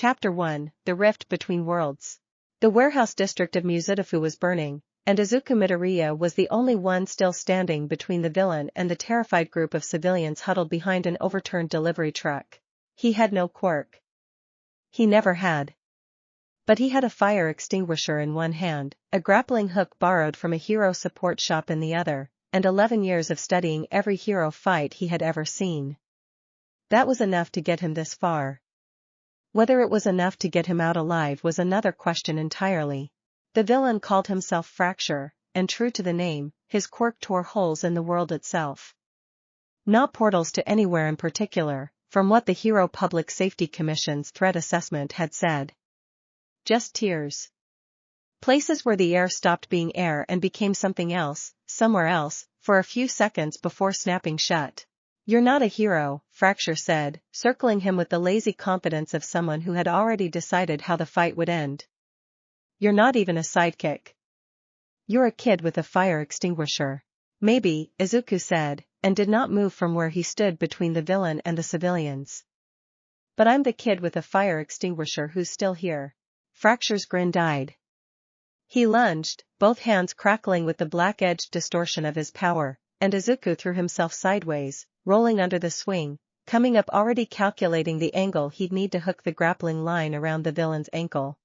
Chapter 1, The Rift Between Worlds. The warehouse district of Muzidafu was burning, and Izuku Midoriya was the only one still standing between the villain and the terrified group of civilians huddled behind an overturned delivery truck. He had no quirk. He never had. But he had a fire extinguisher in one hand, a grappling hook borrowed from a hero support shop in the other, and 11 years of studying every hero fight he had ever seen. That was enough to get him this far. Whether it was enough to get him out alive was another question entirely. The villain called himself Fracture, and true to the name, his quirk tore holes in the world itself. Not portals to anywhere in particular, from what the Hero Public Safety Commission's threat assessment had said. Just tears. Places where the air stopped being air and became something else, somewhere else, for a few seconds before snapping shut. "You're not a hero," Fracture said, circling him with the lazy confidence of someone who had already decided how the fight would end. "You're not even a sidekick. You're a kid with a fire extinguisher." "Maybe," Izuku said, and did not move from where he stood between the villain and the civilians. "But I'm the kid with a fire extinguisher who's still here." Fracture's grin died. He lunged, both hands crackling with the black-edged distortion of his power, and Izuku threw himself sideways, rolling under the swing, coming up already calculating the angle he'd need to hook the grappling line around the villain's ankle.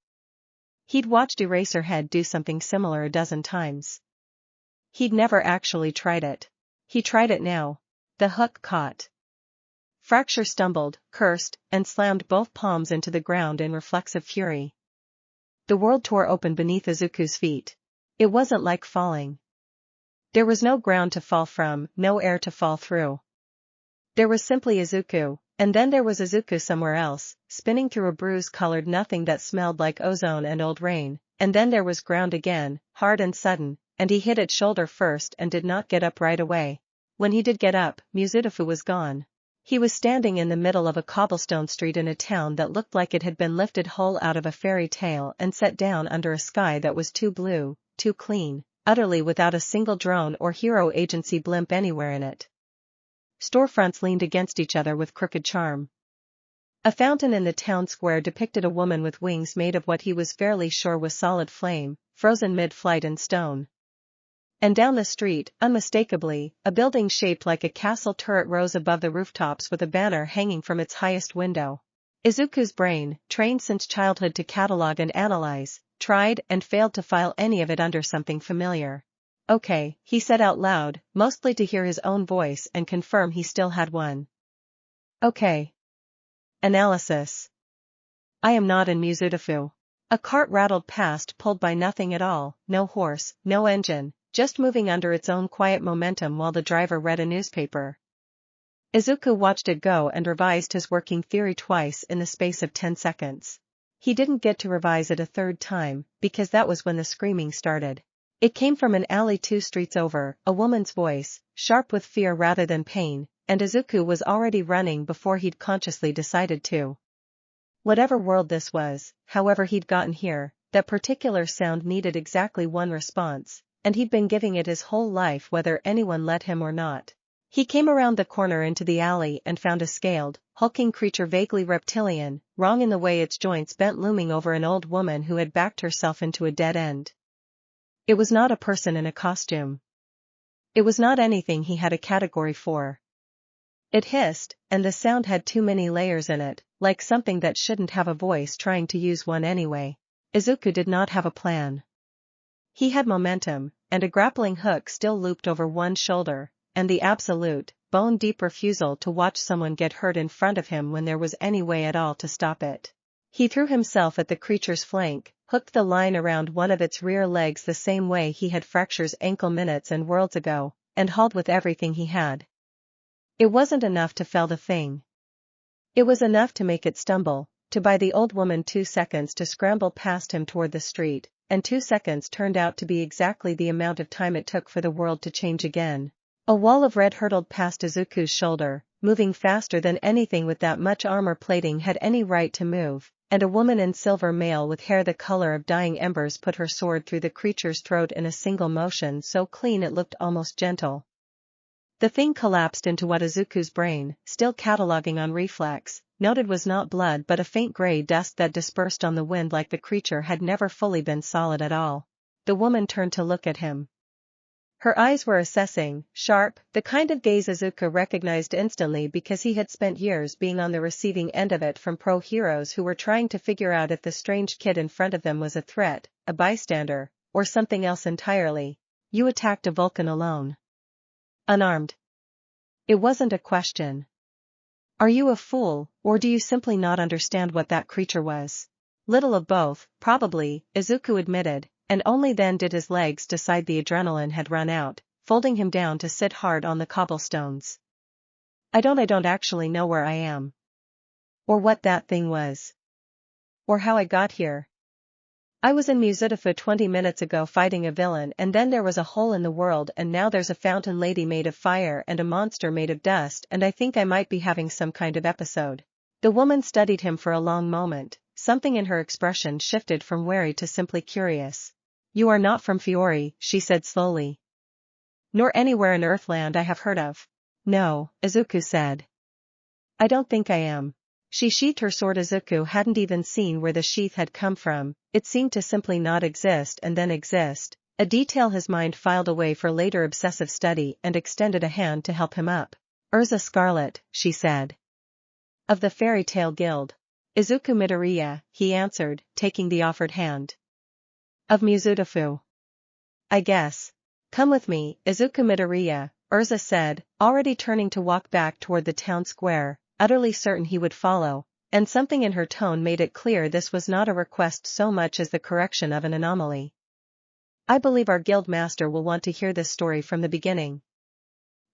He'd watched Eraserhead do something similar a dozen times. He'd never actually tried it. He tried it now. The hook caught. Fracture stumbled, cursed, and slammed both palms into the ground in reflexive fury. The world tore open beneath Izuku's feet. It wasn't like falling. There was no ground to fall from, no air to fall through. There was simply Izuku, and then there was Izuku somewhere else, spinning through a bruise-colored nothing that smelled like ozone and old rain, and then there was ground again, hard and sudden, and he hit it shoulder first and did not get up right away. When he did get up, Muzidafu was gone. He was standing in the middle of a cobblestone street in a town that looked like it had been lifted whole out of a fairy tale and set down under a sky that was too blue, too clean, utterly without a single drone or hero agency blimp anywhere in it. Storefronts leaned against each other with crooked charm. A fountain in the town square depicted a woman with wings made of what he was fairly sure was solid flame, frozen mid-flight in stone. And down the street, unmistakably, a building shaped like a castle turret rose above the rooftops with a banner hanging from its highest window. Izuku's brain, trained since childhood to catalog and analyze, tried and failed to file any of it under something familiar. "Okay," he said out loud, mostly to hear his own voice and confirm he still had one. "Okay. Analysis. I am not in Muzidafu." A cart rattled past pulled by nothing at all, no horse, no engine, just moving under its own quiet momentum while the driver read a newspaper. Izuku watched it go and revised his working theory twice in the space of 10 seconds. He didn't get to revise it a third time, because that was when the screaming started. It came from an alley 2 streets over, a woman's voice, sharp with fear rather than pain, and Izuku was already running before he'd consciously decided to. Whatever world this was, however he'd gotten here, that particular sound needed exactly one response, and he'd been giving it his whole life whether anyone let him or not. He came around the corner into the alley and found a scaled, hulking creature vaguely reptilian, wrong in the way its joints bent looming over an old woman who had backed herself into a dead end. It was not a person in a costume. It was not anything he had a category for. It hissed, and the sound had too many layers in it, like something that shouldn't have a voice trying to use one anyway. Izuku did not have a plan. He had momentum, and a grappling hook still looped over one shoulder, and the absolute, bone-deep refusal to watch someone get hurt in front of him when there was any way at all to stop it. He threw himself at the creature's flank, hooked the line around one of its rear legs the same way he had Fracture's ankle minutes and worlds ago, and hauled with everything he had. It wasn't enough to fell the thing. It was enough to make it stumble, to buy the old woman 2 seconds to scramble past him toward the street, and 2 seconds turned out to be exactly the amount of time it took for the world to change again. A wall of red hurtled past Izuku's shoulder, moving faster than anything with that much armor plating had any right to move, and a woman in silver mail with hair the color of dying embers put her sword through the creature's throat in a single motion so clean it looked almost gentle. The thing collapsed into what Izuku's brain, still cataloging on reflex, noted was not blood but a faint gray dust that dispersed on the wind like the creature had never fully been solid at all. The woman turned to look at him. Her eyes were assessing, sharp, the kind of gaze Izuku recognized instantly because he had spent years being on the receiving end of it from pro-heroes who were trying to figure out if the strange kid in front of them was a threat, a bystander, or something else entirely. You attacked a Vulcan alone. Unarmed. It wasn't a question. Are you a fool, or do you simply not understand what that creature was? Little of both, probably, Izuku admitted, and only then did his legs decide the adrenaline had run out, folding him down to sit hard on the cobblestones. I don't actually know where I am. Or what that thing was. Or how I got here. I was in Muzutafu 20 minutes ago fighting a villain, and then there was a hole in the world, and now there's a fountain lady made of fire and a monster made of dust, and I think I might be having some kind of episode. The woman studied him for a long moment. Something in her expression shifted from wary to simply curious. You are not from Fiori, she said slowly. Nor anywhere in Earthland I have heard of. No, Izuku said. I don't think I am. She sheathed her sword. Izuku hadn't even seen where the sheath had come from, it seemed to simply not exist and then exist, a detail his mind filed away for later obsessive study, and extended a hand to help him up. Erza Scarlet, she said. Of the Fairy Tale Guild. Izuku Midoriya, he answered, taking the offered hand. Of Muzutafu. I guess. Come with me, Izuku Midoriya, Erza said, already turning to walk back toward the town square, utterly certain he would follow, and something in her tone made it clear this was not a request so much as the correction of an anomaly. I believe our guild master will want to hear this story from the beginning.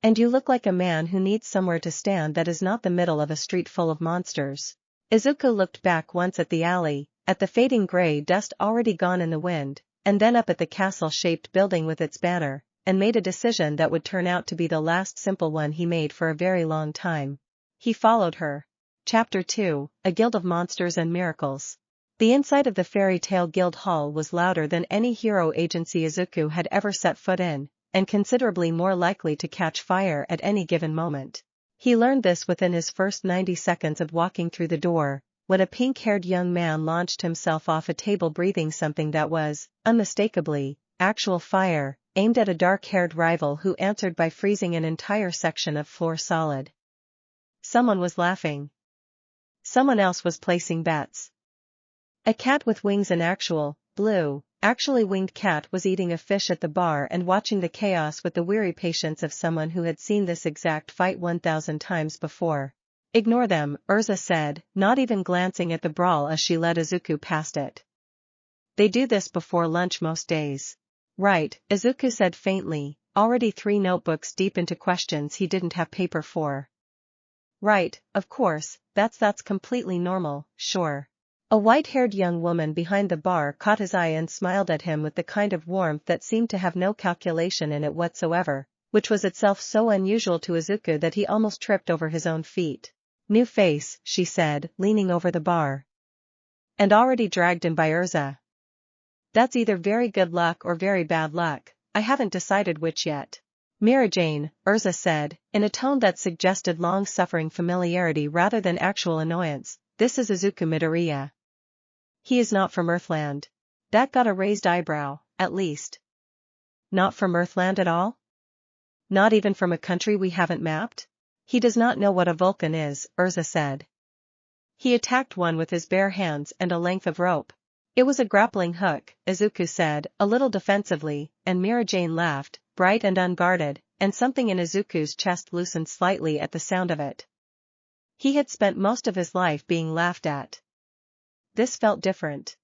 And you look like a man who needs somewhere to stand that is not the middle of a street full of monsters. Izuku looked back once at the alley, at the fading gray dust already gone in the wind, and then up at the castle-shaped building with its banner, and made a decision that would turn out to be the last simple one he made for a very long time. He followed her. Chapter 2, A Guild of Monsters and Miracles. The inside of the Fairy Tale Guild Hall was louder than any hero agency Izuku had ever set foot in, and considerably more likely to catch fire at any given moment. He learned this within his first 90 seconds of walking through the door, when a pink-haired young man launched himself off a table breathing something that was, unmistakably, actual fire, aimed at a dark-haired rival who answered by freezing an entire section of floor solid. Someone was laughing. Someone else was placing bets. A cat with wings, an actual, blue, actually winged cat, was eating a fish at the bar and watching the chaos with the weary patience of someone who had seen this exact fight 1,000 times before. Ignore them, Erza said, not even glancing at the brawl as she led Izuku past it. They do this before lunch most days. Right, Izuku said faintly, already 3 notebooks deep into questions he didn't have paper for. Right, of course, that's completely normal, sure. A white-haired young woman behind the bar caught his eye and smiled at him with the kind of warmth that seemed to have no calculation in it whatsoever, which was itself so unusual to Izuku that he almost tripped over his own feet. New face, she said, leaning over the bar. And already dragged in by Erza. That's either very good luck or very bad luck, I haven't decided which yet. Mirajane, Erza said, in a tone that suggested long-suffering familiarity rather than actual annoyance, this is Izuku Midoriya. He is not from Earthland. That got a raised eyebrow, at least. Not from Earthland at all? Not even from a country we haven't mapped? He does not know what a Vulcan is, Erza said. He attacked one with his bare hands and a length of rope. It was a grappling hook, Izuku said, a little defensively, and Mirajane laughed, bright and unguarded, and something in Izuku's chest loosened slightly at the sound of it. He had spent most of his life being laughed at. This felt different.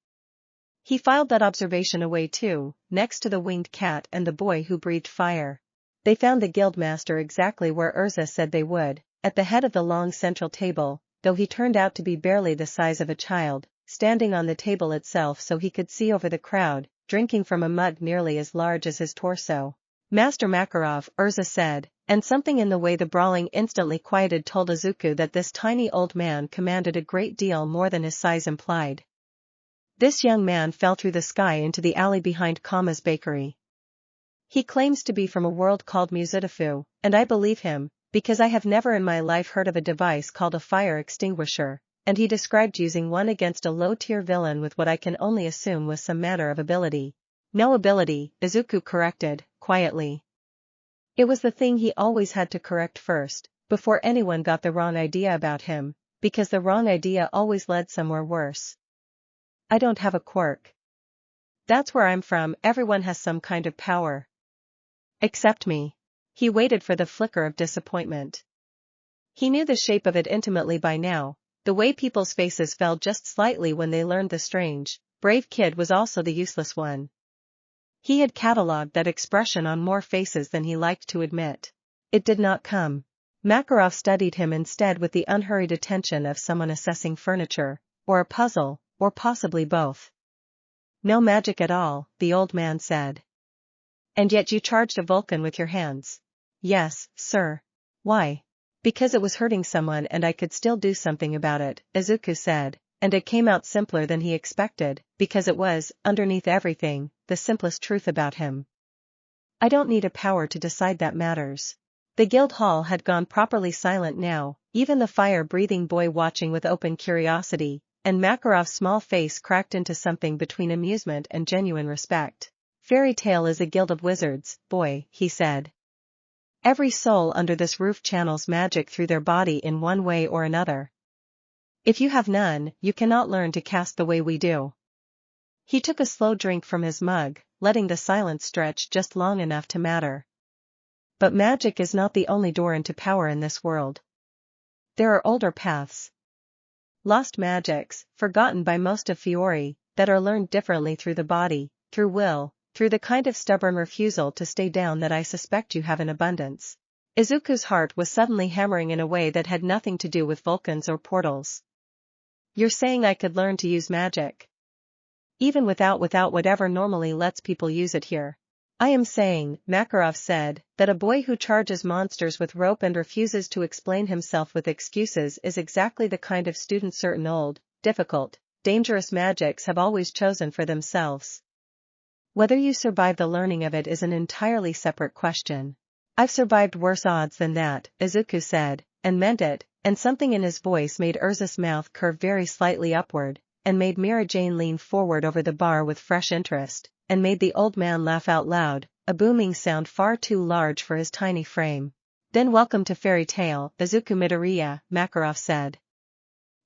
He filed that observation away too, next to the winged cat and the boy who breathed fire. They found the guildmaster exactly where Erza said they would, at the head of the long central table, though he turned out to be barely the size of a child, standing on the table itself so he could see over the crowd, drinking from a mug nearly as large as his torso. Master Makarov, Erza said, and something in the way the brawling instantly quieted told Izuku that this tiny old man commanded a great deal more than his size implied. This young man fell through the sky into the alley behind Kama's bakery. He claims to be from a world called Muzutafu, and I believe him, because I have never in my life heard of a device called a fire extinguisher, and he described using one against a low-tier villain with what I can only assume was some manner of ability. No ability, Izuku corrected, quietly. It was the thing he always had to correct first, before anyone got the wrong idea about him, because the wrong idea always led somewhere worse. I don't have a quirk. That's where I'm from, everyone has some kind of power. Except me. He waited for the flicker of disappointment. He knew the shape of it intimately by now, the way people's faces fell just slightly when they learned the strange, brave kid was also the useless one. He had catalogued that expression on more faces than he liked to admit. It did not come. Makarov studied him instead with the unhurried attention of someone assessing furniture, or a puzzle, or possibly both. No magic at all, the old man said. And yet you charged a Vulcan with your hands. Yes, sir. Why? Because it was hurting someone and I could still do something about it, Izuku said, and it came out simpler than he expected, because it was, underneath everything, the simplest truth about him. I don't need a power to decide that matters. The guild hall had gone properly silent now, even the fire-breathing boy watching with open curiosity, and Makarov's small face cracked into something between amusement and genuine respect. Fairy Tale is a guild of wizards, boy, he said. Every soul under this roof channels magic through their body in one way or another. If you have none, you cannot learn to cast the way we do. He took a slow drink from his mug, letting the silence stretch just long enough to matter. But magic is not the only door into power in this world. There are older paths. Lost magics, forgotten by most of Fiori, that are learned differently through the body, through will, through the kind of stubborn refusal to stay down that I suspect you have in abundance. Izuku's heart was suddenly hammering in a way that had nothing to do with Vulcans or portals. You're saying I could learn to use magic? Even without whatever normally lets people use it here. I am saying, Makarov said, that a boy who charges monsters with rope and refuses to explain himself with excuses is exactly the kind of student certain old, difficult, dangerous magics have always chosen for themselves. Whether you survive the learning of it is an entirely separate question. I've survived worse odds than that, Izuku said, and meant it, and something in his voice made Erza's mouth curve very slightly upward, and made Mirajane lean forward over the bar with fresh interest, and made the old man laugh out loud, a booming sound far too large for his tiny frame. Then welcome to Fairy Tale, Izuku Midoriya, Makarov said.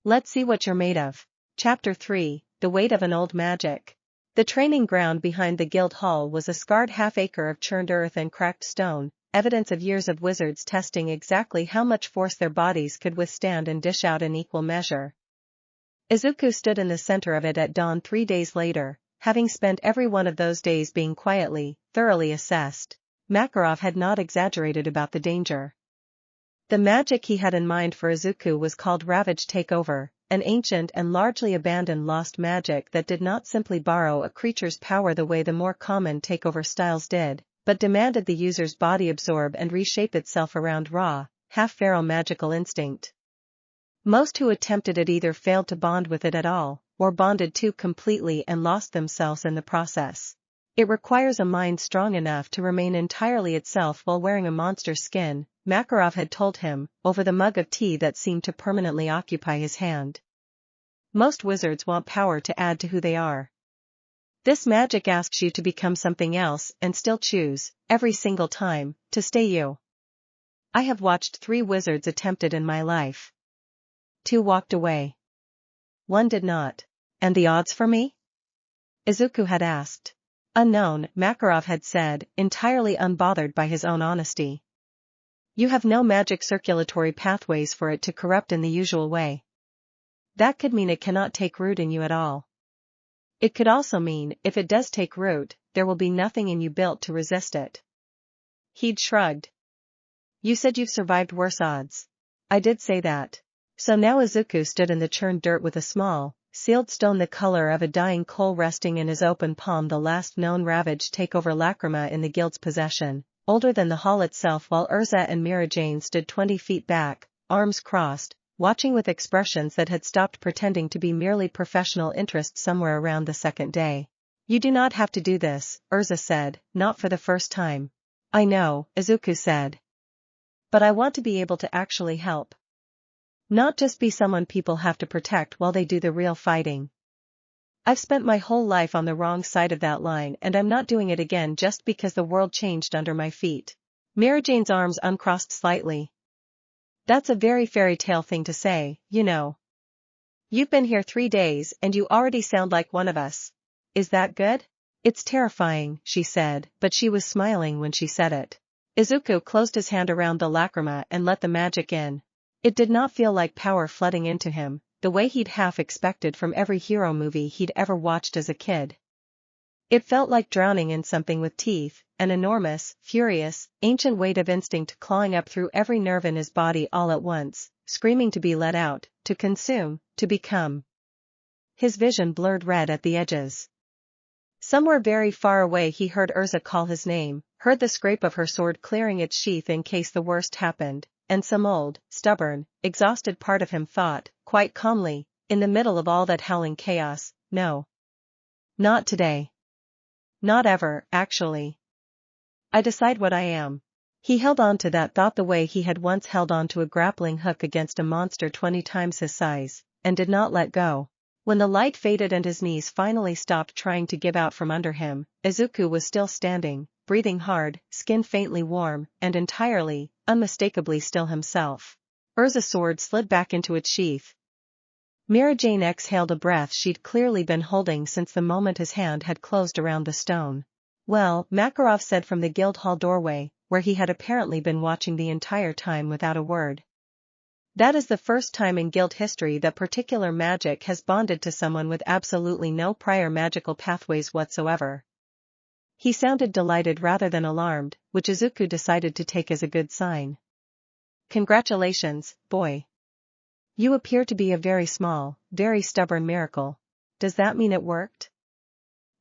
Let's see what you're made of. Chapter 3, The Weight of an Old Magic. The training ground behind the guild hall was a scarred half-acre of churned earth and cracked stone, evidence of years of wizards testing exactly how much force their bodies could withstand and dish out in equal measure. Izuku stood in the center of it at dawn 3 days later, having spent every one of those days being quietly, thoroughly assessed. Makarov had not exaggerated about the danger. The magic he had in mind for Izuku was called Ravage Takeover, an ancient and largely abandoned lost magic that did not simply borrow a creature's power the way the more common takeover styles did, but demanded the user's body absorb and reshape itself around raw, half-feral magical instinct. Most who attempted it either failed to bond with it at all, or bonded too completely and lost themselves in the process. It requires a mind strong enough to remain entirely itself while wearing a monster's skin, Makarov had told him, over the mug of tea that seemed to permanently occupy his hand. Most wizards want power to add to who they are. This magic asks you to become something else and still choose, every single time, to stay you. I have watched 3 wizards attempt it in my life. 2 walked away. 1 did not. And the odds for me? Izuku had asked. Unknown, Makarov had said, entirely unbothered by his own honesty. You have no magic circulatory pathways for it to corrupt in the usual way. That could mean it cannot take root in you at all. It could also mean, if it does take root, there will be nothing in you built to resist it. He'd shrugged. You said you've survived worse odds. I did say that. So now Izuku stood in the churned dirt with a small, sealed stone the color of a dying coal resting in his open palm, the last known Ravage Takeover lacrima in the guild's possession, older than the hall itself, while Erza and Mirajane stood 20 feet back, arms crossed, watching with expressions that had stopped pretending to be merely professional interest somewhere around the second day. You do not have to do this, Erza said, not for the first time. I know, Izuku said. But I want to be able to actually help. Not just be someone people have to protect while they do the real fighting. I've spent my whole life on the wrong side of that line and I'm not doing it again just because the world changed under my feet. Mirajane's arms uncrossed slightly. That's a very fairy tale thing to say, you know. You've been here 3 days and you already sound like one of us. Is that good? It's terrifying, she said, but she was smiling when she said it. Izuku closed his hand around the lacrima and let the magic in. It did not feel like power flooding into him, the way he'd half expected from every hero movie he'd ever watched as a kid. It felt like drowning in something with teeth, an enormous, furious, ancient weight of instinct clawing up through every nerve in his body all at once, screaming to be let out, to consume, to become. His vision blurred red at the edges. Somewhere very far away he heard Erza call his name, heard the scrape of her sword clearing its sheath in case the worst happened, and some old, stubborn, exhausted part of him thought, quite calmly, in the middle of all that howling chaos, no. Not today. Not ever, actually. I decide what I am. He held on to that thought the way he had once held on to a grappling hook against a monster 20 times his size, and did not let go. When the light faded and his knees finally stopped trying to give out from under him, Izuku was still standing, breathing hard, skin faintly warm, and entirely, unmistakably still himself. Erza's sword slid back into its sheath. Mirajane exhaled a breath she'd clearly been holding since the moment his hand had closed around the stone. Well, Makarov said from the guild hall doorway, where he had apparently been watching the entire time without a word. That is the first time in guild history that particular magic has bonded to someone with absolutely no prior magical pathways whatsoever. He sounded delighted rather than alarmed, which Izuku decided to take as a good sign. Congratulations, boy. You appear to be a very small, very stubborn miracle. Does that mean it worked?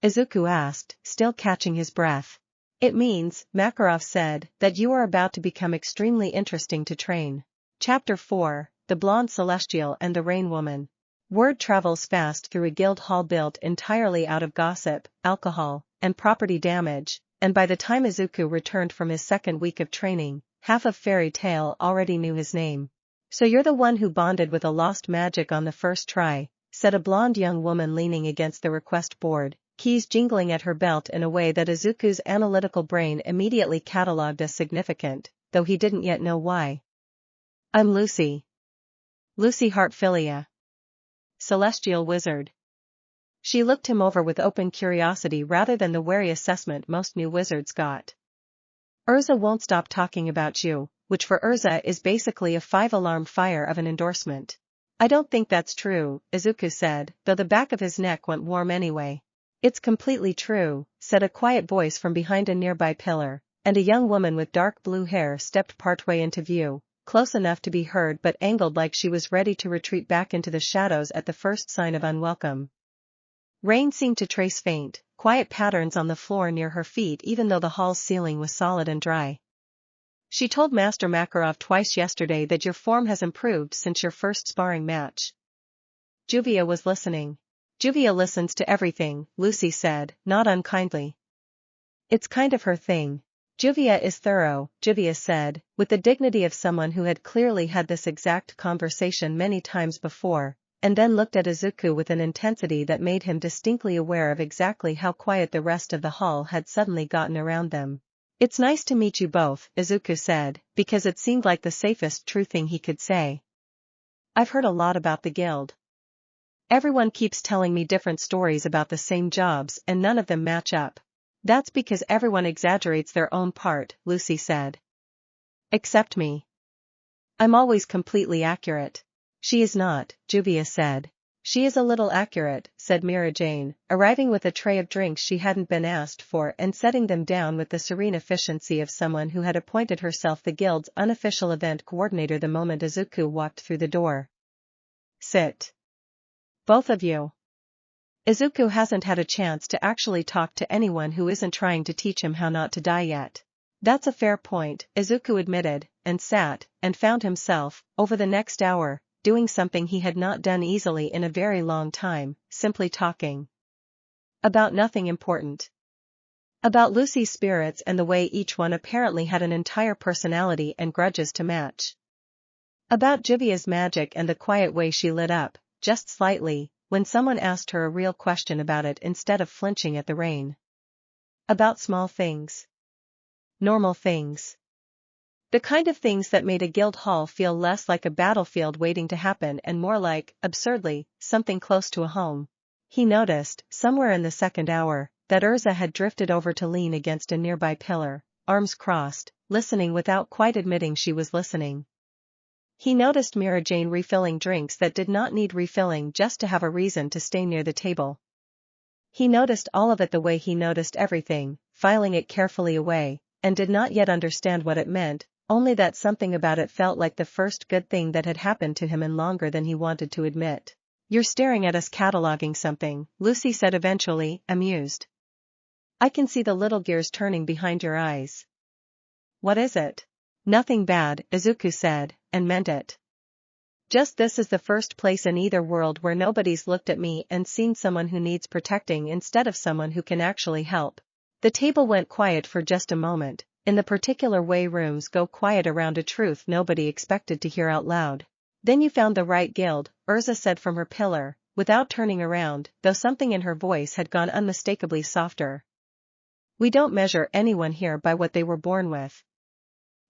Izuku asked, still catching his breath. It means, Makarov said, that you are about to become extremely interesting to train. Chapter 4, The Blonde Celestial and the Rain Woman. Word travels fast through a guild hall built entirely out of gossip, alcohol, and property damage, and by the time Izuku returned from his second week of training, half of Fairy Tail already knew his name. So you're the one who bonded with a lost magic on the first try, said a blonde young woman leaning against the request board, keys jingling at her belt in a way that Izuku's analytical brain immediately catalogued as significant, though he didn't yet know why. I'm Lucy. Lucy Heartfilia. Celestial Wizard. She looked him over with open curiosity rather than the wary assessment most new wizards got. Erza won't stop talking about you, which for Erza is basically a 5-alarm fire of an endorsement. I don't think that's true, Izuku said, though the back of his neck went warm anyway. It's completely true, said a quiet voice from behind a nearby pillar, and a young woman with dark blue hair stepped partway into view, close enough to be heard but angled like she was ready to retreat back into the shadows at the first sign of unwelcome. Rain seemed to trace faint, quiet patterns on the floor near her feet even though the hall's ceiling was solid and dry. She told Master Makarov twice yesterday that your form has improved since your first sparring match. Juvia was listening. Juvia listens to everything, Lucy said, not unkindly. It's kind of her thing. Juvia is thorough, Juvia said, with the dignity of someone who had clearly had this exact conversation many times before, and then looked at Izuku with an intensity that made him distinctly aware of exactly how quiet the rest of the hall had suddenly gotten around them. It's nice to meet you both, Izuku said, because it seemed like the safest true thing he could say. I've heard a lot about the guild. Everyone keeps telling me different stories about the same jobs and none of them match up. That's because everyone exaggerates their own part, Lucy said. Except me. I'm always completely accurate. She is not, Juvia said. She is a little accurate, said Mirajane, arriving with a tray of drinks she hadn't been asked for and setting them down with the serene efficiency of someone who had appointed herself the guild's unofficial event coordinator the moment Izuku walked through the door. Sit. Both of you. Izuku hasn't had a chance to actually talk to anyone who isn't trying to teach him how not to die yet. That's a fair point, Izuku admitted, and sat, and found himself, over the next hour, doing something he had not done easily in a very long time, simply talking. About nothing important. About Lucy's spirits and the way each one apparently had an entire personality and grudges to match. About Juvia's magic and the quiet way she lit up, just slightly, when someone asked her a real question about it instead of flinching at the rain. About small things. Normal things. The kind of things that made a guild hall feel less like a battlefield waiting to happen and more like, absurdly, something close to a home. He noticed, somewhere in the second hour, that Erza had drifted over to lean against a nearby pillar, arms crossed, listening without quite admitting she was listening. He noticed Mirajane refilling drinks that did not need refilling just to have a reason to stay near the table. He noticed all of it the way he noticed everything, filing it carefully away, and did not yet understand what it meant, only that something about it felt like the first good thing that had happened to him in longer than he wanted to admit. "You're staring at us cataloging something," Lucy said eventually, amused. "I can see the little gears turning behind your eyes." "What is it?" "Nothing bad," Izuku said, and meant it. "Just this is the first place in either world where nobody's looked at me and seen someone who needs protecting instead of someone who can actually help." The table went quiet for just a moment, in the particular way rooms go quiet around a truth nobody expected to hear out loud. "Then you found the right guild," Erza said from her pillar, without turning around, though something in her voice had gone unmistakably softer. "We don't measure anyone here by what they were born with.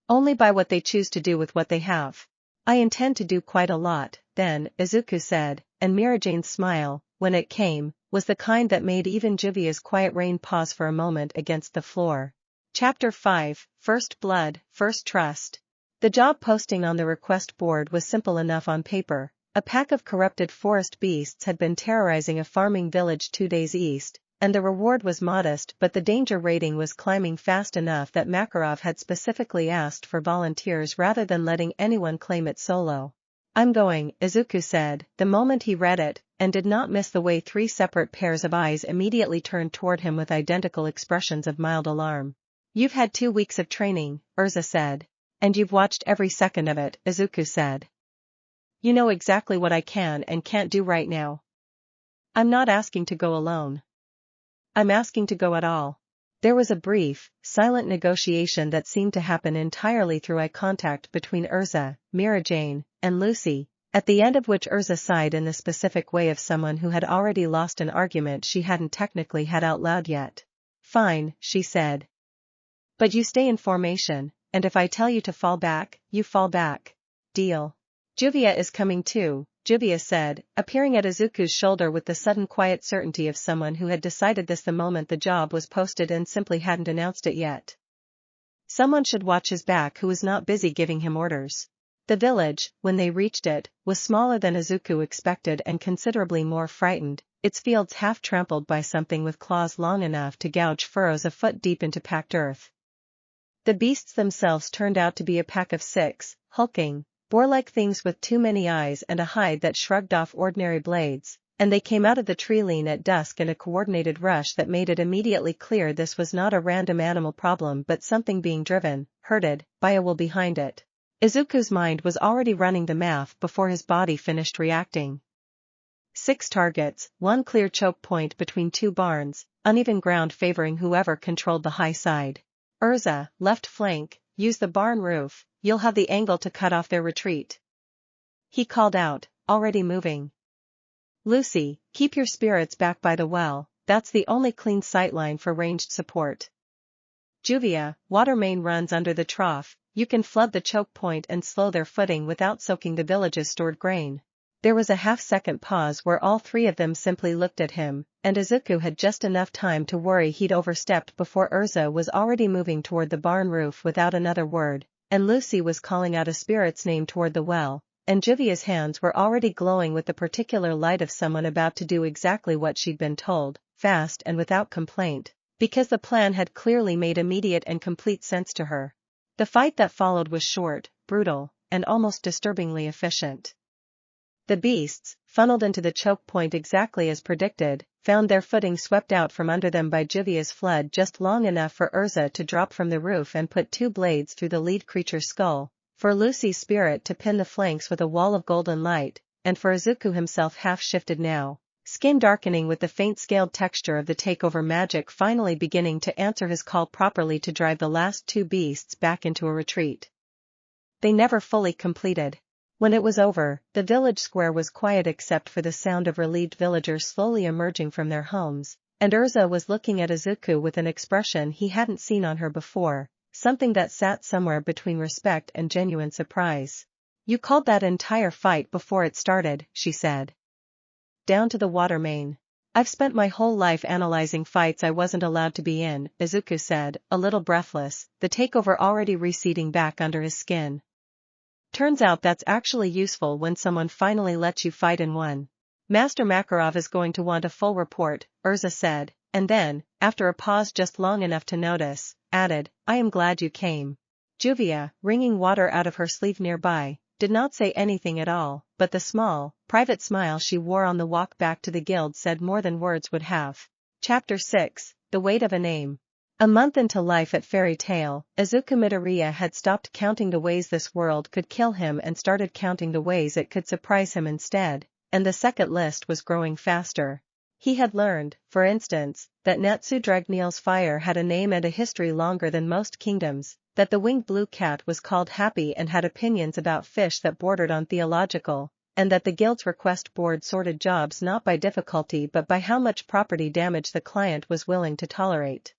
Only by what they choose to do with what they have." "I intend to do quite a lot, then," Izuku said, and Mirajane's smile, when it came, was the kind that made even Juvia's quiet rain pause for a moment against the floor. Chapter 5, First Blood, First Trust. The job posting on the request board was simple enough on paper. A pack of corrupted forest beasts had been terrorizing a farming village 2 days east, and the reward was modest, but the danger rating was climbing fast enough that Makarov had specifically asked for volunteers rather than letting anyone claim it solo. "I'm going," Izuku said, the moment he read it, and did not miss the way 3 separate pairs of eyes immediately turned toward him with identical expressions of mild alarm. "You've had 2 weeks of training," Erza said. "And you've watched every second of it," Izuku said. "You know exactly what I can and can't do right now." "I'm not asking to go alone. I'm asking to go at all." There was a brief, silent negotiation that seemed to happen entirely through eye contact between Erza, Mirajane, and Lucy, at the end of which Erza sighed in the specific way of someone who had already lost an argument she hadn't technically had out loud yet. "Fine," she said. "But you stay in formation, and if I tell you to fall back, you fall back. Deal?" "Juvia is coming too," Juvia said, appearing at Izuku's shoulder with the sudden quiet certainty of someone who had decided this the moment the job was posted and simply hadn't announced it yet. Someone should watch his back who was not busy giving him orders. The village, when they reached it, was smaller than Izuku expected and considerably more frightened, its fields half trampled by something with claws long enough to gouge furrows a foot deep into packed earth. The beasts themselves turned out to be a pack of 6, hulking, boar-like things with too many eyes and a hide that shrugged off ordinary blades, and they came out of the tree-line at dusk in a coordinated rush that made it immediately clear this was not a random animal problem but something being driven, herded, by a will behind it. Izuku's mind was already running the math before his body finished reacting. 6 targets, 1 clear choke point between 2 barns, uneven ground favoring whoever controlled the high side. "Erza, left flank, use the barn roof, you'll have the angle to cut off their retreat," he called out, already moving. "Lucy, keep your spirits back by the well, that's the only clean sightline for ranged support. Juvia, water main runs under the trough, you can flood the choke point and slow their footing without soaking the village's stored grain." There was a half-second pause where all 3 of them simply looked at him, and Izuku had just enough time to worry he'd overstepped before Erza was already moving toward the barn roof without another word, and Lucy was calling out a spirit's name toward the well, and Juvia's hands were already glowing with the particular light of someone about to do exactly what she'd been told, fast and without complaint, because the plan had clearly made immediate and complete sense to her. The fight that followed was short, brutal, and almost disturbingly efficient. The beasts, funneled into the choke point exactly as predicted, found their footing swept out from under them by Juvia's flood just long enough for Erza to drop from the roof and put 2 blades through the lead creature's skull, for Lucy's spirit to pin the flanks with a wall of golden light, and for Izuku himself half-shifted now, skin darkening with the faint scaled texture of the takeover magic finally beginning to answer his call properly to drive the last two beasts back into a retreat. They never fully completed. When it was over, the village square was quiet except for the sound of relieved villagers slowly emerging from their homes, and Erza was looking at Izuku with an expression he hadn't seen on her before, something that sat somewhere between respect and genuine surprise. "You called that entire fight before it started," she said. "Down to the water main. I've spent my whole life analyzing fights I wasn't allowed to be in," Izuku said, a little breathless, the takeover already receding back under his skin. "Turns out that's actually useful when someone finally lets you fight in one. Master Makarov is going to want a full report," Erza said, and then, after a pause just long enough to notice, added, "I am glad you came." Juvia, wringing water out of her sleeve nearby, did not say anything at all, but the small, private smile she wore on the walk back to the guild said more than words would have. Chapter 6, The Weight of a Name. A month into life at Fairy Tale, Izuku Midoriya had stopped counting the ways this world could kill him and started counting the ways it could surprise him instead, and the second list was growing faster. He had learned, for instance, that Natsu Dragneel's fire had a name and a history longer than most kingdoms, that the winged blue cat was called Happy and had opinions about fish that bordered on theological, and that the guild's request board sorted jobs not by difficulty but by how much property damage the client was willing to tolerate.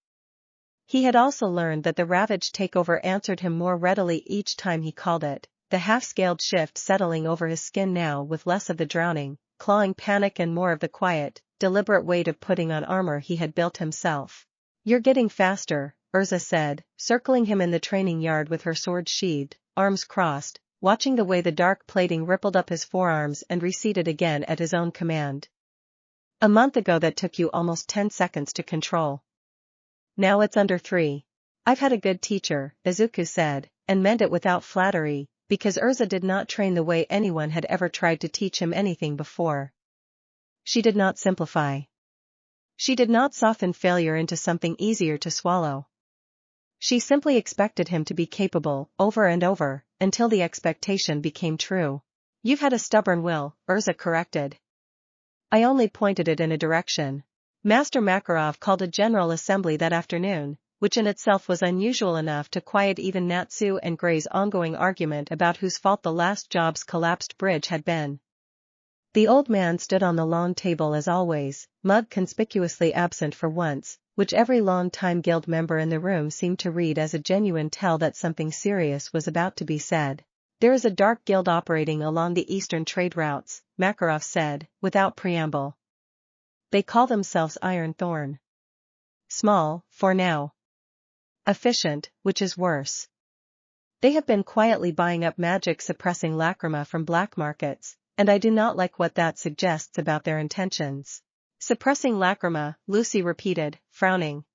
He had also learned that the ravaged takeover answered him more readily each time he called it, the half-scaled shift settling over his skin now with less of the drowning, clawing panic and more of the quiet, deliberate weight of putting on armor he had built himself. "You're getting faster," Erza said, circling him in the training yard with her sword sheathed, arms crossed, watching the way the dark plating rippled up his forearms and receded again at his own command. "A month ago that took you almost 10 seconds to control. Now it's under 3. I've had a good teacher," Izuku said, and meant it without flattery, because Erza did not train the way anyone had ever tried to teach him anything before. She did not simplify. She did not soften failure into something easier to swallow. She simply expected him to be capable, over and over, until the expectation became true. "You've had a stubborn will," Erza corrected. "I only pointed it in a direction." Master Makarov called a general assembly that afternoon, which in itself was unusual enough to quiet even Natsu and Gray's ongoing argument about whose fault the last job's collapsed bridge had been. The old man stood on the long table as always, mug conspicuously absent for once, which every long-time guild member in the room seemed to read as a genuine tell that something serious was about to be said. "There is a dark guild operating along the eastern trade routes," Makarov said, without preamble. "They call themselves Iron Thorn. Small, for now. Efficient, which is worse. They have been quietly buying up magic-suppressing lacrima from black markets, and I do not like what that suggests about their intentions." "Suppressing lacrima," Lucy repeated, frowning.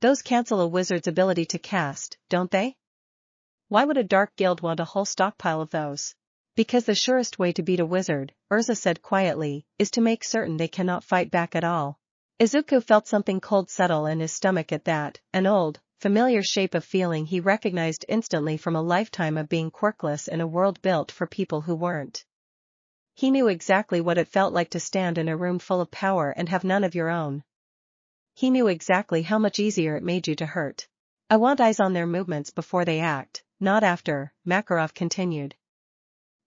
"Those cancel a wizard's ability to cast, don't they? Why would a dark guild want a whole stockpile of those?" "Because the surest way to beat a wizard," Erza said quietly, "is to make certain they cannot fight back at all." Izuku felt something cold settle in his stomach at that, an old, familiar shape of feeling he recognized instantly from a lifetime of being quirkless in a world built for people who weren't. He knew exactly what it felt like to stand in a room full of power and have none of your own. He knew exactly how much easier it made you to hurt. "I want eyes on their movements before they act, not after," Makarov continued.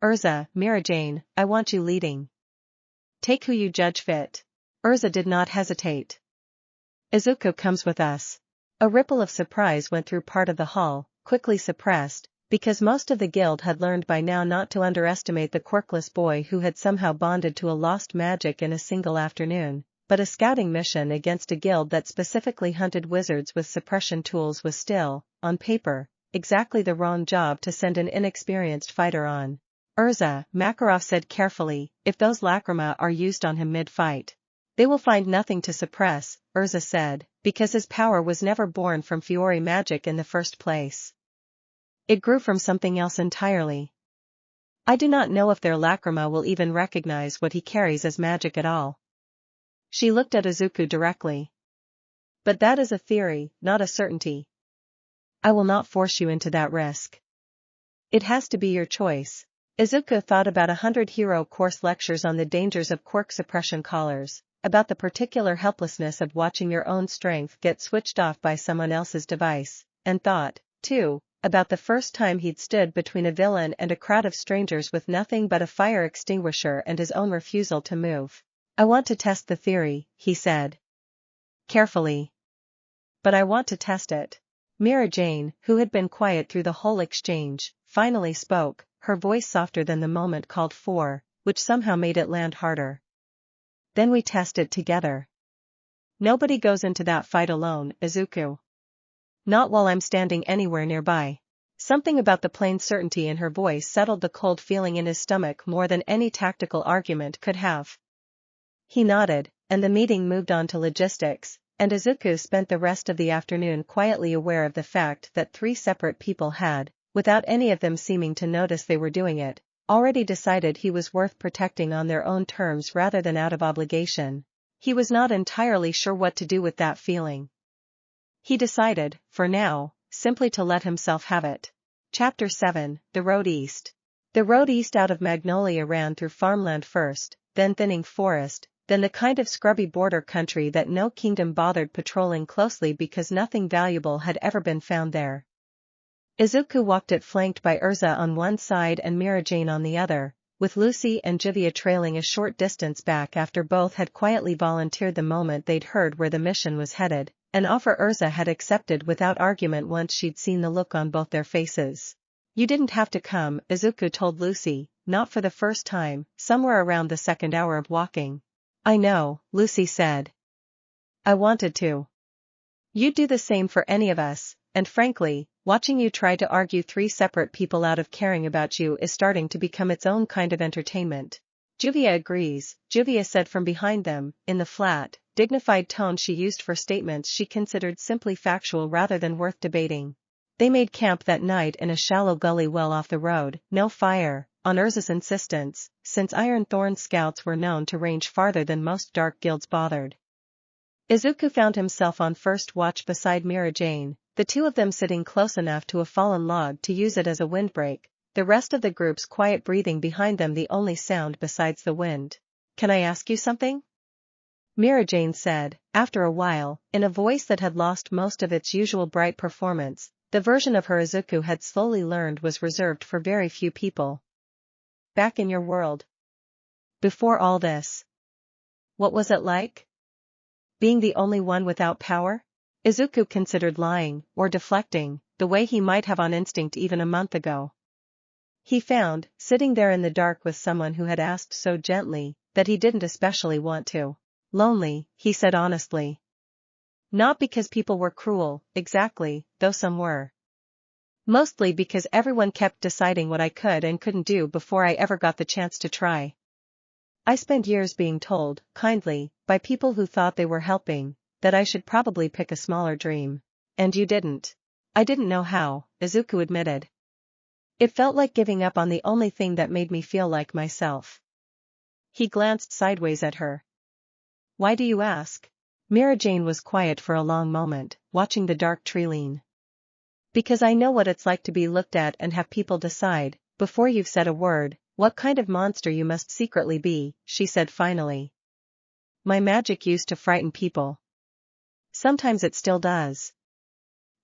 "Erza, Mirajane, I want you leading. Take who you judge fit." Erza did not hesitate. "Izuku comes with us." A ripple of surprise went through part of the hall, quickly suppressed, because most of the guild had learned by now not to underestimate the quirkless boy who had somehow bonded to a lost magic in a single afternoon, but a scouting mission against a guild that specifically hunted wizards with suppression tools was still, on paper, exactly the wrong job to send an inexperienced fighter on. "Erza," Makarov said carefully, "if those lacrima are used on him mid-fight, they will find nothing to suppress," Erza said, because his power was never born from Fiori magic in the first place. It grew from something else entirely. "I do not know if their lacrima will even recognize what he carries as magic at all." She looked at Izuku directly. "But that is a theory, not a certainty. I will not force you into that risk. It has to be your choice." Izuku thought about 100 hero course lectures on the dangers of quirk suppression collars, about the particular helplessness of watching your own strength get switched off by someone else's device, and thought, too, about the first time he'd stood between a villain and a crowd of strangers with nothing but a fire extinguisher and his own refusal to move. I want to test the theory, he said. Carefully. But I want to test it. Mirajane, who had been quiet through the whole exchange, finally spoke, her voice softer than the moment called for, which somehow made it land harder. Then we test it together. Nobody goes into that fight alone, Izuku. Not while I'm standing anywhere nearby. Something about the plain certainty in her voice settled the cold feeling in his stomach more than any tactical argument could have. He nodded, and the meeting moved on to logistics, and Izuku spent the rest of the afternoon quietly aware of the fact that 3 separate people had, without any of them seeming to notice they were doing it, already decided he was worth protecting on their own terms rather than out of obligation. He was not entirely sure what to do with that feeling. He decided, for now, simply to let himself have it. Chapter 7, The Road East. The road east out of Magnolia ran through farmland first, then thinning forest, then the kind of scrubby border country that no kingdom bothered patrolling closely because nothing valuable had ever been found there. Izuku walked it flanked by Erza on one side and Mirajane on the other, with Lucy and Juvia trailing a short distance back after both had quietly volunteered the moment they'd heard where the mission was headed, an offer Erza had accepted without argument once she'd seen the look on both their faces. You didn't have to come, Izuku told Lucy, not for the first time, somewhere around the second hour of walking. I know, Lucy said. I wanted to. You'd do the same for any of us, and frankly, watching you try to argue 3 separate people out of caring about you is starting to become its own kind of entertainment. Juvia agrees, Juvia said from behind them, in the flat, dignified tone she used for statements she considered simply factual rather than worth debating. They made camp that night in a shallow gully well off the road, no fire, on Erza's insistence, since Iron Thorn's scouts were known to range farther than most dark guilds bothered. Izuku found himself on first watch beside Mirajane, the 2 of them sitting close enough to a fallen log to use it as a windbreak, the rest of the group's quiet breathing behind them the only sound besides the wind. Can I ask you something? Mirajane said, after a while, in a voice that had lost most of its usual bright performance. The version of her Izuku had slowly learned was reserved for very few people. Back in your world. Before all this. What was it like? Being the only one without power? Izuku considered lying, or deflecting, the way he might have on instinct even a month ago. He found, sitting there in the dark with someone who had asked so gently, that he didn't especially want to. Lonely, he said honestly. Not because people were cruel, exactly, though some were. Mostly because everyone kept deciding what I could and couldn't do before I ever got the chance to try. I spent years being told, kindly, by people who thought they were helping, that I should probably pick a smaller dream. And you didn't. I didn't know how, Izuku admitted. It felt like giving up on the only thing that made me feel like myself. He glanced sideways at her. Why do you ask? Mirajane was quiet for a long moment, watching the dark tree lean. Because I know what it's like to be looked at and have people decide, before you've said a word, what kind of monster you must secretly be, she said finally. My magic used to frighten people. Sometimes it still does.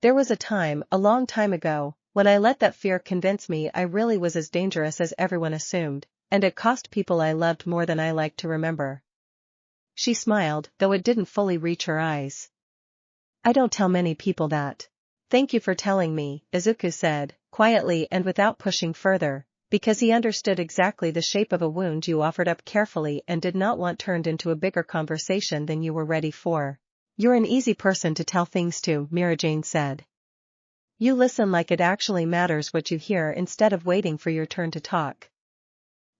There was a time, a long time ago, when I let that fear convince me I really was as dangerous as everyone assumed, and it cost people I loved more than I liked to remember. She smiled, though it didn't fully reach her eyes. I don't tell many people that. Thank you for telling me, Izuku said, quietly and without pushing further, because he understood exactly the shape of a wound you offered up carefully and did not want turned into a bigger conversation than you were ready for. You're an easy person to tell things to, Mirajane said. You listen like it actually matters what you hear instead of waiting for your turn to talk.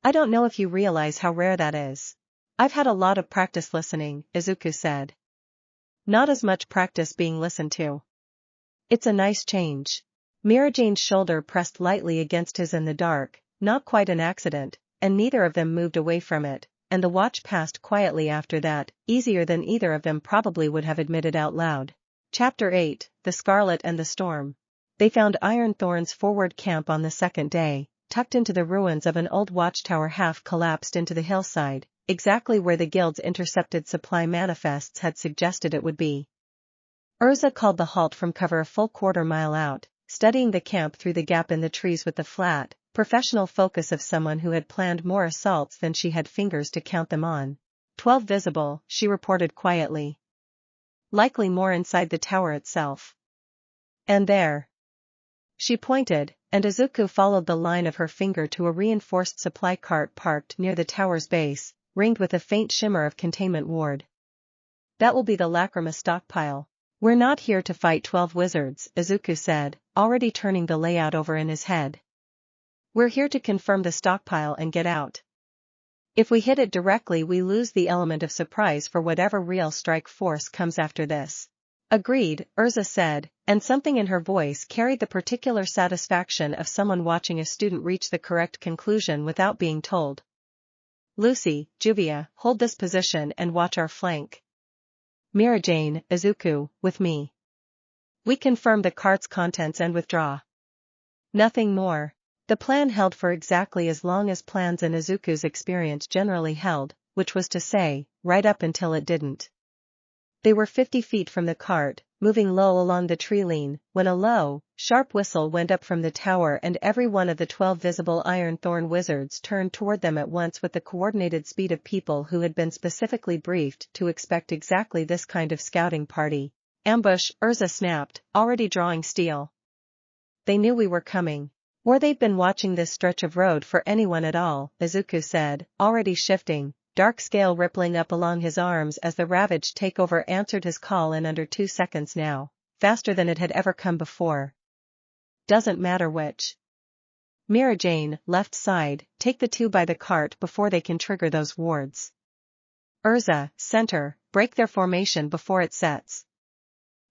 I don't know if you realize how rare that is. I've had a lot of practice listening, Izuku said. Not as much practice being listened to. It's a nice change. Mirajane's shoulder pressed lightly against his in the dark, not quite an accident, and neither of them moved away from it, and the watch passed quietly after that, easier than either of them probably would have admitted out loud. Chapter 8, The Scarlet and the Storm. They found Iron Thorn's forward camp on the second day, tucked into the ruins of an old watchtower half collapsed into the hillside, exactly where the guild's intercepted supply manifests had suggested it would be. Erza called the halt from cover a full quarter-mile out, studying the camp through the gap in the trees with the flat, professional focus of someone who had planned more assaults than she had fingers to count them on. 12 visible, she reported quietly. Likely more inside the tower itself. And there. She pointed, and Izuku followed the line of her finger to a reinforced supply cart parked near the tower's base, ringed with a faint shimmer of containment ward. That will be the lacrima stockpile. We're not here to fight 12 wizards, Izuku said, already turning the layout over in his head. We're here to confirm the stockpile and get out. If we hit it directly, we lose the element of surprise for whatever real strike force comes after this. Agreed, Erza said, and something in her voice carried the particular satisfaction of someone watching a student reach the correct conclusion without being told. Lucy, Juvia, hold this position and watch our flank. Mirajane, Izuku, with me. We confirm the cart's contents and withdraw. Nothing more. The plan held for exactly as long as plans in Izuku's experience generally held, which was to say, right up until it didn't. They were 50 feet from the cart, moving low along the tree line, when a low, sharp whistle went up from the tower and every one of the 12 visible Iron Thorn wizards turned toward them at once with the coordinated speed of people who had been specifically briefed to expect exactly this kind of scouting party. Ambush, Erza snapped, already drawing steel. They knew we were coming. Or they'd been watching this stretch of road for anyone at all, Izuku said, already shifting, dark scale rippling up along his arms as the ravaged takeover answered his call in under 2 seconds now, faster than it had ever come before. Doesn't matter which. Mirajane, left side, take the 2 by the cart before they can trigger those wards. Erza, center, break their formation before it sets.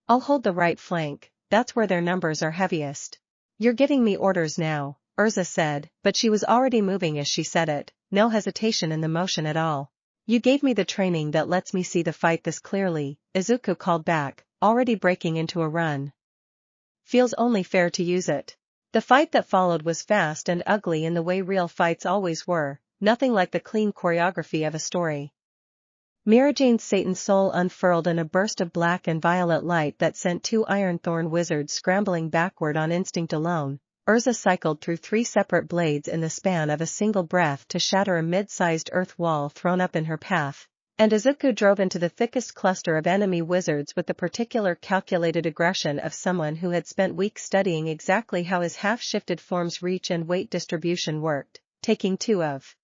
I'll hold the right flank, that's where their numbers are heaviest. You're giving me orders now, Erza said, but she was already moving as she said it, no hesitation in the motion at all. You gave me the training that lets me see the fight this clearly, Izuku called back, already breaking into a run. Feels only fair to use it. The fight that followed was fast and ugly in the way real fights always were, nothing like the clean choreography of a story. Mirajane's Satan soul unfurled in a burst of black and violet light that sent 2 Ironthorn wizards scrambling backward on instinct alone. Erza cycled through 3 separate blades in the span of a single breath to shatter a mid-sized earth wall thrown up in her path, and Izuku drove into the thickest cluster of enemy wizards with the particular calculated aggression of someone who had spent weeks studying exactly how his half-shifted form's reach and weight distribution worked, taking 2 of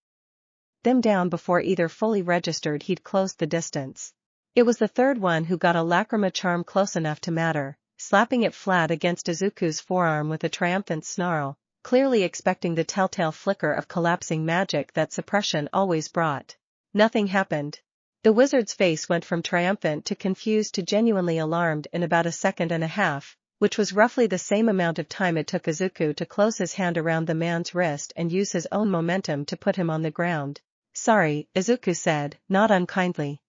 them down before either fully registered he'd closed the distance. It was the third one who got a lacrima charm close enough to matter, slapping it flat against Izuku's forearm with a triumphant snarl, clearly expecting the telltale flicker of collapsing magic that suppression always brought. Nothing happened. The wizard's face went from triumphant to confused to genuinely alarmed in about a second and a half, which was roughly the same amount of time it took Izuku to close his hand around the man's wrist and use his own momentum to put him on the ground. Sorry, Izuku said, not unkindly.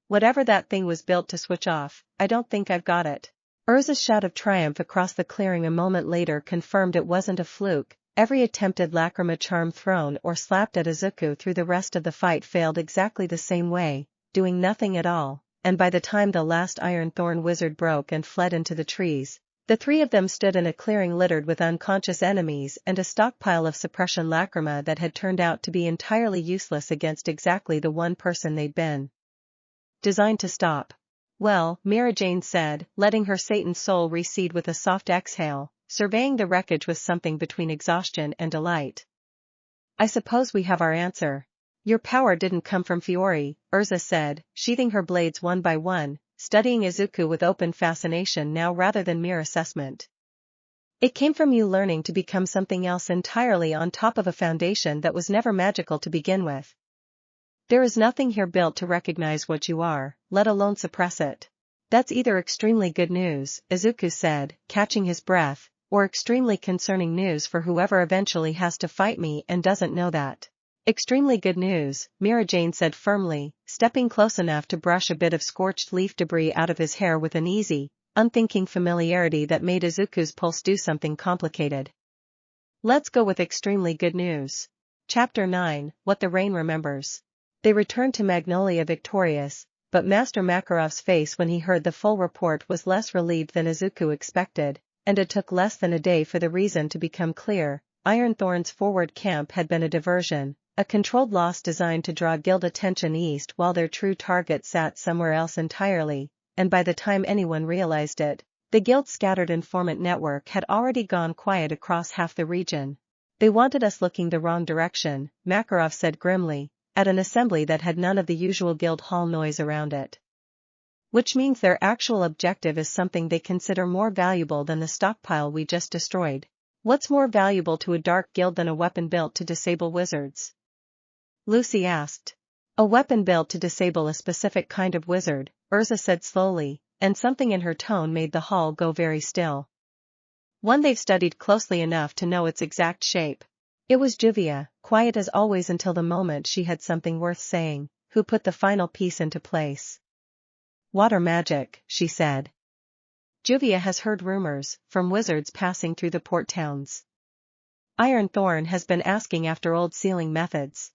Whatever that thing was built to switch off, I don't think I've got it. Erza's shout of triumph across the clearing a moment later confirmed it wasn't a fluke. Every attempted lacrima charm thrown or slapped at Izuku through the rest of the fight failed exactly the same way, doing nothing at all, and by the time the last Ironthorn wizard broke and fled into the trees, the 3 of them stood in a clearing littered with unconscious enemies and a stockpile of suppression lacrima that had turned out to be entirely useless against exactly the one person they'd been designed to stop. Well, Mirajane said, letting her Satan soul recede with a soft exhale, surveying the wreckage with something between exhaustion and delight. I suppose we have our answer. Your power didn't come from Fiori, Erza said, sheathing her blades one by one, studying Izuku with open fascination now rather than mere assessment. It came from you learning to become something else entirely on top of a foundation that was never magical to begin with. There is nothing here built to recognize what you are, let alone suppress it. That's either extremely good news, Izuku said, catching his breath, or extremely concerning news for whoever eventually has to fight me and doesn't know that. Extremely good news, Mirajane said firmly, stepping close enough to brush a bit of scorched leaf debris out of his hair with an easy, unthinking familiarity that made Izuku's pulse do something complicated. Let's go with extremely good news. Chapter 9, What the Rain Remembers. They returned to Magnolia victorious, but Master Makarov's face when he heard the full report was less relieved than Izuku expected, and it took less than a day for the reason to become clear. Ironthorn's forward camp had been a diversion, a controlled loss designed to draw guild attention east while their true target sat somewhere else entirely, and by the time anyone realized it, the guild's scattered informant network had already gone quiet across half the region. They wanted us looking the wrong direction, Makarov said grimly, at an assembly that had none of the usual guild hall noise around it. Which means their actual objective is something they consider more valuable than the stockpile we just destroyed. What's more valuable to a dark guild than a weapon built to disable wizards? Lucy asked. A weapon built to disable a specific kind of wizard, Erza said slowly, and something in her tone made the hall go very still. One they've studied closely enough to know its exact shape. It was Juvia, quiet as always until the moment she had something worth saying, who put the final piece into place. Water magic, she said. Juvia has heard rumors, from wizards passing through the port towns. Ironthorn has been asking after old sealing methods.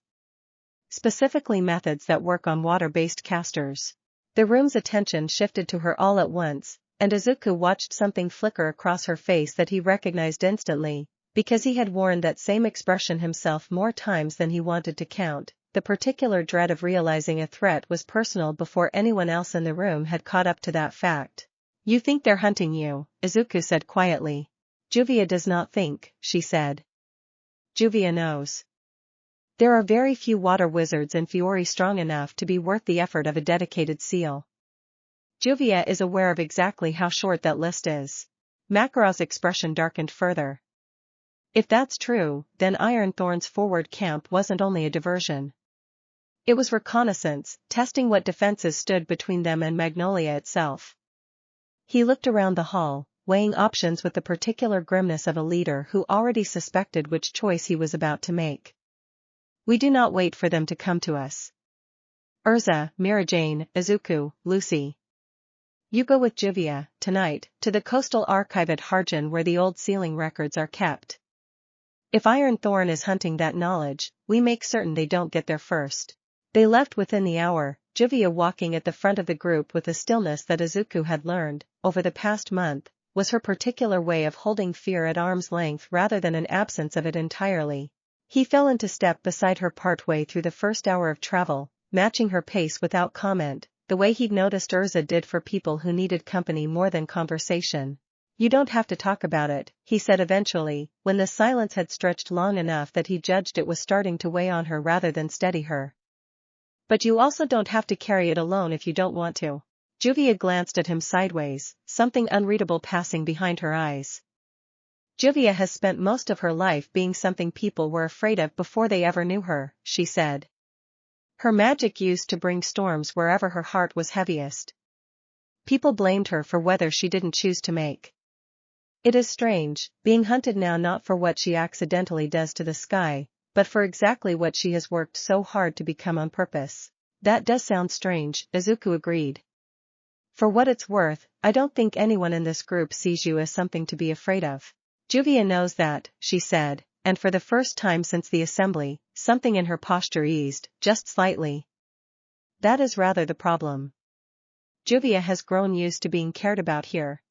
Specifically methods that work on water-based casters. The room's attention shifted to her all at once, and Izuku watched something flicker across her face that he recognized instantly, because he had worn that same expression himself more times than he wanted to count. The particular dread of realizing a threat was personal before anyone else in the room had caught up to that fact. You think they're hunting you, Izuku said quietly. Juvia does not think, she said. Juvia knows. There are very few water wizards in Fiori strong enough to be worth the effort of a dedicated seal. Juvia is aware of exactly how short that list is. Makarov's expression darkened further. If that's true, then Ironthorn's forward camp wasn't only a diversion. It was reconnaissance, testing what defenses stood between them and Magnolia itself. He looked around the hall, weighing options with the particular grimness of a leader who already suspected which choice he was about to make. We do not wait for them to come to us. Erza, Mirajane, Izuku, Lucy. You go with Juvia, tonight, to the coastal archive at Harjan where the old sealing records are kept. If Ironthorn is hunting that knowledge, we make certain they don't get there first. They left within the hour, Juvia walking at the front of the group with the stillness that Izuku had learned, over the past month, was her particular way of holding fear at arm's length rather than an absence of it entirely. He fell into step beside her partway through the first hour of travel, matching her pace without comment, the way he'd noticed Erza did for people who needed company more than conversation. You don't have to talk about it, he said eventually, when the silence had stretched long enough that he judged it was starting to weigh on her rather than steady her. But you also don't have to carry it alone if you don't want to. Juvia glanced at him sideways, something unreadable passing behind her eyes. Juvia has spent most of her life being something people were afraid of before they ever knew her, she said. Her magic used to bring storms wherever her heart was heaviest. People blamed her for weather she didn't choose to make. It is strange, being hunted now not for what she accidentally does to the sky, but for exactly what she has worked so hard to become on purpose. That does sound strange, Izuku agreed. For what it's worth, I don't think anyone in this group sees you as something to be afraid of. Juvia knows that, she said, and for the first time since the assembly, something in her posture eased, just slightly. That is rather the problem. Juvia has grown used to being cared about here.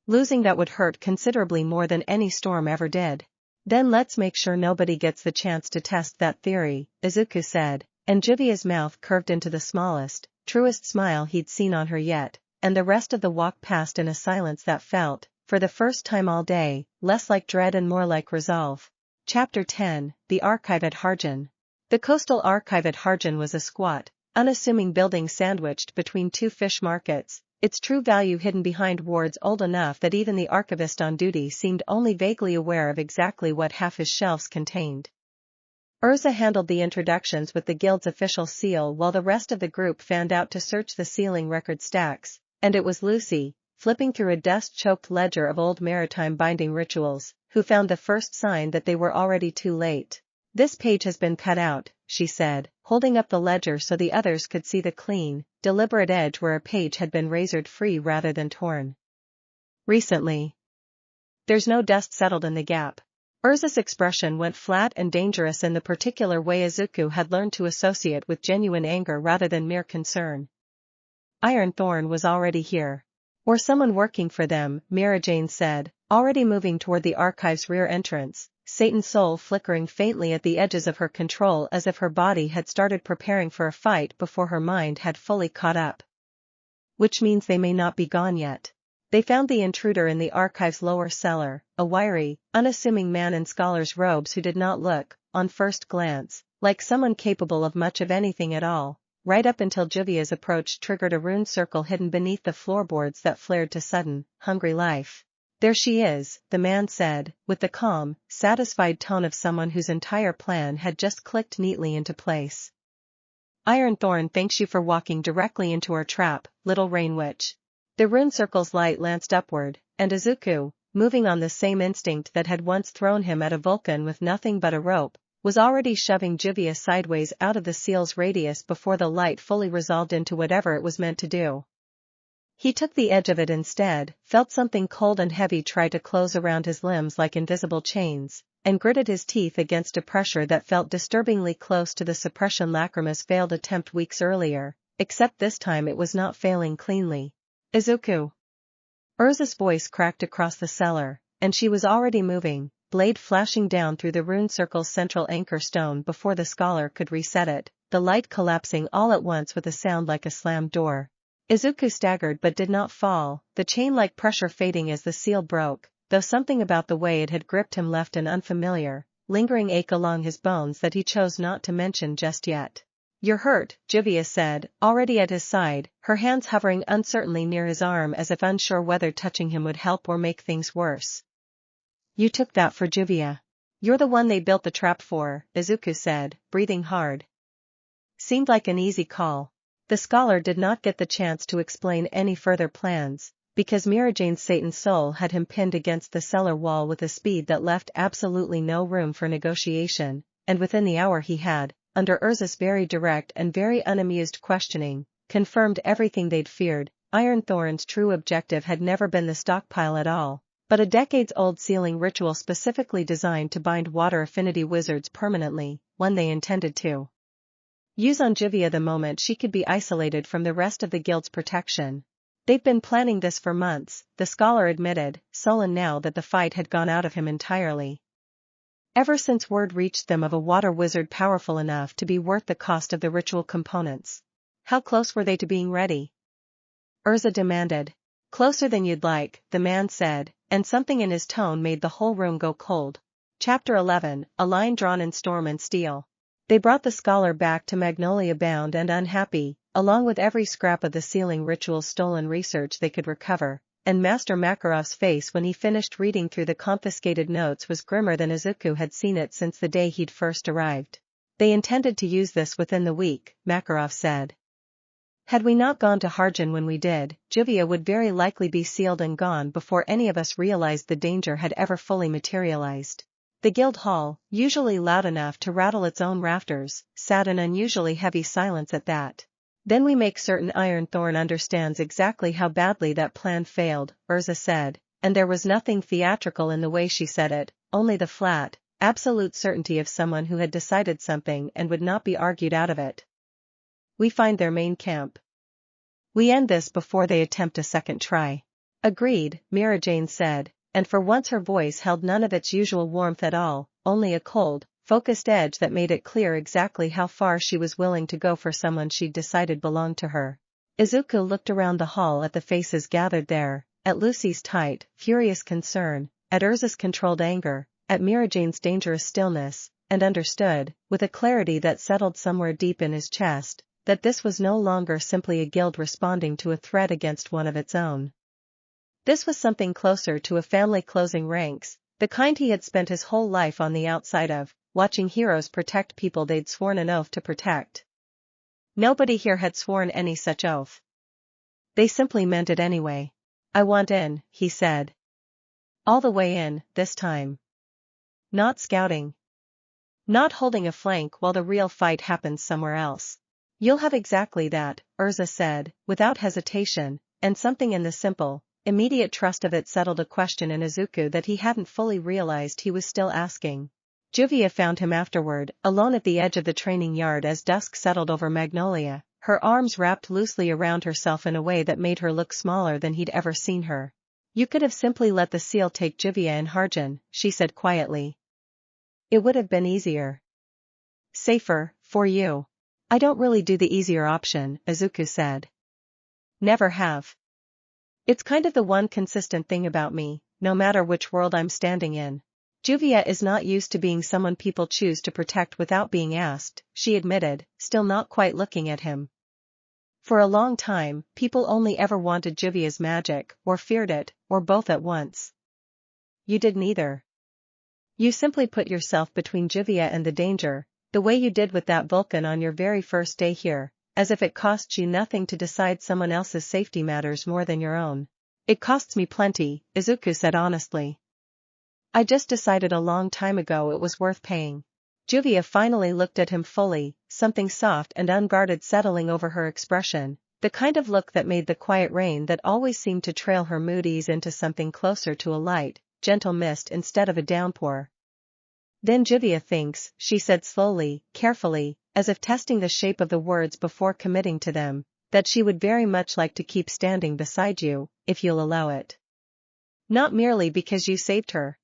Losing that would hurt considerably more than any storm ever did. Then let's make sure nobody gets the chance to test that theory, Izuku said, and Juvia's mouth curved into the smallest, truest smile he'd seen on her yet, and the rest of the walk passed in a silence that felt, for the first time all day, less like dread and more like resolve. Chapter 10, The Archive at Harjan. The coastal archive at Harjan was a squat, unassuming building sandwiched between two fish markets, its true value hidden behind wards old enough that even the archivist on duty seemed only vaguely aware of exactly what half his shelves contained. Erza handled the introductions with the guild's official seal while the rest of the group fanned out to search the sealing record stacks, and it was Lucy, flipping through a dust-choked ledger of old maritime binding rituals, who found the first sign that they were already too late. This page has been cut out, she said, holding up the ledger so the others could see the clean, deliberate edge where a page had been razored free rather than torn. Recently. There's no dust settled in the gap. Erza's expression went flat and dangerous in the particular way Izuku had learned to associate with genuine anger rather than mere concern. Iron Thorn was already here. Or someone working for them, Mirajane said, already moving toward the archive's rear entrance, Satan's soul flickering faintly at the edges of her control as if her body had started preparing for a fight before her mind had fully caught up. Which means they may not be gone yet. They found the intruder in the archive's lower cellar, a wiry, unassuming man in scholar's robes who did not look, on first glance, like someone capable of much of anything at all, right up until Juvia's approach triggered a rune circle hidden beneath the floorboards that flared to sudden, hungry life. There she is, the man said, with the calm, satisfied tone of someone whose entire plan had just clicked neatly into place. Iron Thorn thanks you for walking directly into our trap, little rain witch. The rune circle's light lanced upward, and Izuku, moving on the same instinct that had once thrown him at a Vulcan with nothing but a rope, was already shoving Juvia sideways out of the seal's radius before the light fully resolved into whatever it was meant to do. He took the edge of it instead, felt something cold and heavy try to close around his limbs like invisible chains, and gritted his teeth against a pressure that felt disturbingly close to the suppression Lacrima's failed attempt weeks earlier, except this time it was not failing cleanly. Izuku. Erza's voice cracked across the cellar, and she was already moving, blade flashing down through the rune circle's central anchor stone before the scholar could reset it, the light collapsing all at once with a sound like a slammed door. Izuku staggered but did not fall, the chain-like pressure fading as the seal broke, though something about the way it had gripped him left an unfamiliar, lingering ache along his bones that he chose not to mention just yet. You're hurt, Juvia said, already at his side, her hands hovering uncertainly near his arm as if unsure whether touching him would help or make things worse. You took that for Juvia. You're the one they built the trap for, Izuku said, breathing hard. Seemed like an easy call. The scholar did not get the chance to explain any further plans, because Mirajane's Satan's soul had him pinned against the cellar wall with a speed that left absolutely no room for negotiation, and within the hour he had, under Erza's very direct and very unamused questioning, confirmed everything they'd feared. Iron Thorn's true objective had never been the stockpile at all, but a decades-old sealing ritual specifically designed to bind water affinity wizards permanently, one they intended to use on Juvia the moment she could be isolated from the rest of the guild's protection. They'd been planning this for months, the scholar admitted, sullen now that the fight had gone out of him entirely. Ever since word reached them of a water wizard powerful enough to be worth the cost of the ritual components. How close were they to being ready? Erza demanded. Closer than you'd like, the man said, and something in his tone made the whole room go cold. Chapter 11, A Line Drawn in Storm and Steel. They brought the scholar back to Magnolia bound and unhappy, along with every scrap of the sealing ritual's stolen research they could recover, and Master Makarov's face when he finished reading through the confiscated notes was grimmer than Izuku had seen it since the day he'd first arrived. They intended to use this within the week, Makarov said. Had we not gone to Harjan when we did, Juvia would very likely be sealed and gone before any of us realized the danger had ever fully materialized. The guild hall, usually loud enough to rattle its own rafters, sat in unusually heavy silence at that. Then we make certain Iron Thorn understands exactly how badly that plan failed, Erza said, and there was nothing theatrical in the way she said it, only the flat, absolute certainty of someone who had decided something and would not be argued out of it. We find their main camp. We end this before they attempt a second try. Agreed, Mirajane said, and for once her voice held none of its usual warmth at all, only a cold, focused edge that made it clear exactly how far she was willing to go for someone she'd decided belonged to her. Izuku looked around the hall at the faces gathered there, at Lucy's tight, furious concern, at Erza's controlled anger, at Mirajane's dangerous stillness, and understood, with a clarity that settled somewhere deep in his chest, that this was no longer simply a guild responding to a threat against one of its own. This was something closer to a family closing ranks, the kind he had spent his whole life on the outside of, watching heroes protect people they'd sworn an oath to protect. Nobody here had sworn any such oath. They simply meant it anyway. I want in, he said. All the way in, this time. Not scouting. Not holding a flank while the real fight happens somewhere else. You'll have exactly that, Erza said, without hesitation, and something in the simple, immediate trust of it settled a question in Izuku that he hadn't fully realized he was still asking. Juvia found him afterward, alone at the edge of the training yard as dusk settled over Magnolia, her arms wrapped loosely around herself in a way that made her look smaller than he'd ever seen her. "You could have simply let the seal take Juvia and Harjan," she said quietly. "It would have been easier. Safer, for you." "I don't really do the easier option," Izuku said. "Never have. It's kind of the one consistent thing about me, no matter which world I'm standing in." Juvia is not used to being someone people choose to protect without being asked, she admitted, still not quite looking at him. For a long time, people only ever wanted Juvia's magic, or feared it, or both at once. You did neither. You simply put yourself between Juvia and the danger, the way you did with that Vulcan on your very first day here, as if it costs you nothing to decide someone else's safety matters more than your own. "It costs me plenty," Izuku said honestly. "I just decided a long time ago it was worth paying." Juvia finally looked at him fully, something soft and unguarded settling over her expression, the kind of look that made the quiet rain that always seemed to trail her mood ease into something closer to a light, gentle mist instead of a downpour. "Then Juvia thinks," she said slowly, carefully, as if testing the shape of the words before committing to them, "that she would very much like to keep standing beside you, if you'll allow it. Not merely because you saved her.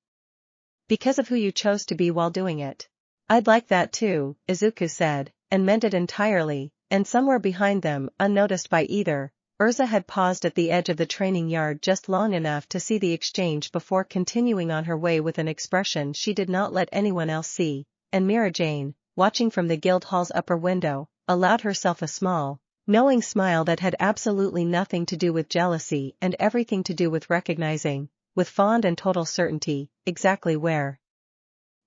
Because of who you chose to be while doing it." "I'd like that too," Izuku said, and meant it entirely, and somewhere behind them, unnoticed by either, Erza had paused at the edge of the training yard just long enough to see the exchange before continuing on her way with an expression she did not let anyone else see, and Mirajane, watching from the guild hall's upper window, allowed herself a small, knowing smile that had absolutely nothing to do with jealousy and everything to do with recognizing, with fond and total certainty, exactly where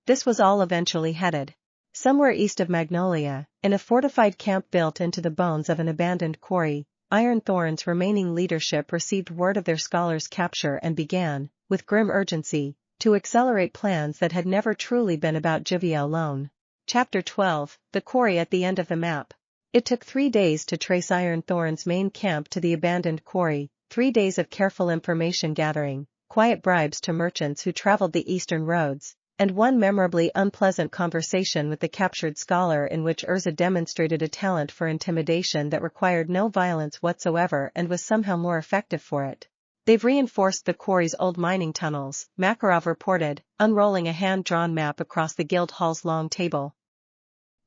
this was all eventually headed. Somewhere east of Magnolia, in a fortified camp built into the bones of an abandoned quarry, Iron Thorn's remaining leadership received word of their scholar's capture and began, with grim urgency, to accelerate plans that had never truly been about Juvia alone. Chapter 12, The Quarry at the End of the Map. It took 3 days to trace Iron Thorn's main camp to the abandoned quarry, 3 days of careful information gathering, quiet bribes to merchants who traveled the eastern roads, and one memorably unpleasant conversation with the captured scholar in which Erza demonstrated a talent for intimidation that required no violence whatsoever and was somehow more effective for it. "They've reinforced the quarry's old mining tunnels," Makarov reported, unrolling a hand-drawn map across the guild hall's long table.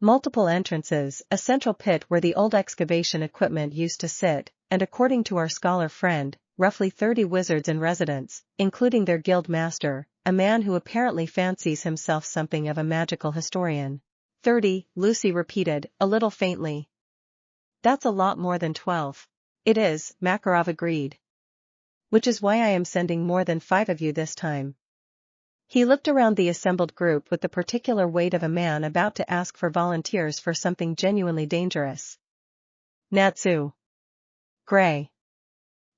"Multiple entrances, a central pit where the old excavation equipment used to sit, and according to our scholar friend, roughly 30 wizards in residence, including their guild master, a man who apparently fancies himself something of a magical historian." 30, Lucy repeated, a little faintly. "That's a lot more than 12. "It is," Makarov agreed. "Which is why I am sending more than 5 of you this time." He looked around the assembled group with the particular weight of a man about to ask for volunteers for something genuinely dangerous. "Natsu. Gray.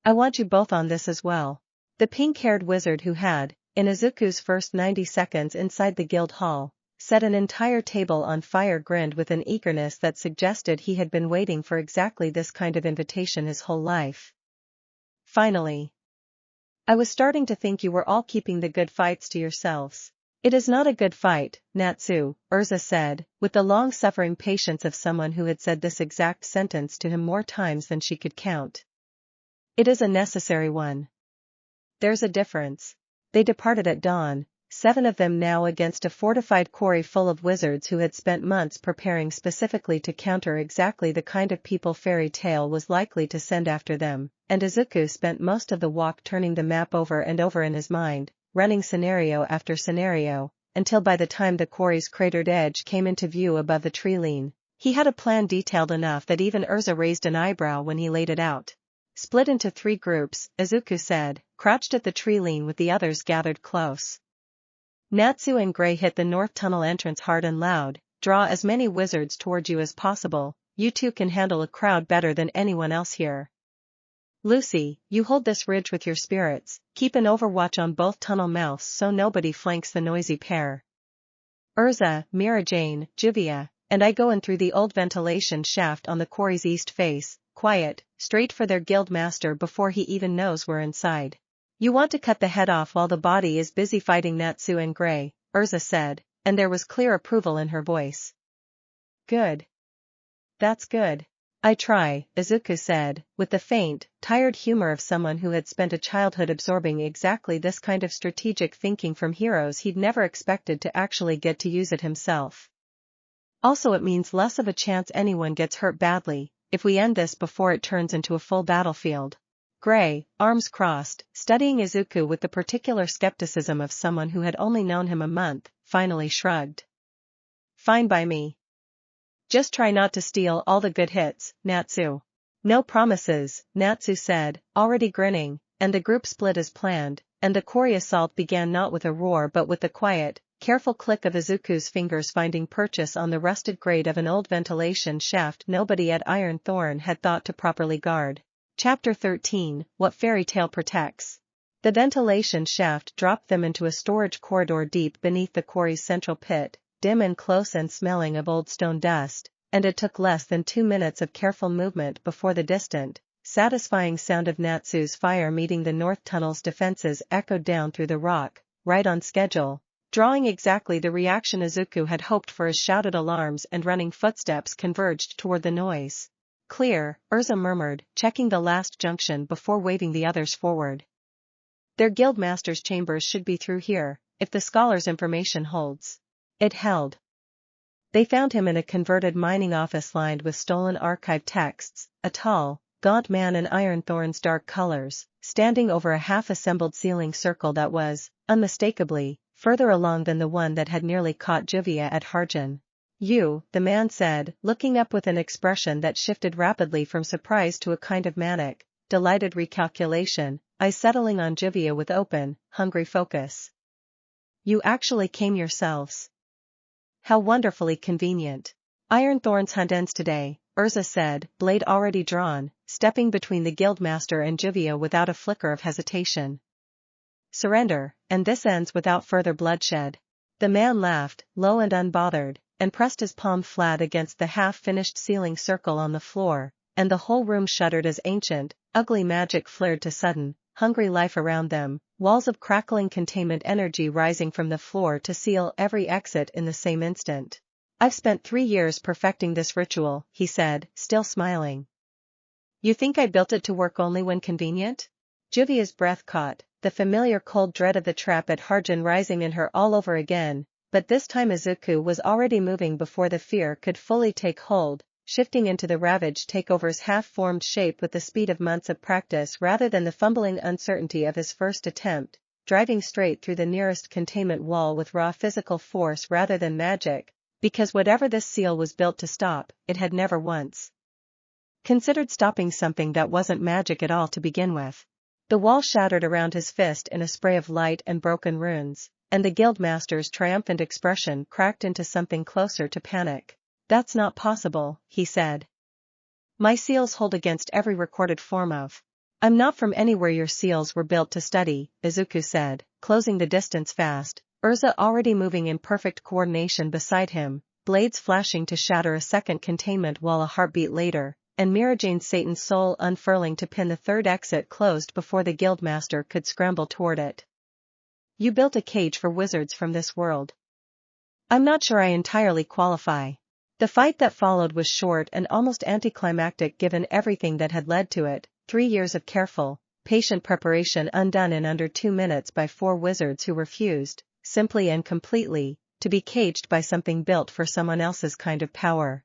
I want you both on this as well." The pink-haired wizard who had, in Izuku's first 90 seconds inside the guild hall, set an entire table on fire grinned with an eagerness that suggested he had been waiting for exactly this kind of invitation his whole life. "Finally. I was starting to think you were all keeping the good fights to yourselves." "It is not a good fight, Natsu," Erza said, with the long-suffering patience of someone who had said this exact sentence to him more times than she could count. "It is a necessary one. There's a difference." They departed at dawn, 7 of them now against a fortified quarry full of wizards who had spent months preparing specifically to counter exactly the kind of people fairy tale was likely to send after them, and Izuku spent most of the walk turning the map over and over in his mind, running scenario after scenario, until by the time the quarry's cratered edge came into view above the tree line, he had a plan detailed enough that even Erza raised an eyebrow when he laid it out. "Split into 3 groups," Izuku said, crouched at the tree line with the others gathered close. "Natsu and Gray hit the north tunnel entrance hard and loud, draw as many wizards toward you as possible, you two can handle a crowd better than anyone else here. Lucy, you hold this ridge with your spirits, keep an overwatch on both tunnel mouths so nobody flanks the noisy pair. Erza, Mirajane, Juvia, and I go in through the old ventilation shaft on the quarry's east face, quiet, straight for their guild master before he even knows we're inside." You want to cut the head off while the body is busy fighting Natsu and Gray, Erza said, and there was clear approval in her voice. Good. That's good. I try, Izuku said, with the faint, tired humor of someone who had spent a childhood absorbing exactly this kind of strategic thinking from heroes he'd never expected to actually get to use it himself. Also, it means less of a chance anyone gets hurt badly, if we end this before it turns into a full battlefield. Gray, arms crossed, studying Izuku with the particular skepticism of someone who had only known him a month, finally shrugged. Fine by me. Just try not to steal all the good hits, Natsu. No promises, Natsu said, already grinning, and the group split as planned, and the quarry assault began not with a roar but with the quiet, careful click of Izuku's fingers finding purchase on the rusted grate of an old ventilation shaft nobody at Iron Thorn had thought to properly guard. Chapter 13, What Fairy Tale Protects. The ventilation shaft dropped them into a storage corridor deep beneath the quarry's central pit, dim and close and smelling of old stone dust, and it took less than 2 minutes of careful movement before the distant, satisfying sound of Natsu's fire meeting the north tunnel's defenses echoed down through the rock, right on schedule, drawing exactly the reaction Izuku had hoped for as shouted alarms and running footsteps converged toward the noise. Clear, Erza murmured, checking the last junction before waving the others forward. Their guildmaster's chambers should be through here, if the scholar's information holds. It held. They found him in a converted mining office lined with stolen archive texts, a tall, gaunt man in Ironthorn's dark colors, standing over a half-assembled ceiling circle that was, unmistakably, further along than the one that had nearly caught Juvia at Harjan. You, the man said, looking up with an expression that shifted rapidly from surprise to a kind of manic, delighted recalculation, eyes settling on Juvia with open, hungry focus. You actually came yourselves. How wonderfully convenient. Ironthorn's hunt ends today, Erza said, blade already drawn, stepping between the guildmaster and Juvia without a flicker of hesitation. Surrender, and this ends without further bloodshed. The man laughed, low and unbothered, and pressed his palm flat against the half-finished ceiling circle on the floor, and the whole room shuddered as ancient, ugly magic flared to sudden, hungry life around them, walls of crackling containment energy rising from the floor to seal every exit in the same instant. I've spent 3 years perfecting this ritual, he said, still smiling. You think I built it to work only when convenient? Juvia's breath caught, the familiar cold dread of the trap at Harjan rising in her all over again, but this time Izuku was already moving before the fear could fully take hold, shifting into the ravaged takeover's half-formed shape with the speed of months of practice rather than the fumbling uncertainty of his first attempt, driving straight through the nearest containment wall with raw physical force rather than magic, because whatever this seal was built to stop, it had never once considered stopping something that wasn't magic at all to begin with. The wall shattered around his fist in a spray of light and broken runes, and the guildmaster's triumphant expression cracked into something closer to panic. That's not possible, he said. My seals hold against every recorded form of. I'm not from anywhere your seals were built to study, Izuku said, closing the distance fast, Erza already moving in perfect coordination beside him, blades flashing to shatter a second containment wall a heartbeat later, and Mirajane's Satan's soul unfurling to pin the third exit closed before the guildmaster could scramble toward it. You built a cage for wizards from this world. I'm not sure I entirely qualify. The fight that followed was short and almost anticlimactic given everything that had led to it, 3 years of careful, patient preparation undone in under 2 minutes by 4 wizards who refused, simply and completely, to be caged by something built for someone else's kind of power.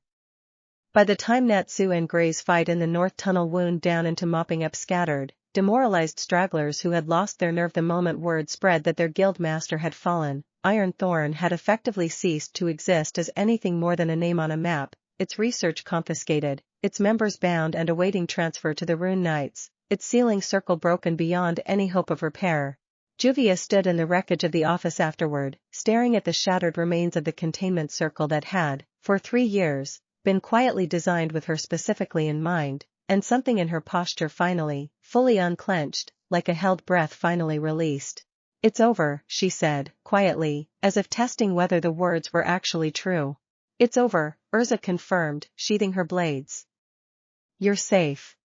By the time Natsu and Gray's fight in the North Tunnel wound down into mopping up scattered, demoralized stragglers who had lost their nerve the moment word spread that their guildmaster had fallen, Iron Thorn had effectively ceased to exist as anything more than a name on a map, its research confiscated, its members bound and awaiting transfer to the Rune Knights, its ceiling circle broken beyond any hope of repair. Juvia stood in the wreckage of the office afterward, staring at the shattered remains of the containment circle that had, for 3 years, been quietly designed with her specifically in mind, and something in her posture finally, fully unclenched, like a held breath finally released. It's over, she said, quietly, as if testing whether the words were actually true. It's over, Erza confirmed, sheathing her blades. You're safe.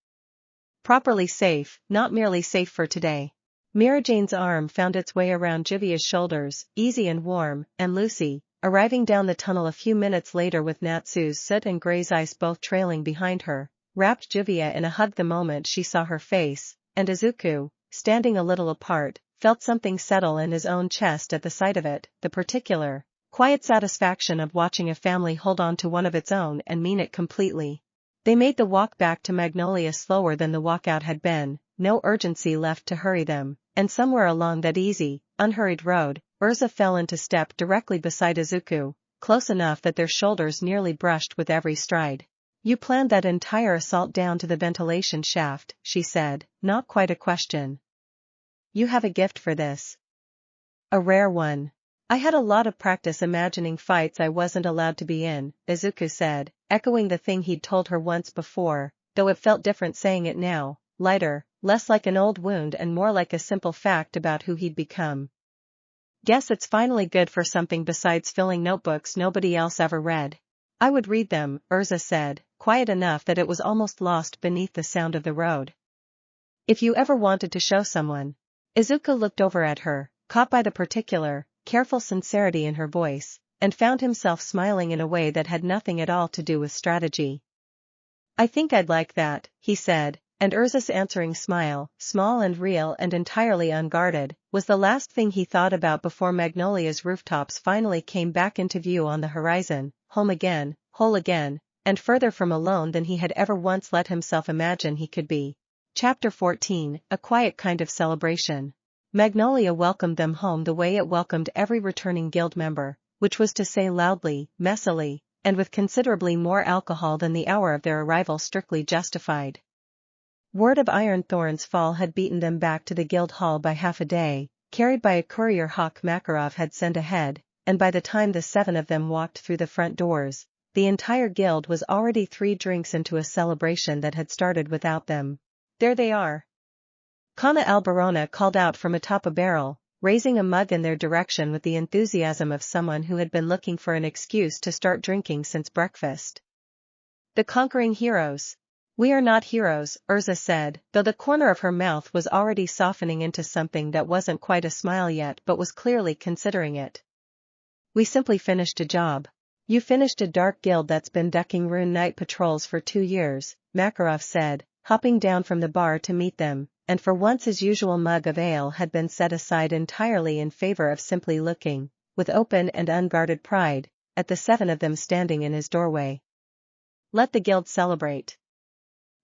Properly safe, not merely safe for today. Mirajane's arm found its way around Juvia's shoulders, easy and warm, and Lucy, arriving down the tunnel a few minutes later with Natsu's soot and Grey's ice both trailing behind her, wrapped Juvia in a hug the moment she saw her face, and Izuku, standing a little apart, felt something settle in his own chest at the sight of it, the particular, quiet satisfaction of watching a family hold on to one of its own and mean it completely. They made the walk back to Magnolia slower than the walkout had been, no urgency left to hurry them, and somewhere along that easy, unhurried road, Erza fell into step directly beside Izuku, close enough that their shoulders nearly brushed with every stride. "You planned that entire assault down to the ventilation shaft," she said, not quite a question. "You have a gift for this. A rare one." "I had a lot of practice imagining fights I wasn't allowed to be in," Izuku said, echoing the thing he'd told her once before, though it felt different saying it now, lighter, less like an old wound and more like a simple fact about who he'd become. "Guess it's finally good for something besides filling notebooks nobody else ever read." "I would read them," Erza said, quiet enough that it was almost lost beneath the sound of the road. "If you ever wanted to show someone." Izuku looked over at her, caught by the particular, careful sincerity in her voice, and found himself smiling in a way that had nothing at all to do with strategy. "I think I'd like that," he said, and Erza's answering smile, small and real and entirely unguarded, was the last thing he thought about before Magnolia's rooftops finally came back into view on the horizon, home again, whole again, and further from alone than he had ever once let himself imagine he could be. Chapter 14, A Quiet Kind of Celebration. Magnolia welcomed them home the way it welcomed every returning guild member, which was to say loudly, messily, and with considerably more alcohol than the hour of their arrival strictly justified. Word of Ironthorn's fall had beaten them back to the guild hall by half a day, carried by a courier Hawk Makarov had sent ahead, and by the time the 7 of them walked through the front doors, the entire guild was already 3 drinks into a celebration that had started without them. "There they are." Kana Alberona called out from atop a barrel, raising a mug in their direction with the enthusiasm of someone who had been looking for an excuse to start drinking since breakfast. "The conquering heroes." "We are not heroes," Erza said, though the corner of her mouth was already softening into something that wasn't quite a smile yet but was clearly considering it. "We simply finished a job." "You finished a dark guild that's been ducking rune night patrols for 2 years, Makarov said, hopping down from the bar to meet them, and for once his usual mug of ale had been set aside entirely in favor of simply looking, with open and unguarded pride, at the 7 of them standing in his doorway. "Let the guild celebrate.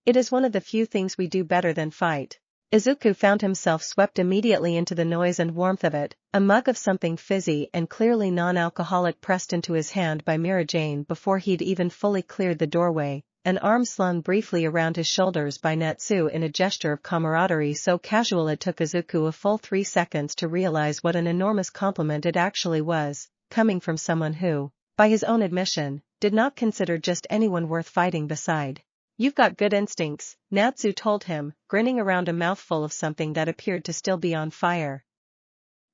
It is one of the few things we do better than fight." Izuku found himself swept immediately into the noise and warmth of it, a mug of something fizzy and clearly non-alcoholic pressed into his hand by Mirajane before he'd even fully cleared the doorway, an arm slung briefly around his shoulders by Natsu in a gesture of camaraderie so casual it took Izuku a full 3 seconds to realize what an enormous compliment it actually was, coming from someone who, by his own admission, did not consider just anyone worth fighting beside. "You've got good instincts," Natsu told him, grinning around a mouthful of something that appeared to still be on fire.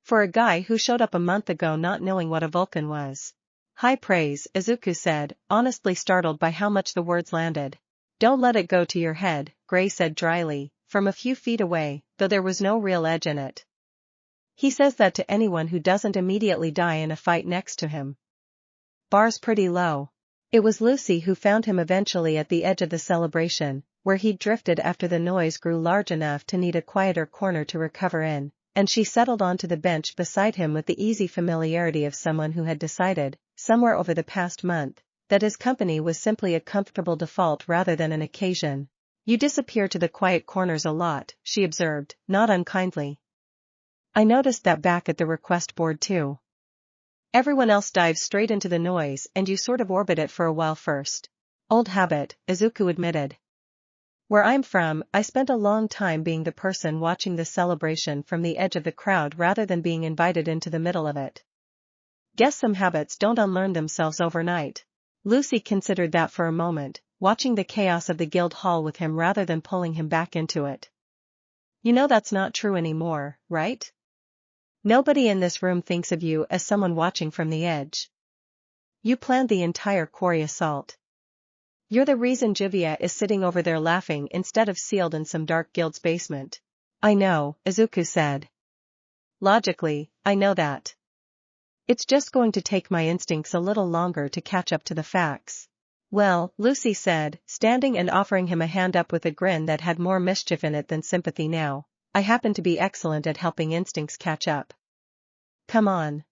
"For a guy who showed up a month ago not knowing what a Vulcan was." "High praise," Izuku said, honestly startled by how much the words landed. "Don't let it go to your head," Grey said dryly, from a few feet away, though there was no real edge in it. "He says that to anyone who doesn't immediately die in a fight next to him. Bar's pretty low." It was Lucy who found him eventually at the edge of the celebration, where he'd drifted after the noise grew large enough to need a quieter corner to recover in, and she settled onto the bench beside him with the easy familiarity of someone who had decided, somewhere over the past month, that his company was simply a comfortable default rather than an occasion. "You disappear to the quiet corners a lot," she observed, not unkindly. "I noticed that back at the request board too. Everyone else dives straight into the noise and you sort of orbit it for a while first." "Old habit," Izuku admitted. "Where I'm from, I spent a long time being the person watching the celebration from the edge of the crowd rather than being invited into the middle of it. Guess some habits don't unlearn themselves overnight." Lucy considered that for a moment, watching the chaos of the guild hall with him rather than pulling him back into it. "You know that's not true anymore, right? Nobody in this room thinks of you as someone watching from the edge. You planned the entire quarry assault. You're the reason Juvia is sitting over there laughing instead of sealed in some dark guild's basement." I know, Izuku said. Logically, I know that. It's just going to take my instincts a little longer to catch up to the facts. Well, Lucy said, standing and offering him a hand up with a grin that had more mischief in it than sympathy now. I happen to be excellent at helping instincts catch up. Come on.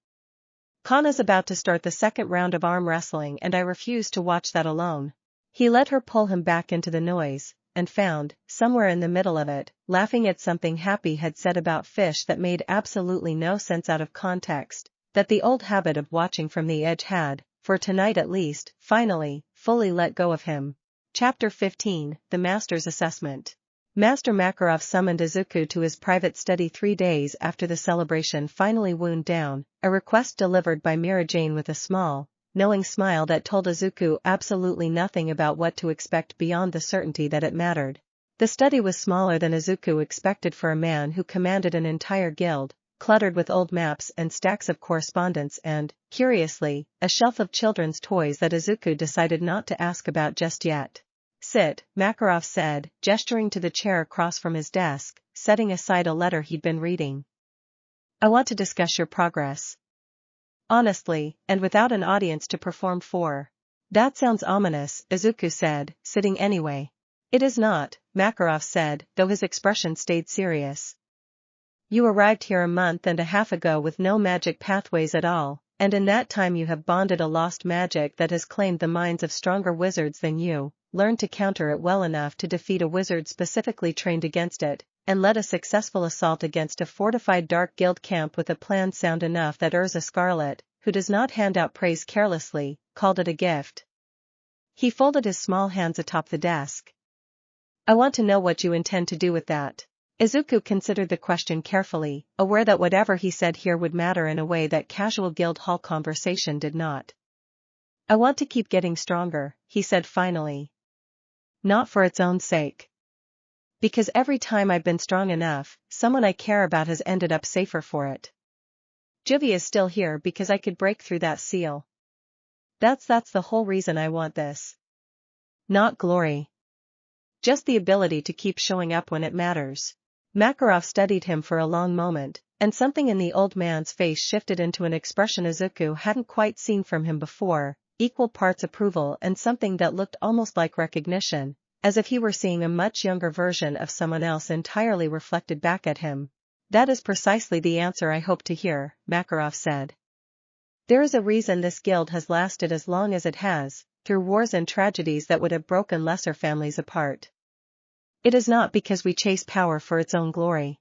Kana's about to start the second round of arm wrestling and I refuse to watch that alone. He let her pull him back into the noise, and found, somewhere in the middle of it, laughing at something Happy had said about fish that made absolutely no sense out of context, that the old habit of watching from the edge had, for tonight at least, finally, fully let go of him. Chapter 15, The Master's Assessment. Master Makarov summoned Izuku to his private study 3 days after the celebration finally wound down, a request delivered by Mirajane with a small, knowing smile that told Izuku absolutely nothing about what to expect beyond the certainty that it mattered. The study was smaller than Izuku expected for a man who commanded an entire guild, cluttered with old maps and stacks of correspondence and, curiously, a shelf of children's toys that Izuku decided not to ask about just yet. Sit, Makarov said, gesturing to the chair across from his desk, setting aside a letter he'd been reading. I want to discuss your progress. Honestly, and without an audience to perform for. That sounds ominous, Izuku said, sitting anyway. It is not, Makarov said, though his expression stayed serious. You arrived here a month and a half ago with no magic pathways at all, and in that time you have bonded a lost magic that has claimed the minds of stronger wizards than you, learned to counter it well enough to defeat a wizard specifically trained against it, and led a successful assault against a fortified dark guild camp with a plan sound enough that Erza Scarlet, who does not hand out praise carelessly, called it a gift. He folded his small hands atop the desk. I want to know what you intend to do with that. Izuku considered the question carefully, aware that whatever he said here would matter in a way that casual guild hall conversation did not. I want to keep getting stronger, he said finally. Not for its own sake. Because every time I've been strong enough, someone I care about has ended up safer for it. Juvia is still here because I could break through that seal. That's the whole reason I want this. Not glory. Just the ability to keep showing up when it matters. Makarov studied him for a long moment, and something in the old man's face shifted into an expression Izuku hadn't quite seen from him before, equal parts approval and something that looked almost like recognition, as if he were seeing a much younger version of someone else entirely reflected back at him. That is precisely the answer I hope to hear, Makarov said. There is a reason this guild has lasted as long as it has, through wars and tragedies that would have broken lesser families apart. It is not because we chase power for its own glory.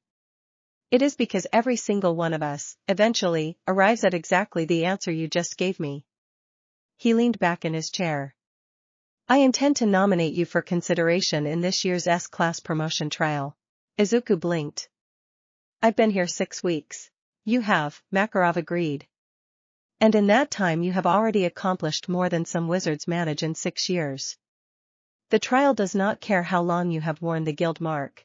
It is because every single one of us, eventually, arrives at exactly the answer you just gave me. He leaned back in his chair. I intend to nominate you for consideration in this year's S-class promotion trial. Izuku blinked. I've been here 6 weeks. You have, Makarov agreed. And in that time you have already accomplished more than some wizards manage in 6 years. The trial does not care how long you have worn the guild mark.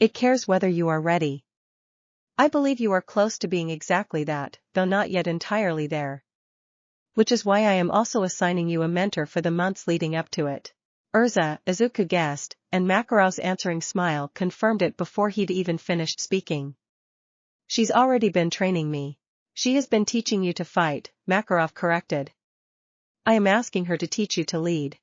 It cares whether you are ready. I believe you are close to being exactly that, though not yet entirely there. Which is why I am also assigning you a mentor for the months leading up to it. Erza, Izuku guessed, and Makarov's answering smile confirmed it before he'd even finished speaking. She's already been training me. She has been teaching you to fight, Makarov corrected. I am asking her to teach you to lead.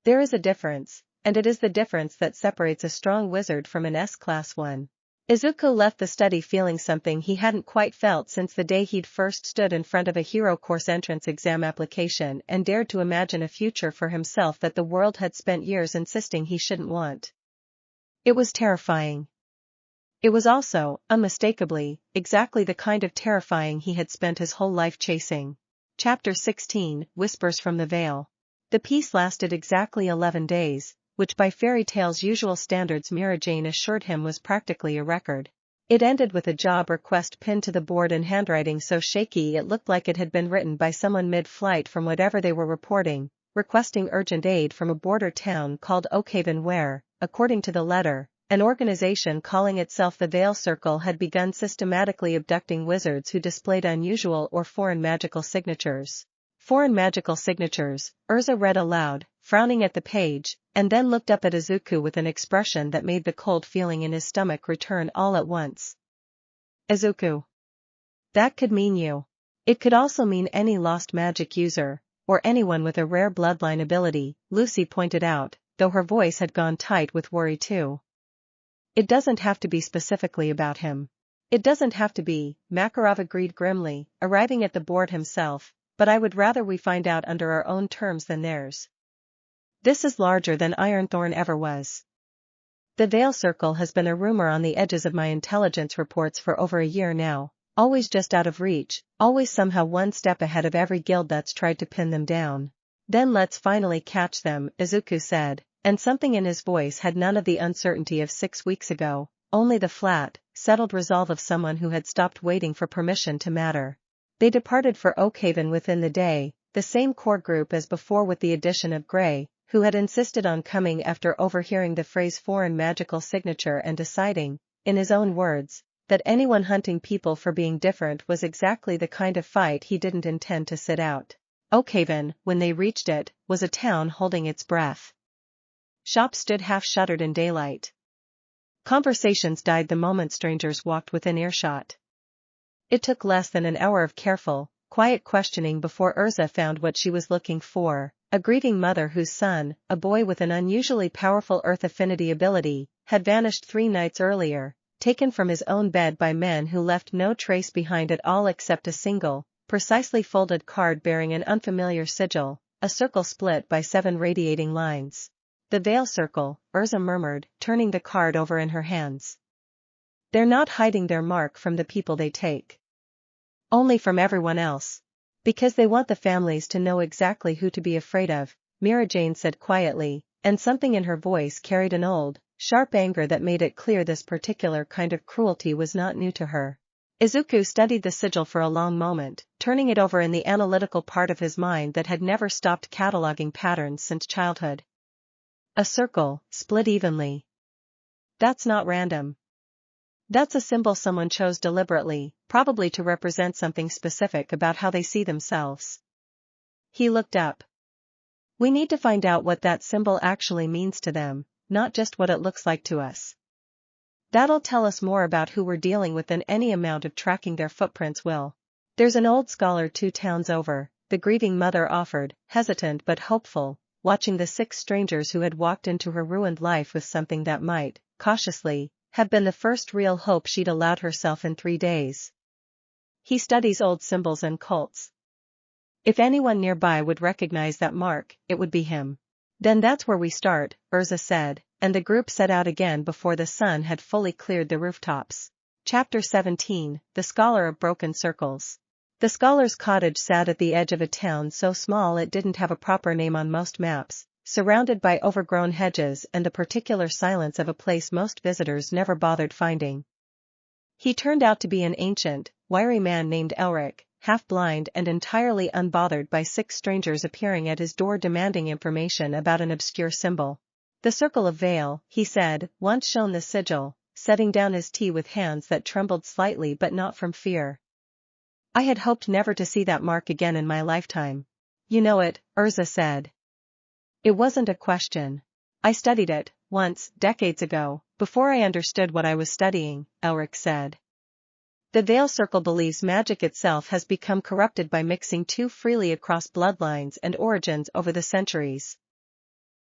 There is a difference, and it is the difference that separates a strong wizard from an S-class one. Izuku left the study feeling something he hadn't quite felt since the day he'd first stood in front of a hero course entrance exam application and dared to imagine a future for himself that the world had spent years insisting he shouldn't want. It was terrifying. It was also, unmistakably, exactly the kind of terrifying he had spent his whole life chasing. Chapter 16, Whispers from the Veil. The piece lasted exactly 11 days, which by fairy tale's usual standards Mirajane assured him was practically a record. It ended with a job request pinned to the board in handwriting so shaky it looked like it had been written by someone mid-flight from whatever they were reporting, requesting urgent aid from a border town called Oakhaven where, according to the letter, an organization calling itself the Veil Circle had begun systematically abducting wizards who displayed unusual or foreign magical signatures. Foreign magical signatures, Erza read aloud, frowning at the page, and then looked up at Izuku with an expression that made the cold feeling in his stomach return all at once. Izuku. That could mean you. It could also mean any lost magic user, or anyone with a rare bloodline ability, Lucy pointed out, though her voice had gone tight with worry too. It doesn't have to be specifically about him. It doesn't have to be, Makarov agreed grimly, arriving at the board himself, but I would rather we find out under our own terms than theirs. This is larger than Ironthorn ever was. The Veil Circle has been a rumor on the edges of my intelligence reports for over a year now, always just out of reach, always somehow one step ahead of every guild that's tried to pin them down. Then let's finally catch them, Izuku said, and something in his voice had none of the uncertainty of 6 weeks ago, only the flat, settled resolve of someone who had stopped waiting for permission to matter. They departed for Oakhaven within the day, the same core group as before with the addition of Gray, who had insisted on coming after overhearing the phrase foreign magical signature and deciding, in his own words, that anyone hunting people for being different was exactly the kind of fight he didn't intend to sit out. Oakhaven, when they reached it, was a town holding its breath. Shops stood half-shuttered in daylight. Conversations died the moment strangers walked within earshot. It took less than an hour of careful, quiet questioning before Erza found what she was looking for, a grieving mother whose son, a boy with an unusually powerful earth affinity ability, had vanished 3 nights earlier, taken from his own bed by men who left no trace behind at all except a single, precisely folded card bearing an unfamiliar sigil, a circle split by 7 radiating lines. The Veil Circle, Erza murmured, turning the card over in her hands. They're not hiding their mark from the people they take. Only from everyone else. Because they want the families to know exactly who to be afraid of, Mirajane said quietly, and something in her voice carried an old, sharp anger that made it clear this particular kind of cruelty was not new to her. Izuku studied the sigil for a long moment, turning it over in the analytical part of his mind that had never stopped cataloging patterns since childhood. A circle, split evenly. That's not random. That's a symbol someone chose deliberately, probably to represent something specific about how they see themselves. He looked up. We need to find out what that symbol actually means to them, not just what it looks like to us. That'll tell us more about who we're dealing with than any amount of tracking their footprints will. There's an old scholar 2 towns over, the grieving mother offered, hesitant but hopeful, watching the 6 strangers who had walked into her ruined life with something that might, cautiously, have been the first real hope she'd allowed herself in 3 days. He studies old symbols and cults. If anyone nearby would recognize that mark, it would be him. Then that's where we start, Erza said, and the group set out again before the sun had fully cleared the rooftops. Chapter 17, The Scholar of Broken Circles. The scholar's cottage sat at the edge of a town so small it didn't have a proper name on most maps, surrounded by overgrown hedges and the particular silence of a place most visitors never bothered finding. He turned out to be an ancient, wiry man named Elric, half-blind and entirely unbothered by 6 strangers appearing at his door demanding information about an obscure symbol. The Circle of Veil, he said, once shown the sigil, setting down his tea with hands that trembled slightly but not from fear. I had hoped never to see that mark again in my lifetime. You know it, Erza said. It wasn't a question. I studied it, once, decades ago, before I understood what I was studying, Elric said. The Veil Circle believes magic itself has become corrupted by mixing too freely across bloodlines and origins over the centuries.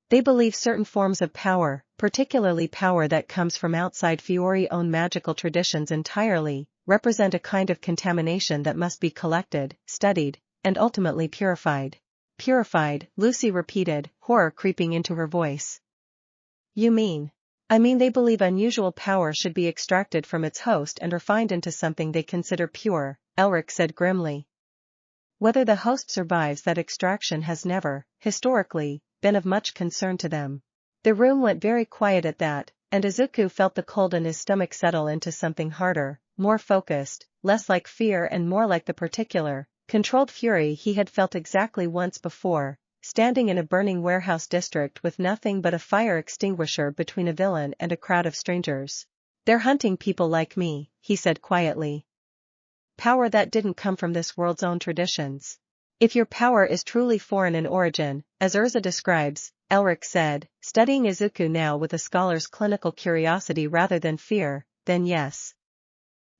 They believe certain forms of power, particularly power that comes from outside Fiori-owned magical traditions entirely, represent a kind of contamination that must be collected, studied, and ultimately purified. Purified, Lucy repeated, horror creeping into her voice. You mean? I mean they believe unusual power should be extracted from its host and refined into something they consider pure, Elric said grimly. Whether the host survives that extraction has never, historically, been of much concern to them. The room went very quiet at that, and Izuku felt the cold in his stomach settle into something harder, more focused, less like fear and more like the particular, controlled fury he had felt exactly once before, standing in a burning warehouse district with nothing but a fire extinguisher between a villain and a crowd of strangers. They're hunting people like me, he said quietly. Power that didn't come from this world's own traditions. If your power is truly foreign in origin, as Erza describes, Elric said, studying Izuku now with a scholar's clinical curiosity rather than fear, then yes.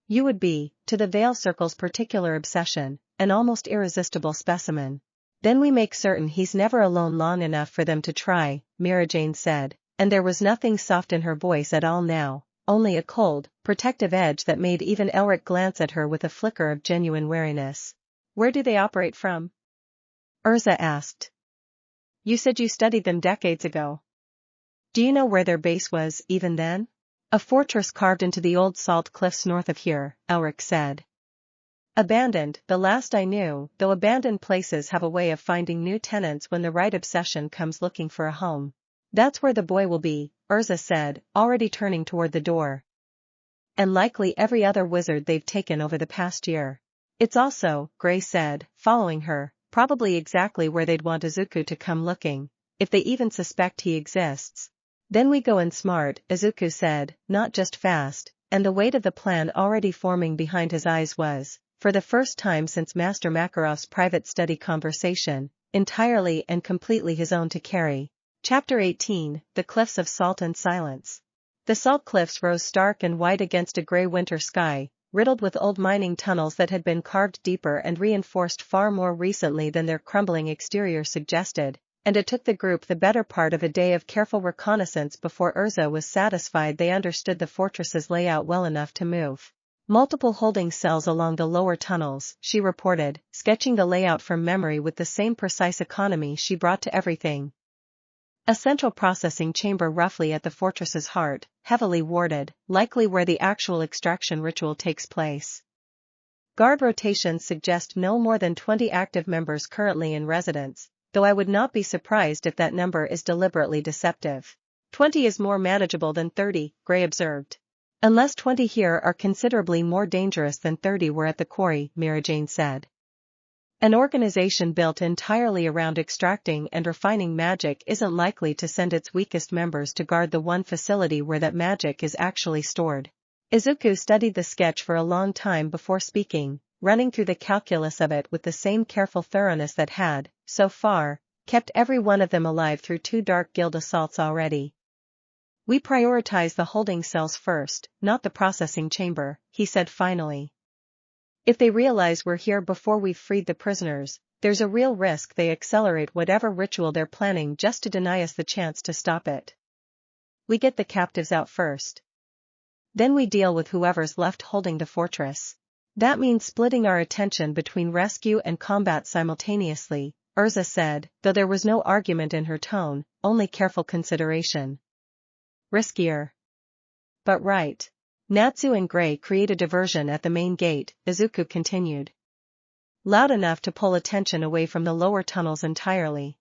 You would be, to the Veil Circle's particular obsession, an almost irresistible specimen. Then we make certain he's never alone long enough for them to try, Mirajane said, and there was nothing soft in her voice at all now, only a cold, protective edge that made even Elric glance at her with a flicker of genuine wariness. Where do they operate from? Erza asked. You said you studied them decades ago. Do you know where their base was, even then? A fortress carved into the old salt cliffs north of here, Elric said. Abandoned, the last I knew, though abandoned places have a way of finding new tenants when the right obsession comes looking for a home. That's where the boy will be, Erza said, already turning toward the door. And likely every other wizard they've taken over the past year. It's also, Gray said, following her, probably exactly where they'd want Izuku to come looking, if they even suspect he exists. Then we go in smart, Izuku said, not just fast, and the weight of the plan already forming behind his eyes was, for the first time since Master Makarov's private study conversation, entirely and completely his own to carry. Chapter 18, The Cliffs of Salt and Silence. The salt cliffs rose stark and white against a gray winter sky, riddled with old mining tunnels that had been carved deeper and reinforced far more recently than their crumbling exterior suggested, and it took the group the better part of a day of careful reconnaissance before Erza was satisfied they understood the fortress's layout well enough to move. Multiple holding cells along the lower tunnels, she reported, sketching the layout from memory with the same precise economy she brought to everything. A central processing chamber roughly at the fortress's heart, heavily warded, likely where the actual extraction ritual takes place. Guard rotations suggest no more than 20 active members currently in residence, though I would not be surprised if that number is deliberately deceptive. 20 is more manageable than 30, Gray observed. Unless 20 here are considerably more dangerous than 30 were at the quarry, Mirajane said. An organization built entirely around extracting and refining magic isn't likely to send its weakest members to guard the one facility where that magic is actually stored. Izuku studied the sketch for a long time before speaking, running through the calculus of it with the same careful thoroughness that had, so far, kept every one of them alive through 2 dark guild assaults already. We prioritize the holding cells first, not the processing chamber, he said finally. If they realize we're here before we've freed the prisoners, there's a real risk they accelerate whatever ritual they're planning just to deny us the chance to stop it. We get the captives out first. Then we deal with whoever's left holding the fortress. That means splitting our attention between rescue and combat simultaneously, Erza said, though there was no argument in her tone, only careful consideration. Riskier. But right. Natsu and Gray create a diversion at the main gate, Izuku continued. Loud enough to pull attention away from the lower tunnels entirely.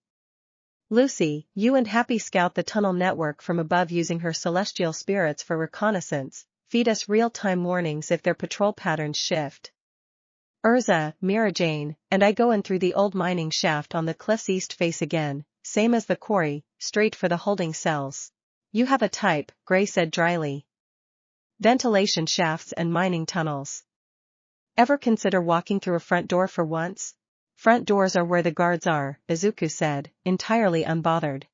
Lucy, you and Happy scout the tunnel network from above using her celestial spirits for reconnaissance, feed us real-time warnings if their patrol patterns shift. Erza, Mirajane, and I go in through the old mining shaft on the cliff's east face again, same as the quarry, straight for the holding cells. You have a type, Gray said dryly. Ventilation shafts and mining tunnels. Ever consider walking through a front door for once? Front doors are where the guards are, Izuku said, entirely unbothered.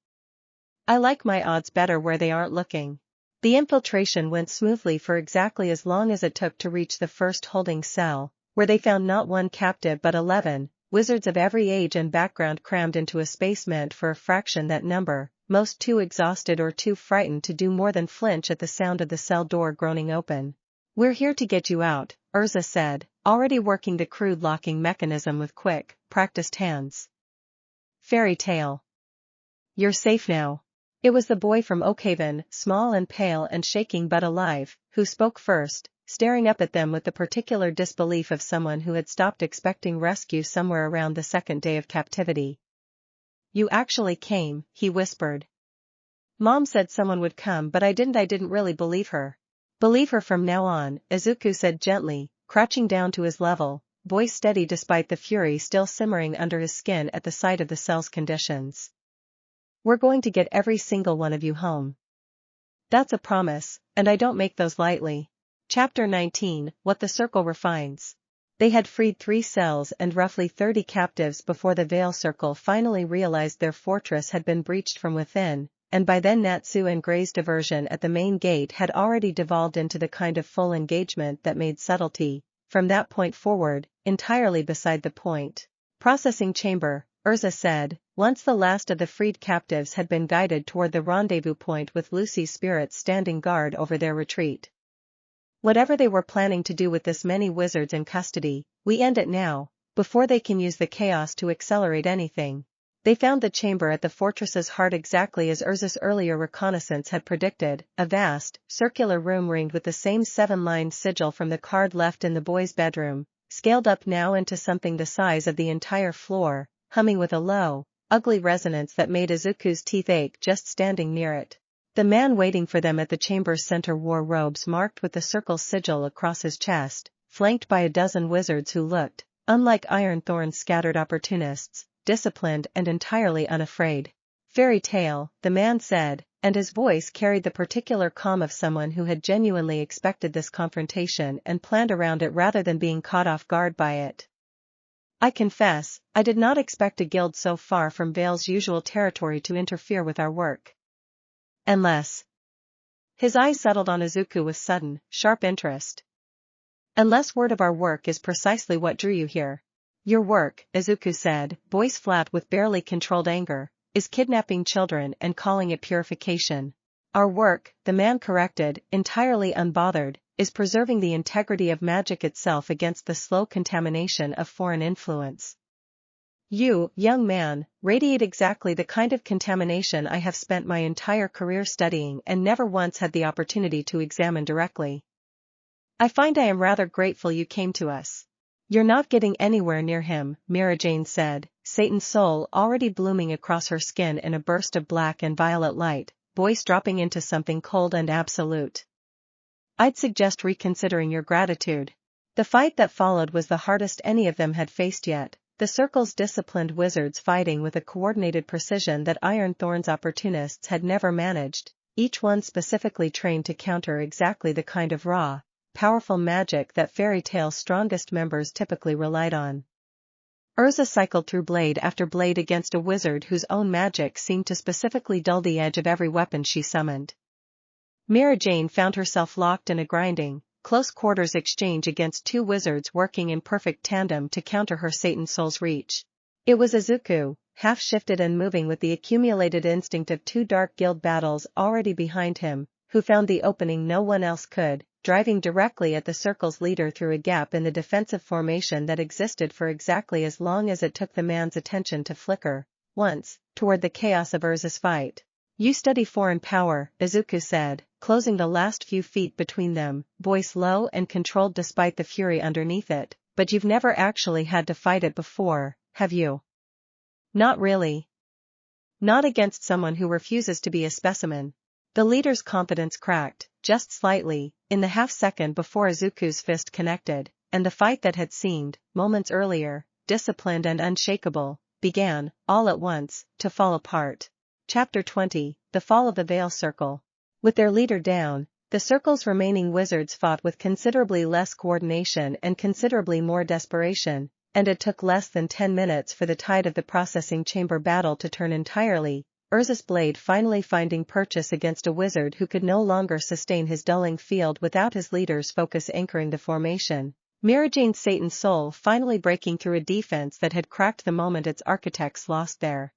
I like my odds better where they aren't looking. The infiltration went smoothly for exactly as long as it took to reach the first holding cell, where they found not 1 captive but 11, wizards of every age and background crammed into a space meant for a fraction that number, most too exhausted or too frightened to do more than flinch at the sound of the cell door groaning open. We're here to get you out, Erza said, already working the crude locking mechanism with quick, practiced hands. Fairy tale. You're safe now. It was the boy from Oakhaven, small and pale and shaking but alive, who spoke first, staring up at them with the particular disbelief of someone who had stopped expecting rescue somewhere around the 2nd day of captivity. You actually came, he whispered. Mom said someone would come but I didn't really believe her. Believe her from now on, Izuku said gently, crouching down to his level, voice steady despite the fury still simmering under his skin at the sight of the cell's conditions. We're going to get every single one of you home. That's a promise, and I don't make those lightly. Chapter 19, What the Circle Refines. They had freed 3 cells and roughly 30 captives before the Veil Circle finally realized their fortress had been breached from within, and by then Natsu and Gray's diversion at the main gate had already devolved into the kind of full engagement that made subtlety, from that point forward, entirely beside the point. Processing chamber, Erza said, once the last of the freed captives had been guided toward the rendezvous point with Lucy's spirits standing guard over their retreat. Whatever they were planning to do with this many wizards in custody, we end it now, before they can use the chaos to accelerate anything. They found the chamber at the fortress's heart exactly as Erza's earlier reconnaissance had predicted, a vast, circular room ringed with the same 7-line sigil from the card left in the boys' bedroom, scaled up now into something the size of the entire floor, humming with a low, ugly resonance that made Izuku's teeth ache just standing near it. The man waiting for them at the chamber's center wore robes marked with the circle's sigil across his chest, flanked by a dozen wizards who looked, unlike Ironthorn's scattered opportunists, disciplined and entirely unafraid. Fairy tale, the man said, and his voice carried the particular calm of someone who had genuinely expected this confrontation and planned around it rather than being caught off guard by it. I confess, I did not expect a guild so far from Vale's usual territory to interfere with our work. Unless. His eyes settled on Izuku with sudden, sharp interest. Unless word of our work is precisely what drew you here. Your work, Izuku said, voice flat with barely controlled anger, is kidnapping children and calling it purification. Our work, the man corrected, entirely unbothered, is preserving the integrity of magic itself against the slow contamination of foreign influence. You, young man, radiate exactly the kind of contamination I have spent my entire career studying and never once had the opportunity to examine directly. I find I am rather grateful you came to us. You're not getting anywhere near him, Mirajane said, Satan's soul already blooming across her skin in a burst of black and violet light, voice dropping into something cold and absolute. I'd suggest reconsidering your gratitude. The fight that followed was the hardest any of them had faced yet. The Circle's disciplined wizards fighting with a coordinated precision that Ironthorn's opportunists had never managed, each one specifically trained to counter exactly the kind of raw, powerful magic that Fairy Tale's strongest members typically relied on. Erza cycled through blade after blade against a wizard whose own magic seemed to specifically dull the edge of every weapon she summoned. Mirajane found herself locked in a grinding, close-quarters exchange against 2 wizards working in perfect tandem to counter her Satan Soul's reach. It was Izuku, half-shifted and moving with the accumulated instinct of 2 dark guild battles already behind him, who found the opening no one else could, driving directly at the Circle's leader through a gap in the defensive formation that existed for exactly as long as it took the man's attention to flicker, once, toward the chaos of Erza's fight. You study foreign power, Izuku said, closing the last few feet between them, voice low and controlled despite the fury underneath it, but you've never actually had to fight it before, have you? Not really. Not against someone who refuses to be a specimen. The leader's confidence cracked, just slightly, in the half-second before Izuku's fist connected, and the fight that had seemed, moments earlier, disciplined and unshakable, began, all at once, to fall apart. Chapter 20, The Fall of the Veil Circle. With their leader down, the Circle's remaining wizards fought with considerably less coordination and considerably more desperation, and it took less than 10 minutes for the tide of the processing chamber battle to turn entirely, Erza's blade finally finding purchase against a wizard who could no longer sustain his dulling field without his leader's focus anchoring the formation. Mirajane's Satan's Soul finally breaking through a defense that had cracked the moment its architects lost their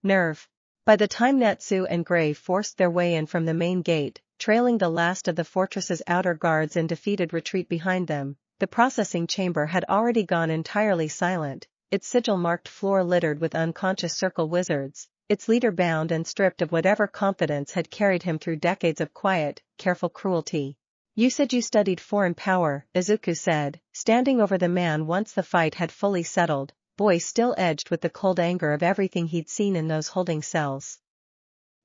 nerve. By the time Natsu and Gray forced their way in from the main gate, trailing the last of the fortress's outer guards in defeated retreat behind them, the processing chamber had already gone entirely silent, its sigil-marked floor littered with unconscious Circle wizards, its leader bound and stripped of whatever confidence had carried him through decades of quiet, careful cruelty. You said you studied foreign power, Izuku said, standing over the man once the fight had fully settled, voice still edged with the cold anger of everything he'd seen in those holding cells.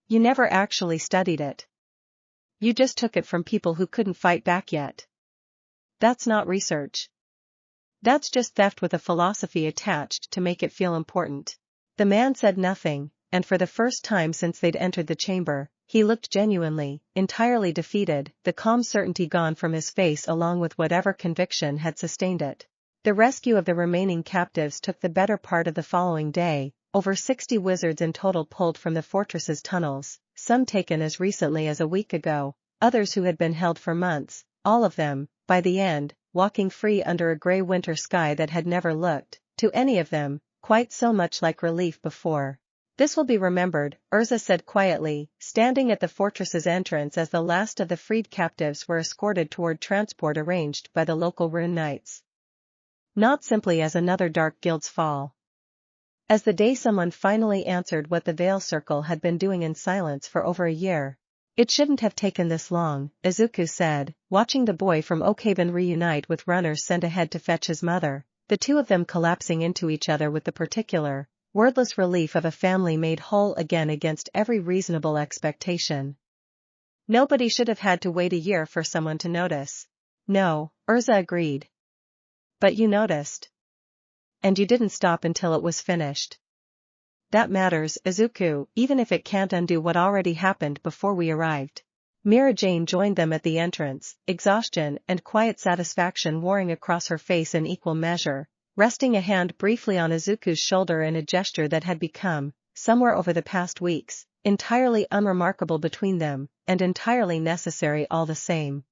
You never actually studied it. You just took it from people who couldn't fight back yet. That's not research. That's just theft with a philosophy attached to make it feel important. The man said nothing, and for the first time since they'd entered the chamber, he looked genuinely, entirely defeated, the calm certainty gone from his face along with whatever conviction had sustained it. The rescue of the remaining captives took the better part of the following day, over 60 wizards in total pulled from the fortress's tunnels, some taken as recently as a week ago, others who had been held for months, all of them, by the end, walking free under a grey winter sky that had never looked, to any of them, quite so much like relief before. This will be remembered, Erza said quietly, standing at the fortress's entrance as the last of the freed captives were escorted toward transport arranged by the local rune knights. Not simply as another dark guild's fall. As the day someone finally answered what the Veil Circle had been doing in silence for over a year. It shouldn't have taken this long, Izuku said, watching the boy from Oakhaven reunite with runners sent ahead to fetch his mother, the two of them collapsing into each other with the particular, wordless relief of a family made whole again against every reasonable expectation. Nobody should have had to wait a year for someone to notice. No, Erza agreed. But you noticed. And you didn't stop until it was finished. That matters, Izuku, even if it can't undo what already happened before we arrived. Mirajane joined them at the entrance, exhaustion and quiet satisfaction warring across her face in equal measure, resting a hand briefly on Izuku's shoulder in a gesture that had become, somewhere over the past weeks, entirely unremarkable between them, and entirely necessary all the same.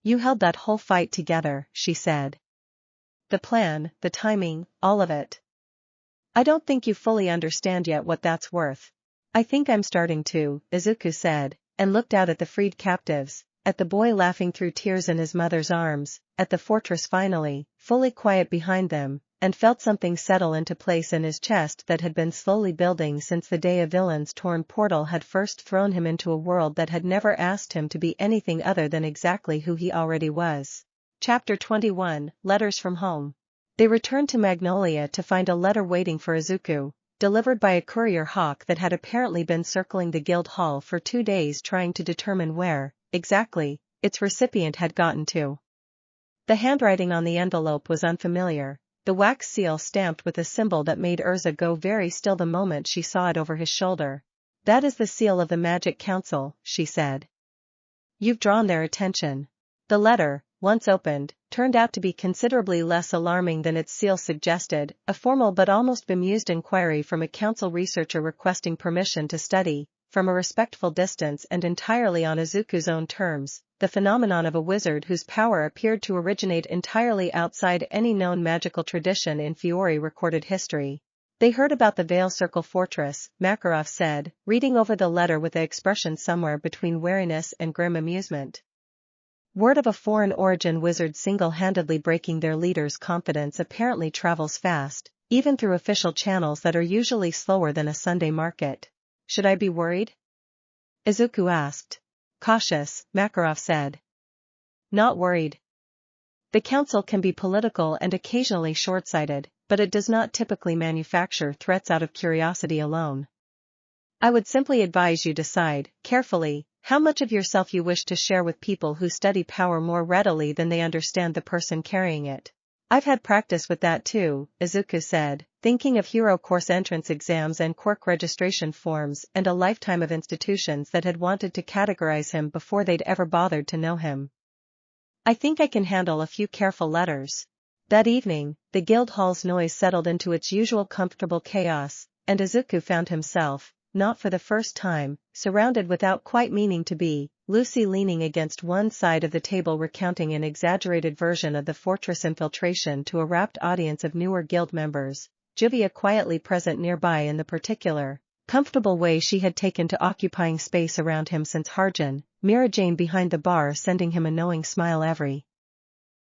You held that whole fight together, she said. The plan, the timing, all of it. I don't think you fully understand yet what that's worth. I think I'm starting to, Izuku said, and looked out at the freed captives, at the boy laughing through tears in his mother's arms, at the fortress finally, fully quiet behind them, and felt something settle into place in his chest that had been slowly building since the day a villain's torn portal had first thrown him into a world that had never asked him to be anything other than exactly who he already was. Chapter 21, Letters from Home. They returned to Magnolia to find a letter waiting for Izuku, delivered by a courier hawk that had apparently been circling the guild hall for 2 days trying to determine where, exactly, its recipient had gotten to. The handwriting on the envelope was unfamiliar, the wax seal stamped with a symbol that made Erza go very still the moment she saw it over his shoulder. That is the seal of the Magic Council, she said. You've drawn their attention. The letter, once opened, turned out to be considerably less alarming than its seal suggested, a formal but almost bemused inquiry from a council researcher requesting permission to study, from a respectful distance and entirely on Izuku's own terms, the phenomenon of a wizard whose power appeared to originate entirely outside any known magical tradition in Fiori recorded history. They heard about the Veil Circle Fortress, Makarov said, reading over the letter with an expression somewhere between wariness and grim amusement. Word of a foreign origin wizard single-handedly breaking their leader's confidence apparently travels fast, even through official channels that are usually slower than a Sunday market. Should I be worried? Izuku asked. Cautious, Makarov said. Not worried. The council can be political and occasionally short-sighted, but it does not typically manufacture threats out of curiosity alone. I would simply advise you decide, carefully, how much of yourself you wish to share with people who study power more readily than they understand the person carrying it. I've had practice with that too, Izuku said, thinking of hero course entrance exams and Quirk registration forms and a lifetime of institutions that had wanted to categorize him before they'd ever bothered to know him. I think I can handle a few careful letters. That evening, the guild hall's noise settled into its usual comfortable chaos, and Izuku found himself, not for the first time, surrounded without quite meaning to be, Lucy leaning against one side of the table recounting an exaggerated version of the fortress infiltration to a rapt audience of newer guild members, Juvia quietly present nearby in the particular, comfortable way she had taken to occupying space around him since Harjan, Mirajane behind the bar sending him a knowing smile every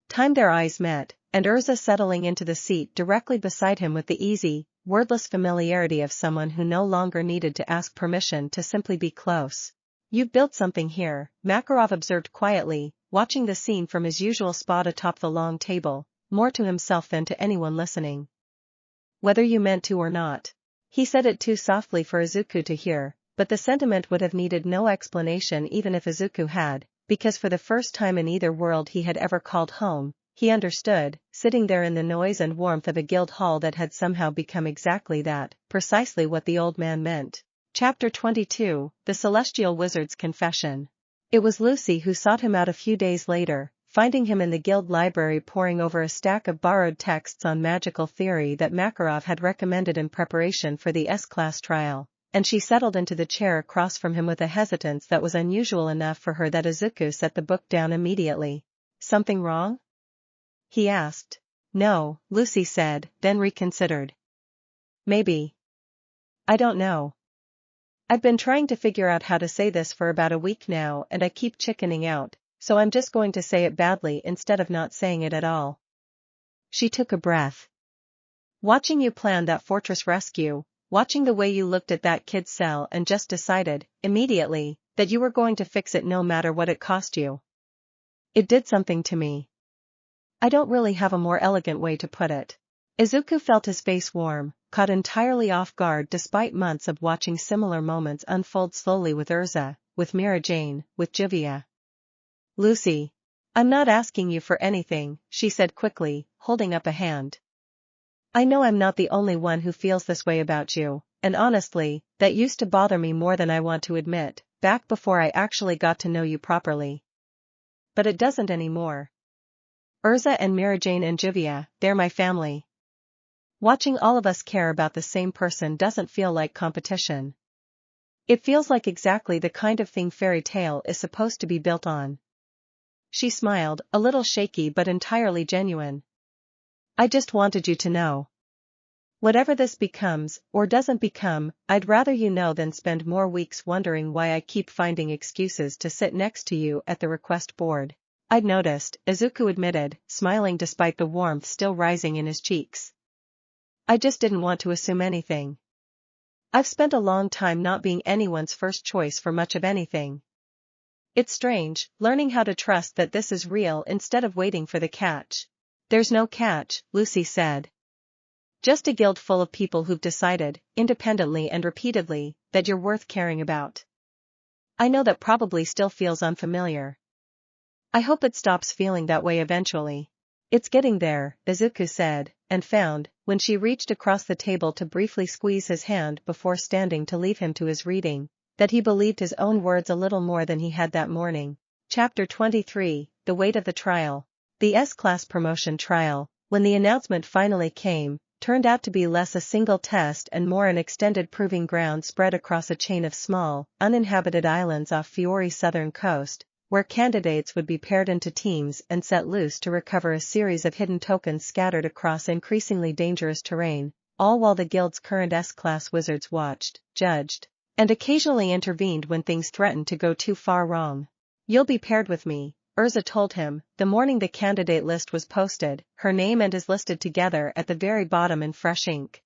time their eyes met, and Erza settling into the seat directly beside him with the easy, wordless familiarity of someone who no longer needed to ask permission to simply be close. You've built something here, Makarov observed quietly, watching the scene from his usual spot atop the long table, more to himself than to anyone listening. Whether you meant to or not. He said it too softly for Izuku to hear, but the sentiment would have needed no explanation even if Izuku had, because for the first time in either world he had ever called home, he understood, sitting there in the noise and warmth of a guild hall that had somehow become exactly that, precisely what the old man meant. Chapter 22, The Celestial Wizard's Confession. It was Lucy who sought him out a few days later, finding him in the guild library poring over a stack of borrowed texts on magical theory that Makarov had recommended in preparation for the S-class trial, and she settled into the chair across from him with a hesitance that was unusual enough for her that Izuku set the book down immediately. "Something wrong?" he asked. "No," Lucy said, then reconsidered. "Maybe. I don't know. I've been trying to figure out how to say this for about a week now and I keep chickening out, so I'm just going to say it badly instead of not saying it at all." She took a breath. "Watching you plan that fortress rescue, watching the way you looked at that kid's cell and just decided, immediately, that you were going to fix it no matter what it cost you. It did something to me. I don't really have a more elegant way to put it." Izuku felt his face warm, caught entirely off guard despite months of watching similar moments unfold slowly with Erza, with Mirajane, with Juvia. "Lucy. I'm not asking you for anything," she said quickly, holding up a hand. "I know I'm not the only one who feels this way about you, and honestly, that used to bother me more than I want to admit, back before I actually got to know you properly. But it doesn't anymore. Erza and Mirajane and Juvia, they're my family. Watching all of us care about the same person doesn't feel like competition. It feels like exactly the kind of thing fairy tale is supposed to be built on." She smiled, a little shaky but entirely genuine. "I just wanted you to know. Whatever this becomes, or doesn't become, I'd rather you know than spend more weeks wondering why I keep finding excuses to sit next to you at the request board." "I'd noticed," Izuku admitted, smiling despite the warmth still rising in his cheeks. "I just didn't want to assume anything. I've spent a long time not being anyone's first choice for much of anything. It's strange, learning how to trust that this is real instead of waiting for the catch." "There's no catch," Lucy said. "Just a guild full of people who've decided, independently and repeatedly, that you're worth caring about. I know that probably still feels unfamiliar. I hope it stops feeling that way eventually." "It's getting there," Izuku said, and found, when she reached across the table to briefly squeeze his hand before standing to leave him to his reading, that he believed his own words a little more than he had that morning. Chapter 23, The Weight of the Trial. The S-class promotion trial, when the announcement finally came, turned out to be less a single test and more an extended proving ground spread across a chain of small, uninhabited islands off Fiori's southern coast, where candidates would be paired into teams and set loose to recover a series of hidden tokens scattered across increasingly dangerous terrain, all while the guild's current S-class wizards watched, judged, and occasionally intervened when things threatened to go too far wrong. "You'll be paired with me," Erza told him, the morning the candidate list was posted, her name and his listed together at the very bottom in fresh ink.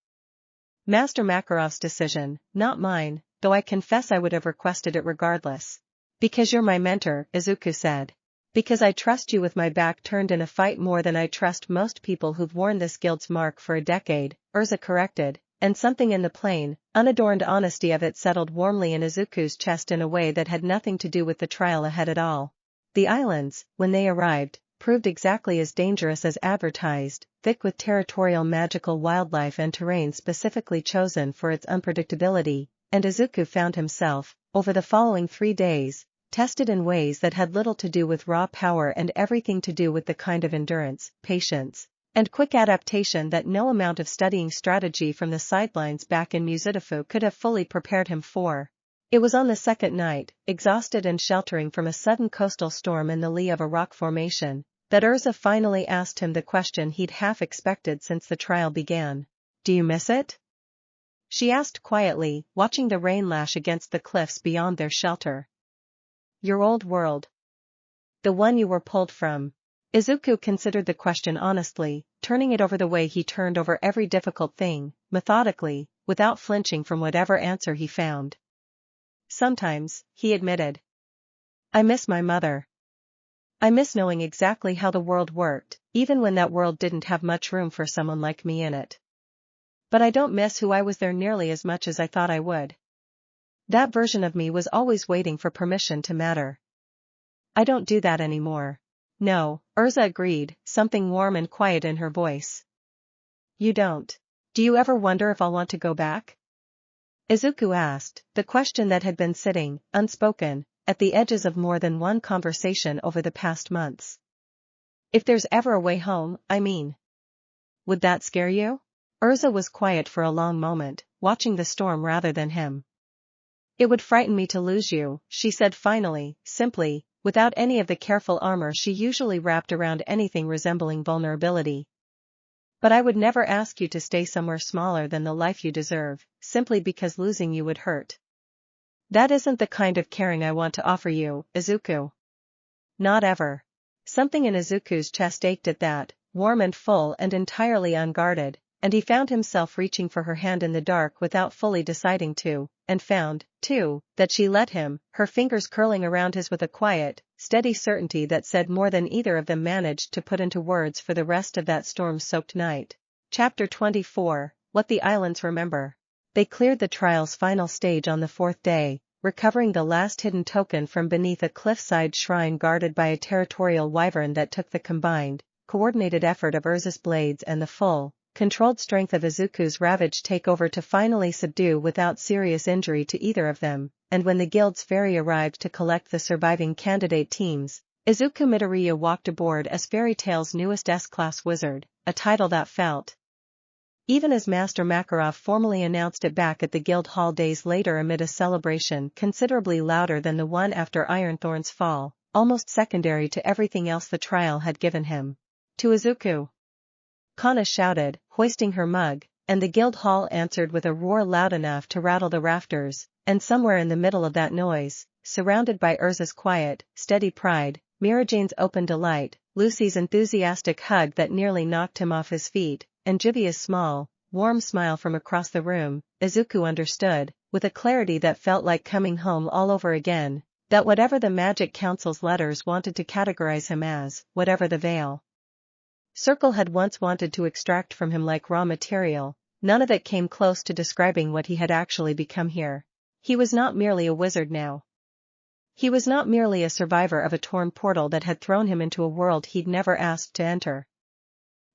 "Master Makarov's decision, not mine, though I confess I would have requested it regardless." "Because you're my mentor," Izuku said. "Because I trust you with my back turned in a fight more than I trust most people who've worn this guild's mark for a decade," Erza corrected, and something in the plain, unadorned honesty of it settled warmly in Izuku's chest in a way that had nothing to do with the trial ahead at all. The islands, when they arrived, proved exactly as dangerous as advertised, thick with territorial magical wildlife and terrain specifically chosen for its unpredictability, and Izuku found himself, over the following 3 days, tested in ways that had little to do with raw power and everything to do with the kind of endurance, patience, and quick adaptation that no amount of studying strategy from the sidelines back in Muzidafu could have fully prepared him for. It was on the second night, exhausted and sheltering from a sudden coastal storm in the lee of a rock formation, that Erza finally asked him the question he'd half expected since the trial began. "Do you miss it?" she asked quietly, watching the rain lash against the cliffs beyond their shelter. "Your old world. The one you were pulled from." Izuku considered the question honestly, turning it over the way he turned over every difficult thing, methodically, without flinching from whatever answer he found. "Sometimes," he admitted. "I miss my mother. I miss knowing exactly how the world worked, even when that world didn't have much room for someone like me in it. But I don't miss who I was there nearly as much as I thought I would. That version of me was always waiting for permission to matter. I don't do that anymore." "No," Erza agreed, something warm and quiet in her voice. "You don't. Do you ever wonder if I'll want to go back?" Izuku asked, the question that had been sitting, unspoken, at the edges of more than one conversation over the past months. If there's ever a way home, I mean. Would that scare you? Erza was quiet for a long moment, watching the storm rather than him. It would frighten me to lose you, she said finally, simply, without any of the careful armor she usually wrapped around anything resembling vulnerability. But I would never ask you to stay somewhere smaller than the life you deserve, simply because losing you would hurt. That isn't the kind of caring I want to offer you, Izuku. Not ever. Something in Izuku's chest ached at that, warm and full and entirely unguarded, and he found himself reaching for her hand in the dark without fully deciding to, and found, too, that she let him, her fingers curling around his with a quiet, steady certainty that said more than either of them managed to put into words for the rest of that storm-soaked night. Chapter 24, What the Islands Remember. They cleared the trial's final stage on the fourth day, recovering the last hidden token from beneath a cliffside shrine guarded by a territorial wyvern that took the combined, coordinated effort of Erza's blades and the full, controlled strength of Izuku's ravaged takeover to finally subdue without serious injury to either of them, and when the guild's ferry arrived to collect the surviving candidate teams, Izuku Midoriya walked aboard as Fairy Tail's newest S-class wizard, a title that felt. Even as Master Makarov formally announced it back at the guild hall days later amid a celebration considerably louder than the one after Ironthorn's fall, almost secondary to everything else the trial had given him. To Izuku! Kana shouted, hoisting her mug, and the guild hall answered with a roar loud enough to rattle the rafters, and somewhere in the middle of that noise, surrounded by Erza's quiet, steady pride, Mirajane's open delight, Lucy's enthusiastic hug that nearly knocked him off his feet, and Juvia's small, warm smile from across the room, Izuku understood, with a clarity that felt like coming home all over again, that whatever the Magic Council's letters wanted to categorize him as, whatever the veil Circle had once wanted to extract from him like raw material, none of it came close to describing what he had actually become here. He was not merely a wizard now. He was not merely a survivor of a torn portal that had thrown him into a world he'd never asked to enter.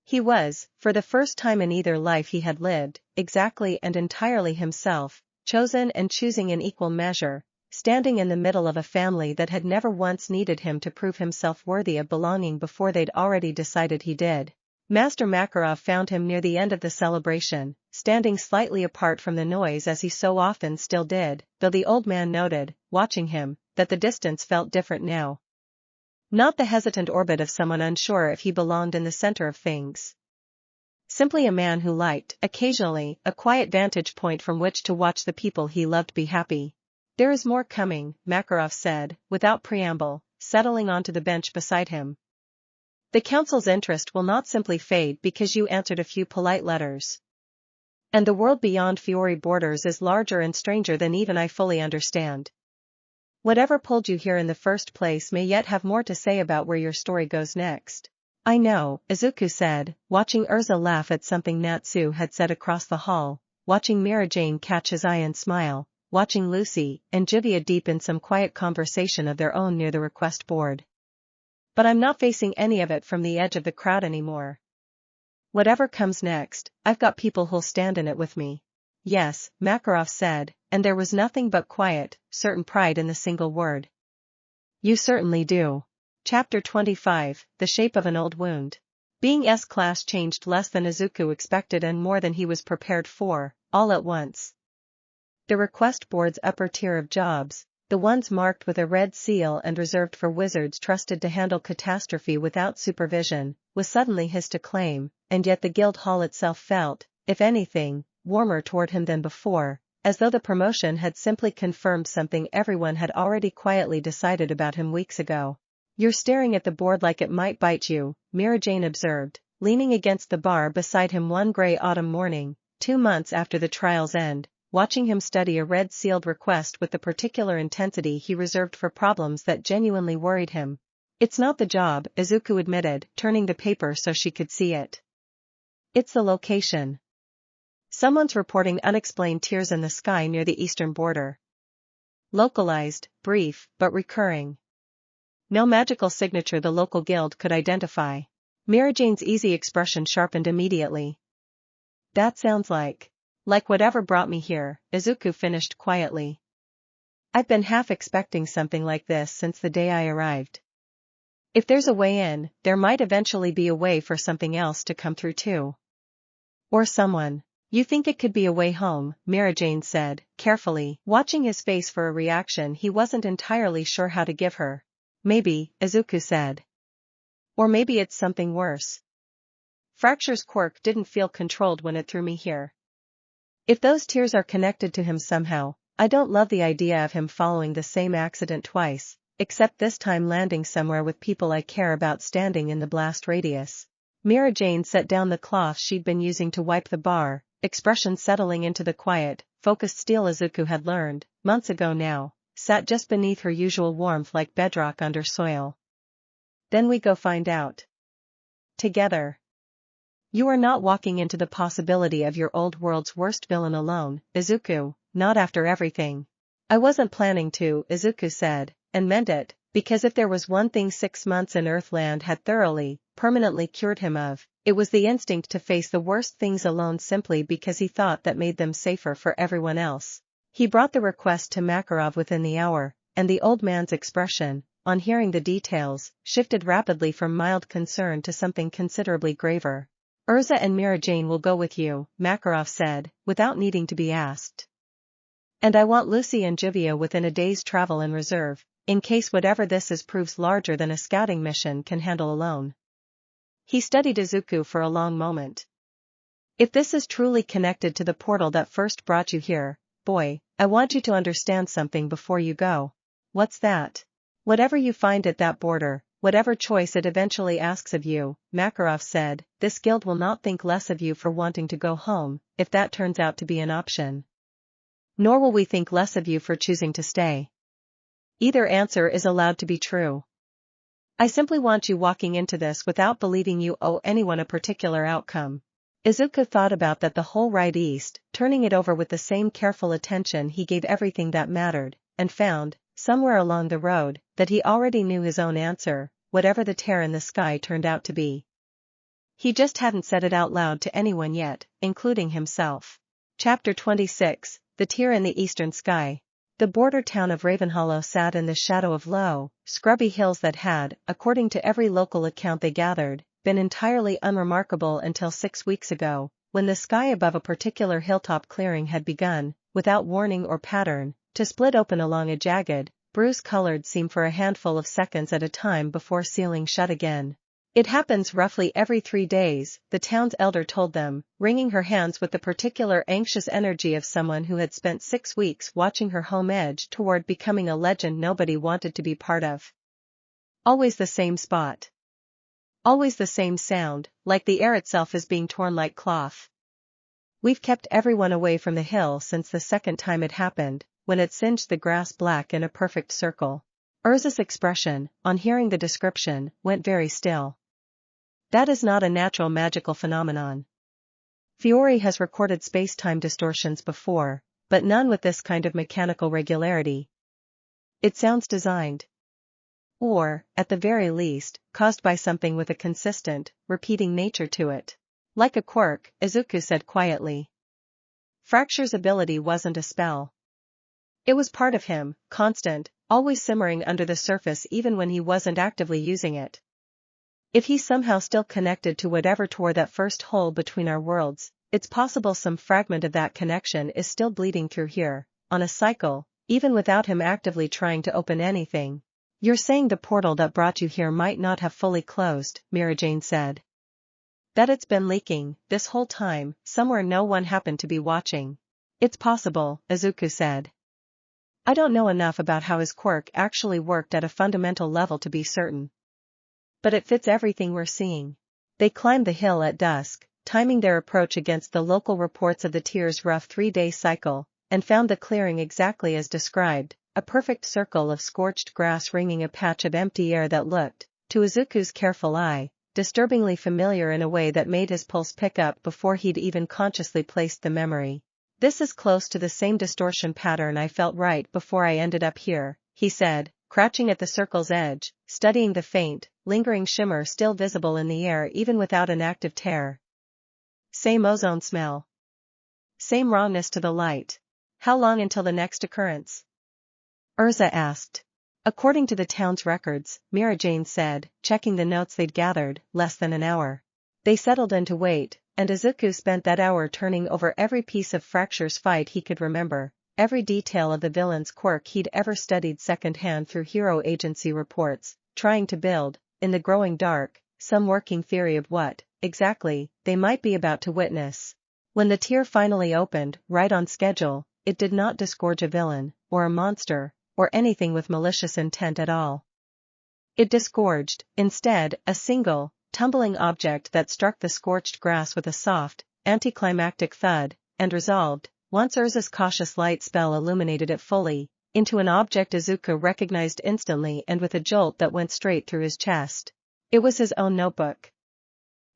He was, for the first time in either life he had lived, exactly and entirely himself, chosen and choosing in equal measure, standing in the middle of a family that had never once needed him to prove himself worthy of belonging before they'd already decided he did. Master Makarov found him near the end of the celebration, standing slightly apart from the noise as he so often still did, though the old man noted, watching him, that the distance felt different now. Not the hesitant orbit of someone unsure if he belonged in the center of things. Simply a man who liked, occasionally, a quiet vantage point from which to watch the people he loved be happy. There is more coming, Makarov said, without preamble, settling onto the bench beside him. The council's interest will not simply fade because you answered a few polite letters. And the world beyond Fiori borders is larger and stranger than even I fully understand. Whatever pulled you here in the first place may yet have more to say about where your story goes next. I know, Izuku said, watching Erza laugh at something Natsu had said across the hall, watching Mirajane catch his eye and smile, watching Lucy and Juvia deep in some quiet conversation of their own near the request board. But I'm not facing any of it from the edge of the crowd anymore. Whatever comes next, I've got people who'll stand in it with me. Yes, Makarov said, and there was nothing but quiet, certain pride in the single word. You certainly do. Chapter 25, The Shape of an Old Wound. Being S-class changed less than Izuku expected and more than he was prepared for, all at once. The request board's upper tier of jobs, the ones marked with a red seal and reserved for wizards trusted to handle catastrophe without supervision, was suddenly his to claim, and yet the guild hall itself felt, if anything, warmer toward him than before, as though the promotion had simply confirmed something everyone had already quietly decided about him weeks ago. You're staring at the board like it might bite you, Mirajane observed, leaning against the bar beside him one gray autumn morning, 2 months after the trial's end, watching him study a red-sealed request with the particular intensity he reserved for problems that genuinely worried him. It's not the job, Izuku admitted, turning the paper so she could see it. It's the location. Someone's reporting unexplained tears in the sky near the eastern border. Localized, brief, but recurring. No magical signature the local guild could identify. Mirajane's easy expression sharpened immediately. That sounds like whatever brought me here, Izuku finished quietly. I've been half expecting something like this since the day I arrived. If there's a way in, there might eventually be a way for something else to come through too. Or someone. You think it could be a way home, Mirajane said, carefully, watching his face for a reaction he wasn't entirely sure how to give her. Maybe, Izuku said. Or maybe it's something worse. Fracture's quirk didn't feel controlled when it threw me here. If those tears are connected to him somehow, I don't love the idea of him following the same accident twice, except this time landing somewhere with people I care about standing in the blast radius. Mirajane set down the cloth she'd been using to wipe the bar, expression settling into the quiet, focused steel Izuku had learned, months ago now, sat just beneath her usual warmth like bedrock under soil. Then we go find out. Together. You are not walking into the possibility of your old world's worst villain alone, Izuku, not after everything. I wasn't planning to, Izuku said, and meant it, because if there was one thing 6 months in Earthland had thoroughly, permanently cured him of, it was the instinct to face the worst things alone simply because he thought that made them safer for everyone else. He brought the request to Makarov within the hour, and the old man's expression, on hearing the details, shifted rapidly from mild concern to something considerably graver. Erza and Mirajane will go with you, Makarov said, without needing to be asked. And I want Lucy and Juvia within a day's travel in reserve, in case whatever this is proves larger than a scouting mission can handle alone. He studied Izuku for a long moment. If this is truly connected to the portal that first brought you here, boy, I want you to understand something before you go. What's that? Whatever you find at that border, whatever choice it eventually asks of you, Makarov said, this guild will not think less of you for wanting to go home, if that turns out to be an option. Nor will we think less of you for choosing to stay. Either answer is allowed to be true. I simply want you walking into this without believing you owe anyone a particular outcome. Izuku thought about that the whole ride east, turning it over with the same careful attention he gave everything that mattered, and found, somewhere along the road, that he already knew his own answer, whatever the tear in the sky turned out to be. He just hadn't said it out loud to anyone yet, including himself. Chapter 26, The Tear in the Eastern Sky. The border town of Ravenhollow sat in the shadow of low, scrubby hills that had, according to every local account they gathered, been entirely unremarkable until 6 weeks ago, when the sky above a particular hilltop clearing had begun, without warning or pattern, to split open along a jagged, bruise-colored seam for a handful of seconds at a time before sealing shut again. It happens roughly every 3 days, the town's elder told them, wringing her hands with the particular anxious energy of someone who had spent 6 weeks watching her home edge toward becoming a legend nobody wanted to be part of. Always the same spot. Always the same sound, like the air itself is being torn like cloth. We've kept everyone away from the hill since the second time it happened, when it singed the grass black in a perfect circle. Erza's expression, on hearing the description, went very still. That is not a natural magical phenomenon. Fiore has recorded space-time distortions before, but none with this kind of mechanical regularity. It sounds designed. Or, at the very least, caused by something with a consistent, repeating nature to it. Like a quirk, Izuku said quietly. Fracture's ability wasn't a spell. It was part of him, constant, always simmering under the surface even when he wasn't actively using it. If he's somehow still connected to whatever tore that first hole between our worlds, it's possible some fragment of that connection is still bleeding through here, on a cycle, even without him actively trying to open anything. You're saying the portal that brought you here might not have fully closed, Mirajane said. That it's been leaking, this whole time, somewhere no one happened to be watching. It's possible, Izuku said. I don't know enough about how his quirk actually worked at a fundamental level to be certain. But it fits everything we're seeing. They climbed the hill at dusk, timing their approach against the local reports of the tier's rough 3-day cycle, and found the clearing exactly as described, a perfect circle of scorched grass ringing a patch of empty air that looked, to Izuku's careful eye, disturbingly familiar in a way that made his pulse pick up before he'd even consciously placed the memory. This is close to the same distortion pattern I felt right before I ended up here, he said, crouching at the circle's edge, studying the faint, lingering shimmer still visible in the air even without an active tear. Same ozone smell. Same wrongness to the light. How long until the next occurrence? Erza asked. According to the town's records, Mirajane said, checking the notes they'd gathered, less than an hour. They settled in to wait, and Izuku spent that hour turning over every piece of Fracture's fight he could remember, every detail of the villain's quirk he'd ever studied secondhand through hero agency reports, trying to build, in the growing dark, some working theory of what, exactly, they might be about to witness. When the tier finally opened, right on schedule, it did not disgorge a villain, or a monster, or anything with malicious intent at all. It disgorged, instead, a single, tumbling object that struck the scorched grass with a soft, anticlimactic thud, and resolved, once Erza's cautious light spell illuminated it fully, into an object Izuku recognized instantly and with a jolt that went straight through his chest. It was his own notebook.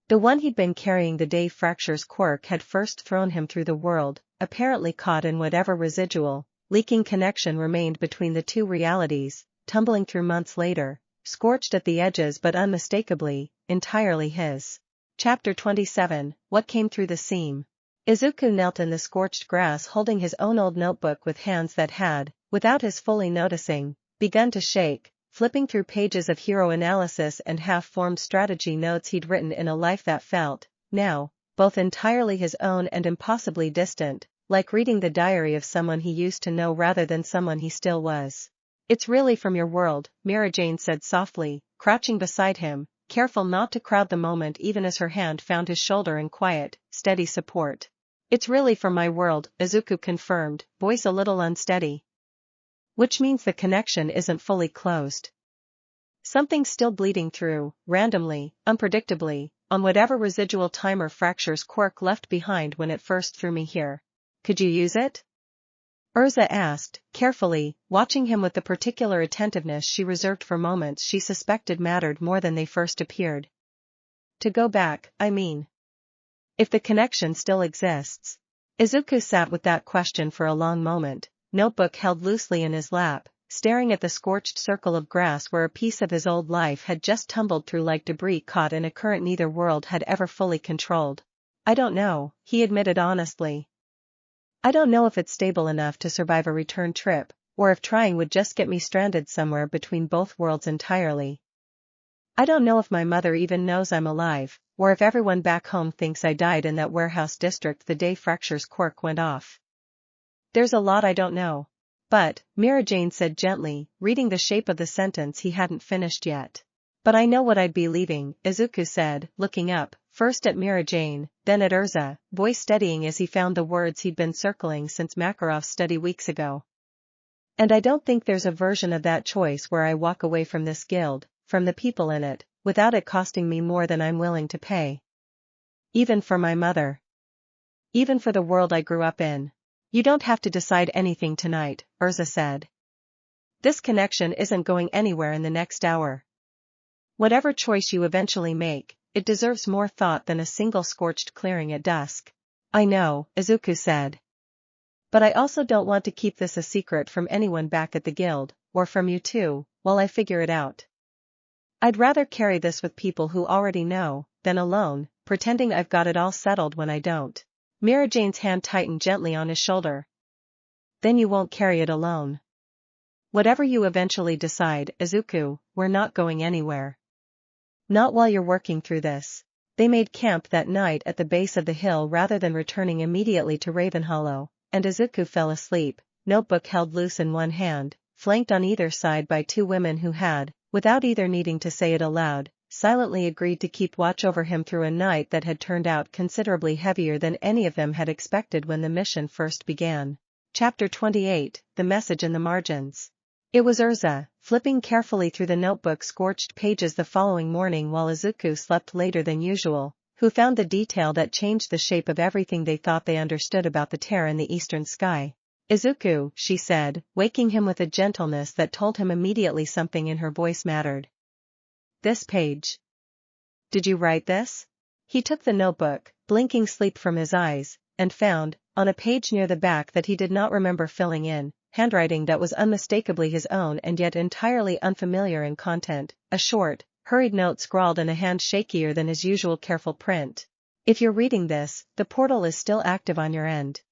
The one he'd been carrying the day Fracture's quirk had first thrown him through the world, apparently caught in whatever residual, leaking connection remained between the two realities, tumbling through months later, scorched at the edges but unmistakably, entirely his. Chapter 27, What Came Through the Seam. Izuku knelt in the scorched grass holding his own old notebook with hands that had, without his fully noticing, begun to shake, flipping through pages of hero analysis and half-formed strategy notes he'd written in a life that felt, now, both entirely his own and impossibly distant, like reading the diary of someone he used to know rather than someone he still was. It's really from your world, Mirajane said softly, crouching beside him, careful not to crowd the moment even as her hand found his shoulder in quiet, steady support. It's really from my world, Izuku confirmed, voice a little unsteady. Which means the connection isn't fully closed. Something's still bleeding through, randomly, unpredictably, on whatever residual timer Fracture's quirk left behind when it first threw me here. Could you use it? Erza asked, carefully, watching him with the particular attentiveness she reserved for moments she suspected mattered more than they first appeared. To go back, I mean. If the connection still exists. Izuku sat with that question for a long moment, notebook held loosely in his lap, staring at the scorched circle of grass where a piece of his old life had just tumbled through like debris caught in a current neither world had ever fully controlled. I don't know, he admitted honestly. I don't know if it's stable enough to survive a return trip, or if trying would just get me stranded somewhere between both worlds entirely. I don't know if my mother even knows I'm alive, or if everyone back home thinks I died in that warehouse district the day Fracture's quirk went off. There's a lot I don't know. But, Mirajane said gently, reading the shape of the sentence he hadn't finished yet. But I know what I'd be leaving, Izuku said, looking up, first at Mirajane, then at Erza, voice steadying as he found the words he'd been circling since Makarov's study weeks ago. And I don't think there's a version of that choice where I walk away from this guild, from the people in it, without it costing me more than I'm willing to pay. Even for my mother. Even for the world I grew up in. You don't have to decide anything tonight, Erza said. This connection isn't going anywhere in the next hour. Whatever choice you eventually make, it deserves more thought than a single scorched clearing at dusk. I know, Izuku said. But I also don't want to keep this a secret from anyone back at the guild, or from you too, while I figure it out. I'd rather carry this with people who already know, than alone, pretending I've got it all settled when I don't. Mirajane's hand tightened gently on his shoulder. Then you won't carry it alone. Whatever you eventually decide, Izuku, we're not going anywhere. Not while you're working through this. They made camp that night at the base of the hill rather than returning immediately to Ravenhollow, and Izuku fell asleep, notebook held loose in one hand, flanked on either side by two women who had, without either needing to say it aloud, silently agreed to keep watch over him through a night that had turned out considerably heavier than any of them had expected when the mission first began. Chapter 28, The Message in the Margins. It was Erza, flipping carefully through the notebook's scorched pages the following morning while Izuku slept later than usual, who found the detail that changed the shape of everything they thought they understood about the tear in the eastern sky. Izuku, she said, waking him with a gentleness that told him immediately something in her voice mattered. This page. Did you write this? He took the notebook, blinking sleep from his eyes, and found, on a page near the back that he did not remember filling in, handwriting that was unmistakably his own and yet entirely unfamiliar in content, a short, hurried note scrawled in a hand shakier than his usual careful print. If you're reading this, the portal is still active on your end.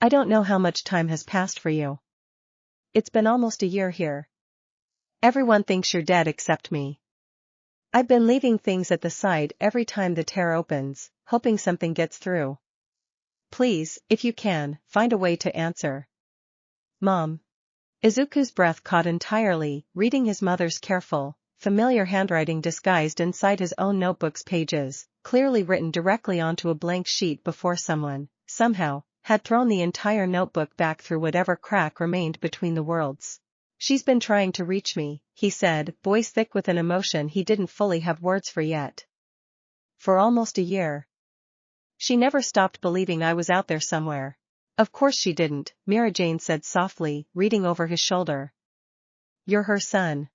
I don't know how much time has passed for you. It's been almost a year here. Everyone thinks you're dead except me. I've been leaving things at the site every time the tear opens, hoping something gets through. Please, if you can, find a way to answer. Mom. Izuku's breath caught entirely, reading his mother's careful, familiar handwriting disguised inside his own notebook's pages, clearly written directly onto a blank sheet before someone, somehow, had thrown the entire notebook back through whatever crack remained between the worlds. She's been trying to reach me, he said, voice thick with an emotion he didn't fully have words for yet. For almost a year. She never stopped believing I was out there somewhere. Of course she didn't, Mirajane said softly, reading over his shoulder. You're her son.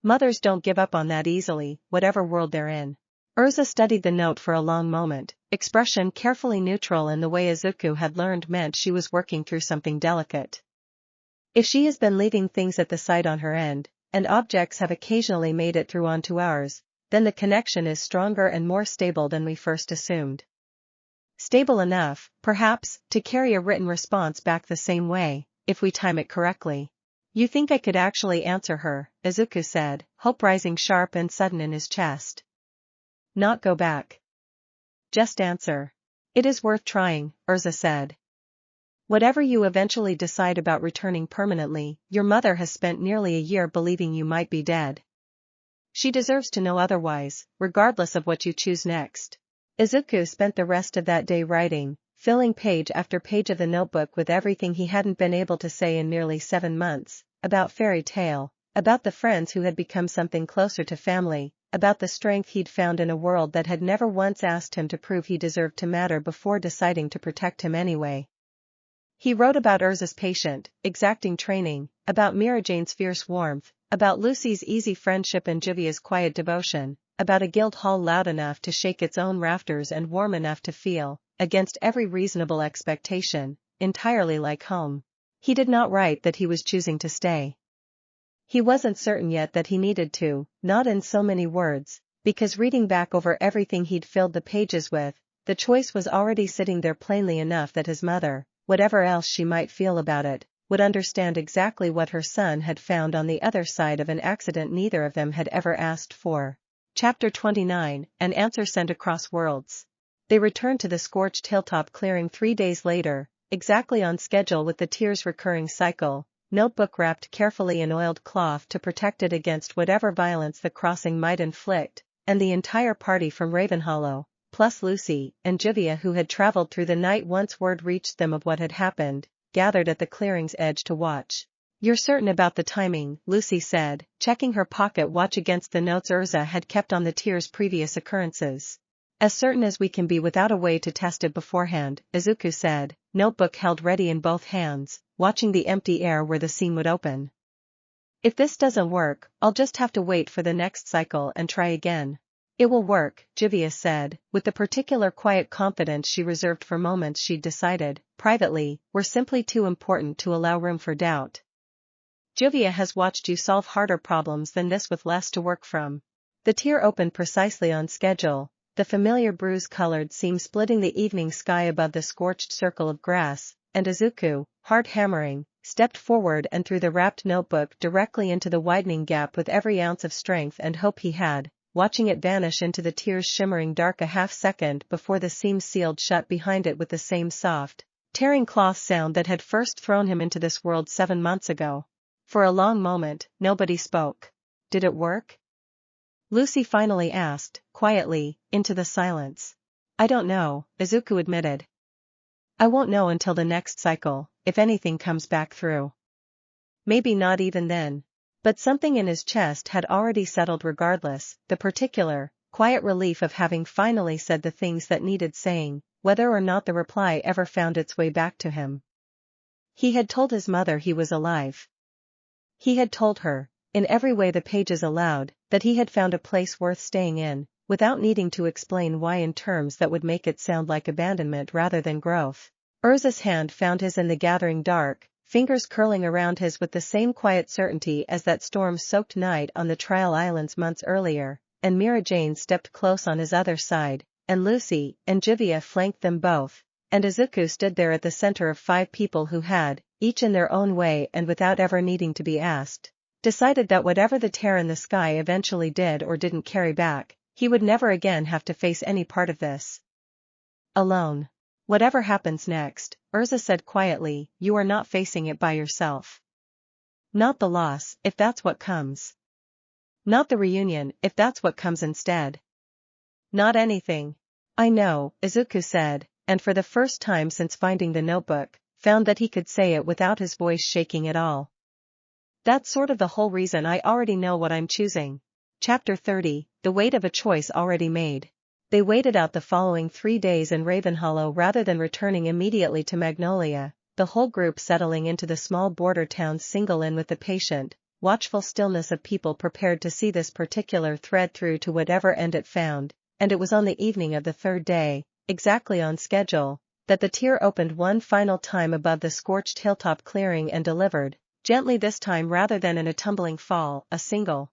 Mothers don't give up on that easily, whatever world they're in. Erza studied the note for a long moment, expression carefully neutral in the way Izuku had learned meant she was working through something delicate. If she has been leaving things at the site on her end, and objects have occasionally made it through onto ours, then the connection is stronger and more stable than we first assumed. Stable enough, perhaps, to carry a written response back the same way, if we time it correctly. You think I could actually answer her, Izuku said, hope rising sharp and sudden in his chest. Not go back. Just answer. It is worth trying, Erza said. Whatever you eventually decide about returning permanently, your mother has spent nearly a year believing you might be dead. She deserves to know otherwise, regardless of what you choose next. Izuku spent the rest of that day writing, filling page after page of the notebook with everything he hadn't been able to say in nearly 7 months, about fairy tale, about the friends who had become something closer to family, about the strength he'd found in a world that had never once asked him to prove he deserved to matter before deciding to protect him anyway. He wrote about Erza's patient, exacting training, about Mirajane's fierce warmth, about Lucy's easy friendship and Juvia's quiet devotion, about a guild hall loud enough to shake its own rafters and warm enough to feel, against every reasonable expectation, entirely like home. He did not write that he was choosing to stay. He wasn't certain yet that he needed to, not in so many words, because reading back over everything he'd filled the pages with, the choice was already sitting there plainly enough that his mother, whatever else she might feel about it, would understand exactly what her son had found on the other side of an accident neither of them had ever asked for. Chapter 29, An Answer Sent Across Worlds. They returned to the scorched hilltop clearing 3 days later, exactly on schedule with the tears recurring cycle, notebook wrapped carefully in oiled cloth to protect it against whatever violence the crossing might inflict, and the entire party from Ravenhollow, plus Lucy and Juvia who had traveled through the night once word reached them of what had happened, gathered at the clearing's edge to watch. You're certain about the timing, Lucy said, checking her pocket watch against the notes Erza had kept on the tear's previous occurrences. As certain as we can be without a way to test it beforehand, Izuku said, notebook held ready in both hands, watching the empty air where the scene would open. If this doesn't work, I'll just have to wait for the next cycle and try again. It will work, Juvia said, with the particular quiet confidence she reserved for moments she'd decided, privately, were simply too important to allow room for doubt. Juvia has watched you solve harder problems than this with less to work from. The tear opened precisely on schedule, the familiar bruise-colored seam splitting the evening sky above the scorched circle of grass, and Izuku, heart hammering, stepped forward and threw the wrapped notebook directly into the widening gap with every ounce of strength and hope he had, watching it vanish into the tear's shimmering dark a half-second before the seam sealed shut behind it with the same soft, tearing cloth sound that had first thrown him into this world 7 months ago. For a long moment, nobody spoke. Did it work? Lucy finally asked, quietly, into the silence. I don't know, Izuku admitted. I won't know until the next cycle, if anything comes back through. Maybe not even then. But something in his chest had already settled regardless, the particular, quiet relief of having finally said the things that needed saying, whether or not the reply ever found its way back to him. He had told his mother he was alive. He had told her, in every way the pages allowed, that he had found a place worth staying in, without needing to explain why in terms that would make it sound like abandonment rather than growth. Erza's hand found his in the gathering dark, fingers curling around his with the same quiet certainty as that storm-soaked night on the Trial Islands months earlier, and Mirajane stepped close on his other side, and Lucy and Juvia flanked them both, and Izuku stood there at the center of 5 people who had, each in their own way and without ever needing to be asked, decided that whatever the tear in the sky eventually did or didn't carry back, he would never again have to face any part of this alone. Whatever happens next, Erza said quietly, you are not facing it by yourself. Not the loss, if that's what comes. Not the reunion, if that's what comes instead. Not anything. I know, Izuku said, and for the first time since finding the notebook, found that he could say it without his voice shaking at all. That's sort of the whole reason I already know what I'm choosing. Chapter 30, The Weight of a Choice Already Made. They waited out the following 3 days in Ravenhollow rather than returning immediately to Magnolia, the whole group settling into the small border town's single inn with the patient, watchful stillness of people prepared to see this particular thread through to whatever end it found, and it was on the evening of the 3rd day, exactly on schedule, that the tear opened one final time above the scorched hilltop clearing and delivered, gently this time rather than in a tumbling fall, a single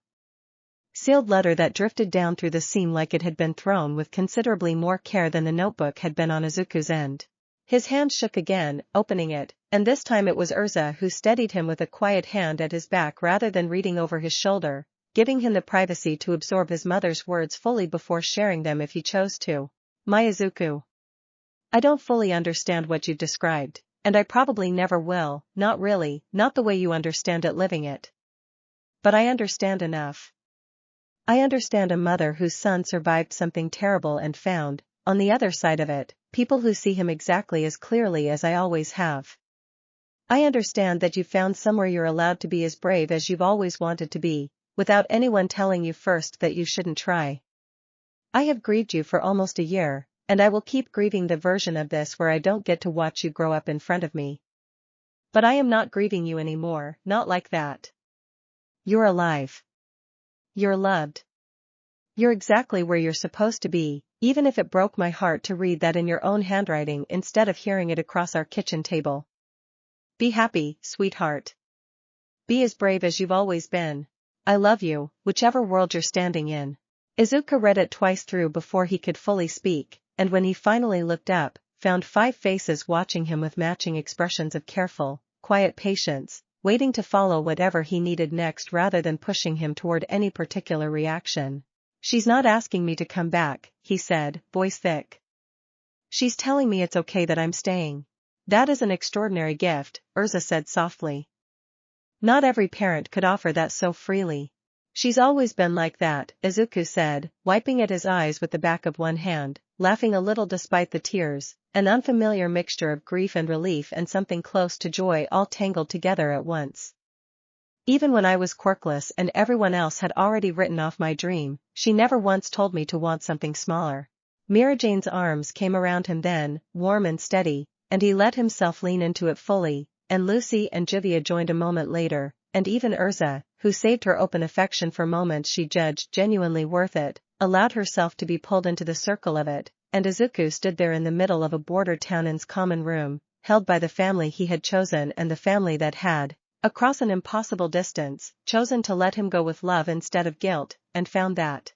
sealed letter that drifted down through the seam like it had been thrown with considerably more care than the notebook had been on Izuku's end. His hand shook again, opening it, and this time it was Erza who steadied him with a quiet hand at his back rather than reading over his shoulder, giving him the privacy to absorb his mother's words fully before sharing them if he chose to. My Izuku. I don't fully understand what you've described, and I probably never will, not really, not the way you understand it living it. But I understand enough. I understand a mother whose son survived something terrible and found, on the other side of it, people who see him exactly as clearly as I always have. I understand that you found somewhere you're allowed to be as brave as you've always wanted to be, without anyone telling you first that you shouldn't try. I have grieved you for almost a year, and I will keep grieving the version of this where I don't get to watch you grow up in front of me. But I am not grieving you anymore, not like that. You're alive. You're loved. You're exactly where you're supposed to be, even if it broke my heart to read that in your own handwriting instead of hearing it across our kitchen table. Be happy, sweetheart. Be as brave as you've always been. I love you, whichever world you're standing in. Izuku read it twice through before he could fully speak, and when he finally looked up, found 5 faces watching him with matching expressions of careful, quiet patience, waiting to follow whatever he needed next rather than pushing him toward any particular reaction. She's not asking me to come back, he said, voice thick. She's telling me it's okay that I'm staying. That is an extraordinary gift, Erza said softly. Not every parent could offer that so freely. She's always been like that, Izuku said, wiping at his eyes with the back of one hand, laughing a little despite the tears, an unfamiliar mixture of grief and relief and something close to joy all tangled together at once. Even when I was quirkless and everyone else had already written off my dream, she never once told me to want something smaller. Mirajane's arms came around him then, warm and steady, and he let himself lean into it fully, and Lucy and Juvia joined a moment later, and even Erza, who saved her open affection for moments she judged genuinely worth it, allowed herself to be pulled into the circle of it, and Izuku stood there in the middle of a border town's common room, held by the family he had chosen and the family that had, across an impossible distance, chosen to let him go with love instead of guilt, and found that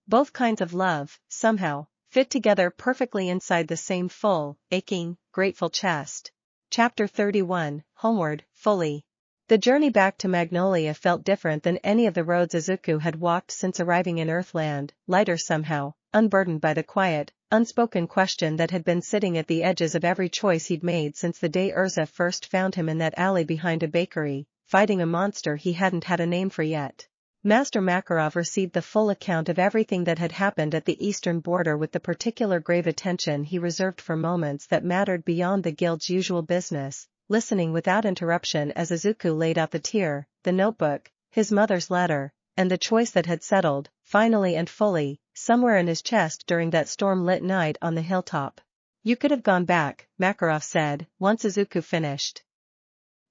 both kinds of love, somehow, fit together perfectly inside the same full, aching, grateful chest. Chapter 31, Homeward, Fully. The journey back to Magnolia felt different than any of the roads Izuku had walked since arriving in Earthland, lighter somehow, unburdened by the quiet, unspoken question that had been sitting at the edges of every choice he'd made since the day Erza first found him in that alley behind a bakery, fighting a monster he hadn't had a name for yet. Master Makarov received the full account of everything that had happened at the eastern border with the particular grave attention he reserved for moments that mattered beyond the guild's usual business, listening without interruption as Izuku laid out the tear, the notebook, his mother's letter, and the choice that had settled, finally and fully, somewhere in his chest during that storm-lit night on the hilltop. You could have gone back, Makarov said, once Izuku finished.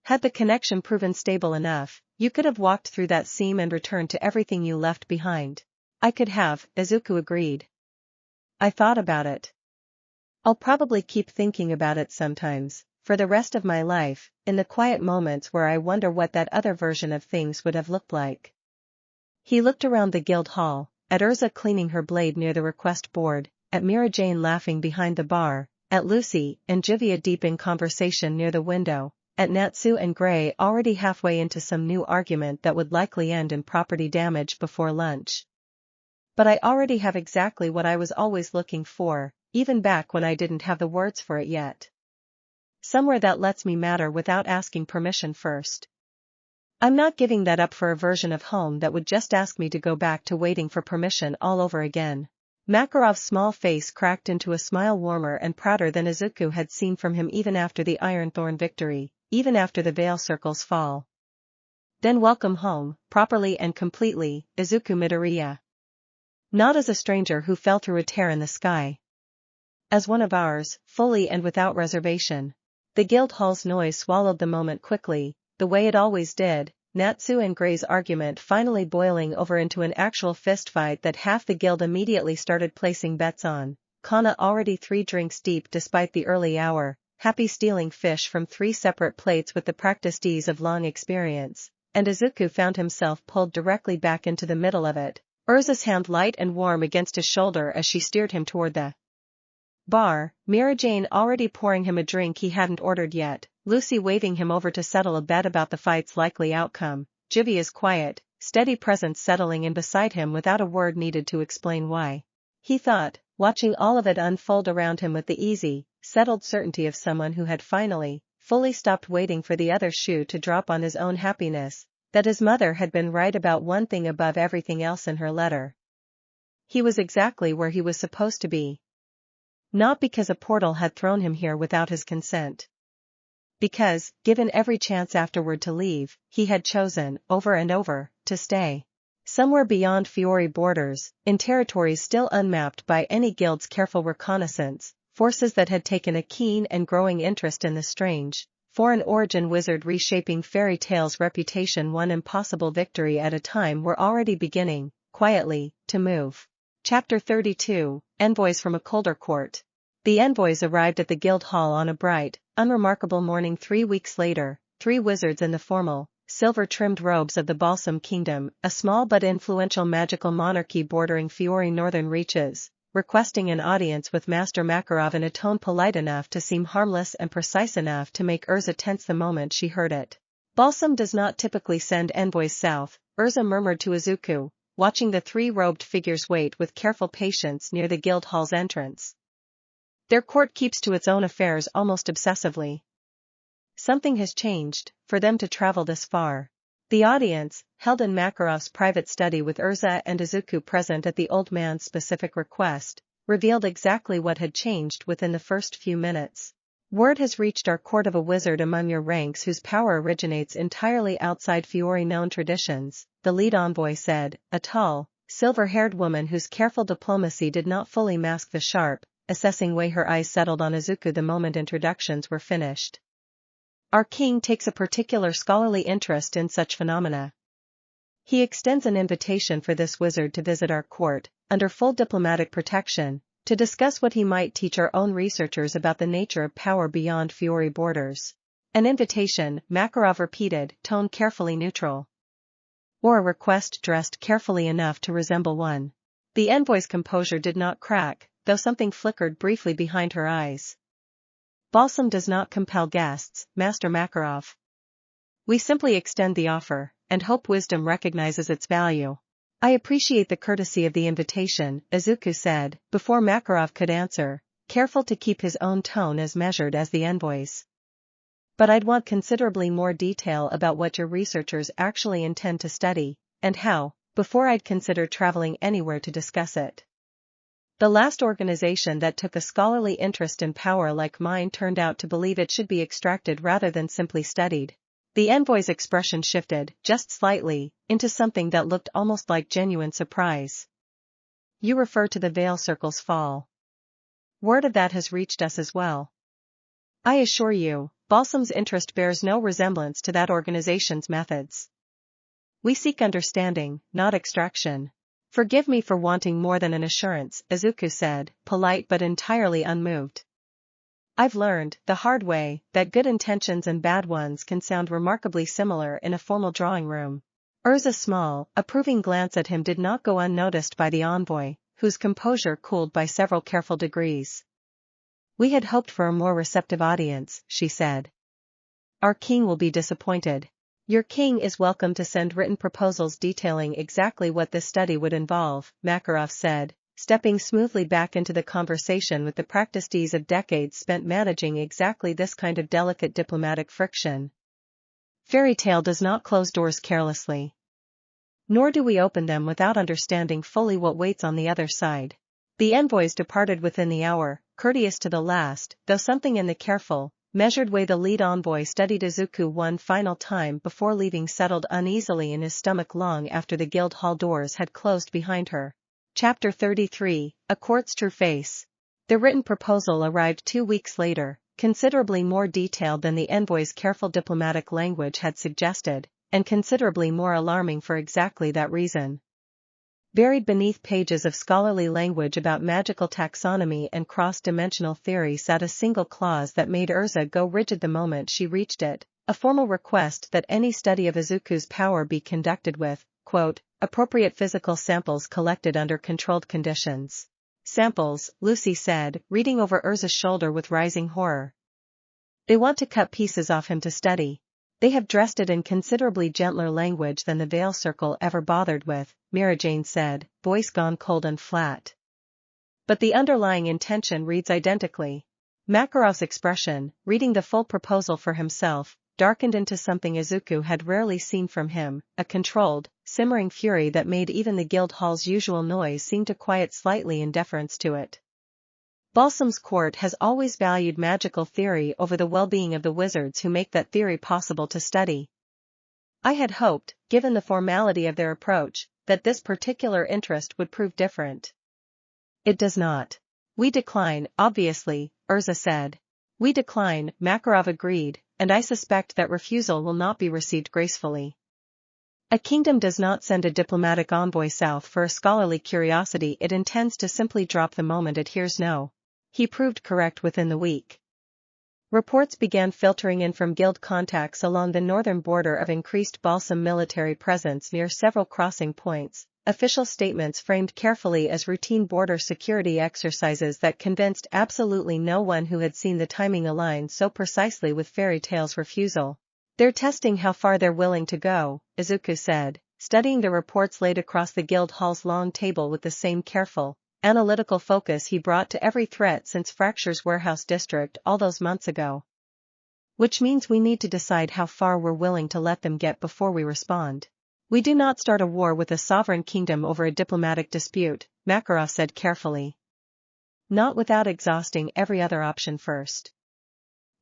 Had the connection proven stable enough, you could have walked through that seam and returned to everything you left behind. I could have, Izuku agreed. I thought about it. I'll probably keep thinking about it sometimes, for the rest of my life, in the quiet moments where I wonder what that other version of things would have looked like. He looked around the guild hall, at Erza cleaning her blade near the request board, at Mirajane laughing behind the bar, at Lucy and Juvia deep in conversation near the window, at Natsu and Gray already halfway into some new argument that would likely end in property damage before lunch. But I already have exactly what I was always looking for, even back when I didn't have the words for it yet. Somewhere that lets me matter without asking permission first. I'm not giving that up for a version of home that would just ask me to go back to waiting for permission all over again. Makarov's small face cracked into a smile warmer and prouder than Izuku had seen from him even after the Iron Thorn victory, even after the Veil Circle's fall. Then welcome home, properly and completely, Izuku Midoriya. Not as a stranger who fell through a tear in the sky. As one of ours, fully and without reservation. The guild hall's noise swallowed the moment quickly, the way it always did, Natsu and Gray's argument finally boiling over into an actual fistfight that half the guild immediately started placing bets on. Kana already 3 drinks deep despite the early hour, happy stealing fish from 3 separate plates with the practiced ease of long experience, and Izuku found himself pulled directly back into the middle of it, Erza's hand light and warm against his shoulder as she steered him toward the bar, Mirajane already pouring him a drink he hadn't ordered yet, Lucy waving him over to settle a bet about the fight's likely outcome, Juvia's quiet, steady presence settling in beside him without a word needed to explain why. He thought, watching all of it unfold around him with the easy, settled certainty of someone who had finally, fully stopped waiting for the other shoe to drop on his own happiness, that his mother had been right about one thing above everything else in her letter. He was exactly where he was supposed to be. Not because a portal had thrown him here without his consent. Because, given every chance afterward to leave, he had chosen, over and over, to stay. Somewhere beyond Fiori borders, in territories still unmapped by any guild's careful reconnaissance, forces that had taken a keen and growing interest in the strange, foreign origin wizard reshaping fairy tales' reputation one impossible victory at a time were already beginning, quietly, to move. Chapter 32, Envoys from a Colder Court. The envoys arrived at the guild hall on a bright, unremarkable morning 3 weeks later, 3 wizards in the formal, silver-trimmed robes of the Balsam Kingdom, a small but influential magical monarchy bordering Fiori northern reaches, requesting an audience with Master Makarov in a tone polite enough to seem harmless and precise enough to make Erza tense the moment she heard it. Balsam does not typically send envoys south, Erza murmured to Izuku, watching the 3 robed figures wait with careful patience near the guild hall's entrance. Their court keeps to its own affairs almost obsessively. Something has changed, for them to travel this far. The audience, held in Makarov's private study with Erza and Izuku present at the old man's specific request, revealed exactly what had changed within the first few minutes. Word has reached our court of a wizard among your ranks whose power originates entirely outside Fiori known traditions, the lead envoy said, a tall, silver-haired woman whose careful diplomacy did not fully mask the sharp, assessing way her eyes settled on Izuku the moment introductions were finished. Our king takes a particular scholarly interest in such phenomena. He extends an invitation for this wizard to visit our court, under full diplomatic protection, to discuss what he might teach our own researchers about the nature of power beyond Fiori borders. An invitation, Makarov repeated, tone carefully neutral. Or a request dressed carefully enough to resemble one. The envoy's composure did not crack, though something flickered briefly behind her eyes. Balsam does not compel guests, Master Makarov. We simply extend the offer, and hope wisdom recognizes its value. I appreciate the courtesy of the invitation, Izuku said, before Makarov could answer, careful to keep his own tone as measured as the envoy's. But I'd want considerably more detail about what your researchers actually intend to study, and how, before I'd consider traveling anywhere to discuss it. The last organization that took a scholarly interest in power like mine turned out to believe it should be extracted rather than simply studied. The envoy's expression shifted, just slightly, into something that looked almost like genuine surprise. You refer to the Veil Circle's fall. Word of that has reached us as well. I assure you, Balsam's interest bears no resemblance to that organization's methods. We seek understanding, not extraction. Forgive me for wanting more than an assurance, Izuku said, polite but entirely unmoved. I've learned, the hard way, that good intentions and bad ones can sound remarkably similar in a formal drawing room. Erza's small, approving glance at him did not go unnoticed by the envoy, whose composure cooled by several careful degrees. We had hoped for a more receptive audience, she said. Our king will be disappointed. Your king is welcome to send written proposals detailing exactly what this study would involve, Makarov said, stepping smoothly back into the conversation with the practiced ease of decades spent managing exactly this kind of delicate diplomatic friction. Fairy tale does not close doors carelessly. Nor do we open them without understanding fully what waits on the other side. The envoys departed within the hour, courteous to the last, though something in the careful, measured way the lead envoy studied Izuku one final time before leaving settled uneasily in his stomach long after the guild hall doors had closed behind her. Chapter 33, A Court's True Face. The written proposal arrived 2 weeks later, considerably more detailed than the envoy's careful diplomatic language had suggested, and considerably more alarming for exactly that reason. Buried beneath pages of scholarly language about magical taxonomy and cross-dimensional theory sat a single clause that made Erza go rigid the moment she reached it, a formal request that any study of Izuku's power be conducted with, quote, appropriate physical samples collected under controlled conditions. Samples, Lucy said, reading over Erza's shoulder with rising horror. They want to cut pieces off him to study. They have dressed it in considerably gentler language than the Veil Circle ever bothered with, Mirajane said, voice gone cold and flat. But the underlying intention reads identically. Makarov's expression, reading the full proposal for himself, darkened into something Izuku had rarely seen from him, a controlled, simmering fury that made even the guild hall's usual noise seem to quiet slightly in deference to it. Balsam's court has always valued magical theory over the well-being of the wizards who make that theory possible to study. I had hoped, given the formality of their approach, that this particular interest would prove different. It does not. We decline, obviously, Erza said. We decline, Makarov agreed, and I suspect that refusal will not be received gracefully. A kingdom does not send a diplomatic envoy south for a scholarly curiosity it intends to simply drop the moment it hears no. He proved correct within the week. Reports began filtering in from guild contacts along the northern border of increased Balsam military presence near several crossing points, official statements framed carefully as routine border security exercises that convinced absolutely no one who had seen the timing align so precisely with Fairy Tale's refusal. They're testing how far they're willing to go, Izuku said, studying the reports laid across the guild hall's long table with the same careful, analytical focus he brought to every threat since Fracture's warehouse district all those months ago. Which means we need to decide how far we're willing to let them get before we respond. We do not start a war with a sovereign kingdom over a diplomatic dispute, Makarov said carefully. Not without exhausting every other option first.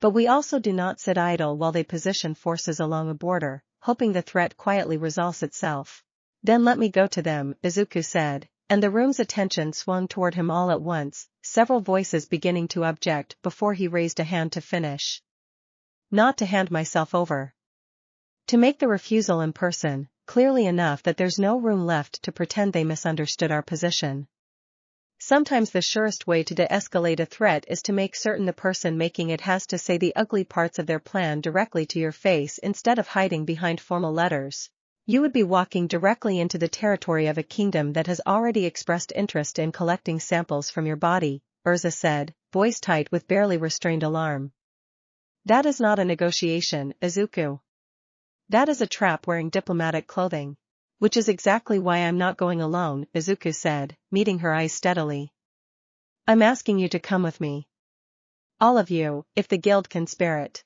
But we also do not sit idle while they position forces along a border, hoping the threat quietly resolves itself. Then let me go to them, Izuku said. And the room's attention swung toward him all at once, several voices beginning to object before he raised a hand to finish. Not to hand myself over. To make the refusal in person, clearly enough that there's no room left to pretend they misunderstood our position. Sometimes the surest way to de-escalate a threat is to make certain the person making it has to say the ugly parts of their plan directly to your face instead of hiding behind formal letters. You would be walking directly into the territory of a kingdom that has already expressed interest in collecting samples from your body, Erza said, voice tight with barely restrained alarm. That is not a negotiation, Izuku. That is a trap wearing diplomatic clothing. Which is exactly why I'm not going alone, Izuku said, meeting her eyes steadily. I'm asking you to come with me. All of you, if the guild can spare it.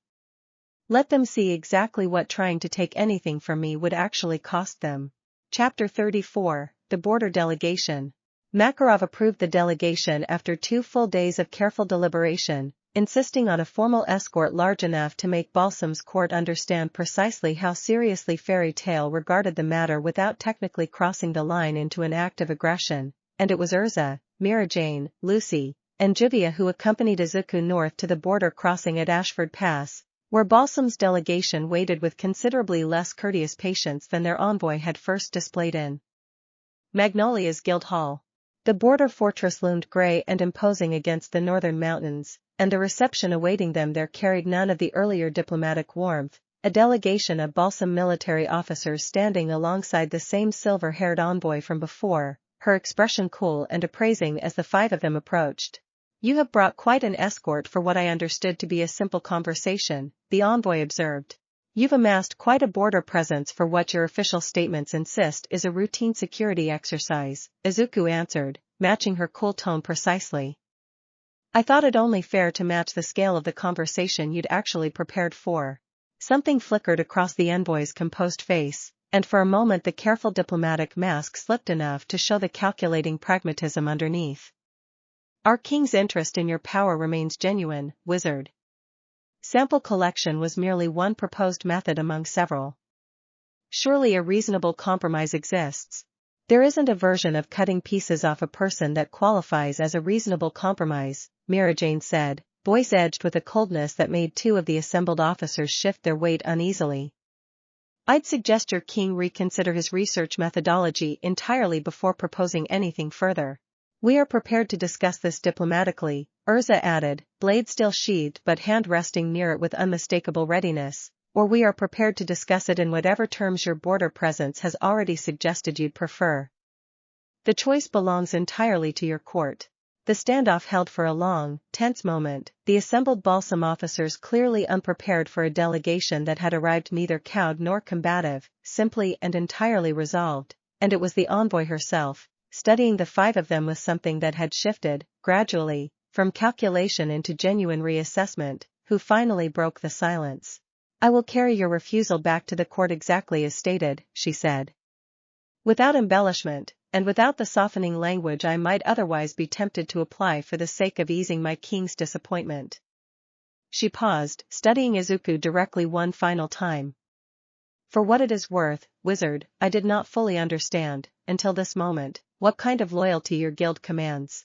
Let them see exactly what trying to take anything from me would actually cost them. Chapter 34, The Border Delegation. Makarov approved the delegation after 2 full days of careful deliberation, insisting on a formal escort large enough to make Balsam's court understand precisely how seriously Fairy Tale regarded the matter without technically crossing the line into an act of aggression, and it was Erza, Mirajane, Lucy, and Juvia who accompanied Izuku north to the border crossing at Ashford Pass, where Balsam's delegation waited with considerably less courteous patience than their envoy had first displayed in Magnolia's guild hall. The border fortress loomed grey and imposing against the northern mountains, and the reception awaiting them there carried none of the earlier diplomatic warmth, a delegation of Balsam military officers standing alongside the same silver-haired envoy from before, her expression cool and appraising as the 5 of them approached. You have brought quite an escort for what I understood to be a simple conversation, the envoy observed. You've amassed quite a border presence for what your official statements insist is a routine security exercise, Izuku answered, matching her cool tone precisely. I thought it only fair to match the scale of the conversation you'd actually prepared for. Something flickered across the envoy's composed face, and for a moment the careful diplomatic mask slipped enough to show the calculating pragmatism underneath. Our king's interest in your power remains genuine, wizard. Sample collection was merely one proposed method among several. Surely a reasonable compromise exists. There isn't a version of cutting pieces off a person that qualifies as a reasonable compromise, Mirajane said, voice edged with a coldness that made two of the assembled officers shift their weight uneasily. I'd suggest your king reconsider his research methodology entirely before proposing anything further. We are prepared to discuss this diplomatically, Erza added, blade still sheathed but hand resting near it with unmistakable readiness, or we are prepared to discuss it in whatever terms your border presence has already suggested you'd prefer. The choice belongs entirely to your court. The standoff held for a long, tense moment, the assembled Balsam officers clearly unprepared for a delegation that had arrived neither cowed nor combative, simply and entirely resolved, and it was the envoy herself, studying the five of them with something that had shifted, gradually, from calculation into genuine reassessment, who finally broke the silence. I will carry your refusal back to the court exactly as stated, she said. Without embellishment, and without the softening language I might otherwise be tempted to apply for the sake of easing my king's disappointment. She paused, studying Izuku directly one final time. For what it is worth, wizard, I did not fully understand, until this moment, what kind of loyalty your guild commands.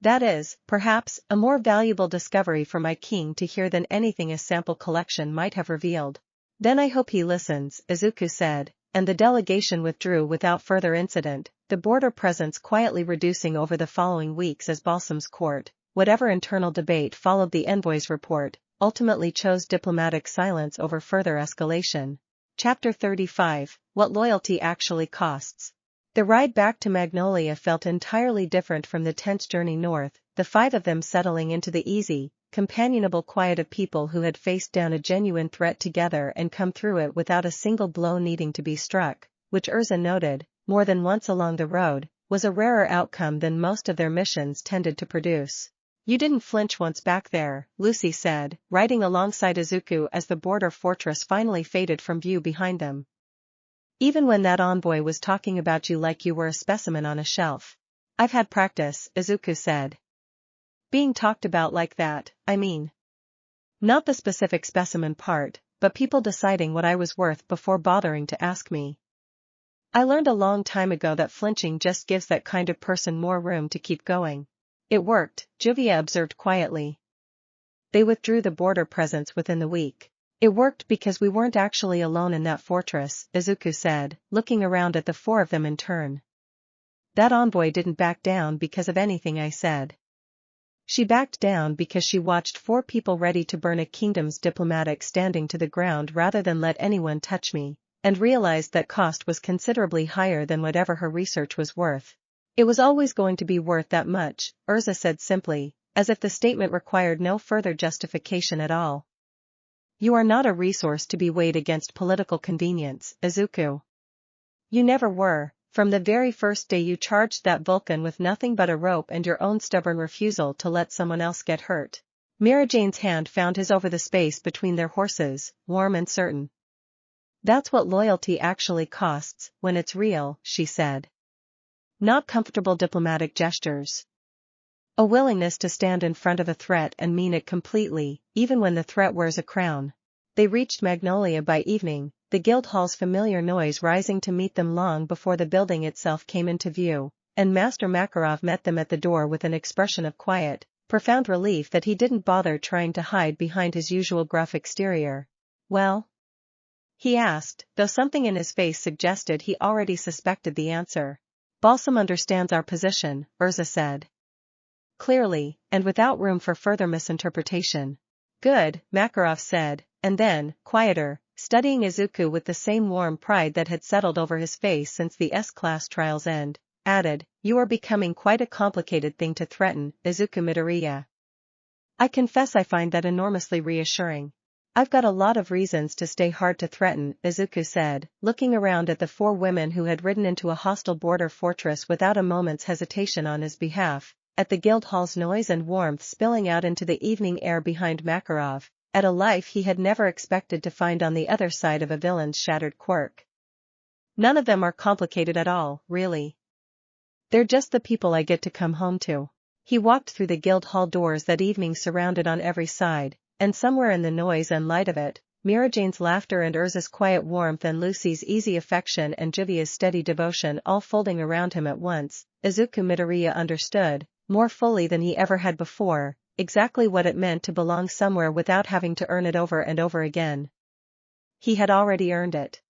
That is, perhaps, a more valuable discovery for my king to hear than anything a sample collection might have revealed. Then I hope he listens, Izuku said, and the delegation withdrew without further incident, the border presence quietly reducing over the following weeks as Balsam's court, whatever internal debate followed the envoy's report, ultimately chose diplomatic silence over further escalation. Chapter 35, What Loyalty Actually Costs. The ride back to Magnolia felt entirely different from the tense journey north, the five of them settling into the easy, companionable quiet of people who had faced down a genuine threat together and come through it without a single blow needing to be struck, which Erza noted, more than once along the road, was a rarer outcome than most of their missions tended to produce. You didn't flinch once back there, Lucy said, riding alongside Izuku as the border fortress finally faded from view behind them. Even when that envoy was talking about you like you were a specimen on a shelf. I've had practice, Izuku said. Being talked about like that, I mean. Not the specific specimen part, but people deciding what I was worth before bothering to ask me. I learned a long time ago that flinching just gives that kind of person more room to keep going. It worked, Juvia observed quietly. They withdrew the border presence within the week. It worked because we weren't actually alone in that fortress, Izuku said, looking around at the four of them in turn. That envoy didn't back down because of anything I said. She backed down because she watched four people ready to burn a kingdom's diplomatic standing to the ground rather than let anyone touch me, and realized that cost was considerably higher than whatever her research was worth. It was always going to be worth that much, Erza said simply, as if the statement required no further justification at all. You are not a resource to be weighed against political convenience, Izuku. You never were, from the very first day you charged that Vulcan with nothing but a rope and your own stubborn refusal to let someone else get hurt. Mirajane's hand found his over the space between their horses, warm and certain. That's what loyalty actually costs, when it's real, she said. Not comfortable diplomatic gestures. A willingness to stand in front of a threat and mean it completely, even when the threat wears a crown. They reached Magnolia by evening, the guild hall's familiar noise rising to meet them long before the building itself came into view, and Master Makarov met them at the door with an expression of quiet, profound relief that he didn't bother trying to hide behind his usual gruff exterior. Well? He asked, though something in his face suggested he already suspected the answer. Balsam understands our position, Erza said. Clearly, and without room for further misinterpretation. Good, Makarov said, and then, quieter, studying Izuku with the same warm pride that had settled over his face since the S-class trial's end. added, "You are becoming quite a complicated thing to threaten, Izuku Midoriya." "I confess I find that enormously reassuring. I've got a lot of reasons to stay hard to threaten," Izuku said, looking around at the 4 women who had ridden into a hostile border fortress without a moment's hesitation on his behalf, at the guild hall's noise and warmth spilling out into the evening air behind Makarov, at a life he had never expected to find on the other side of a villain's shattered quirk. "None of them are complicated at all, really. They're just the people I get to come home to." He walked through the guild hall doors that evening surrounded on every side, and somewhere in the noise and light of it, Mirajane's laughter and Erza's quiet warmth and Lucy's easy affection and Juvia's steady devotion all folding around him at once, Izuku Midoriya understood, more fully than he ever had before, exactly what it meant to belong somewhere without having to earn it over and over again. He had already earned it.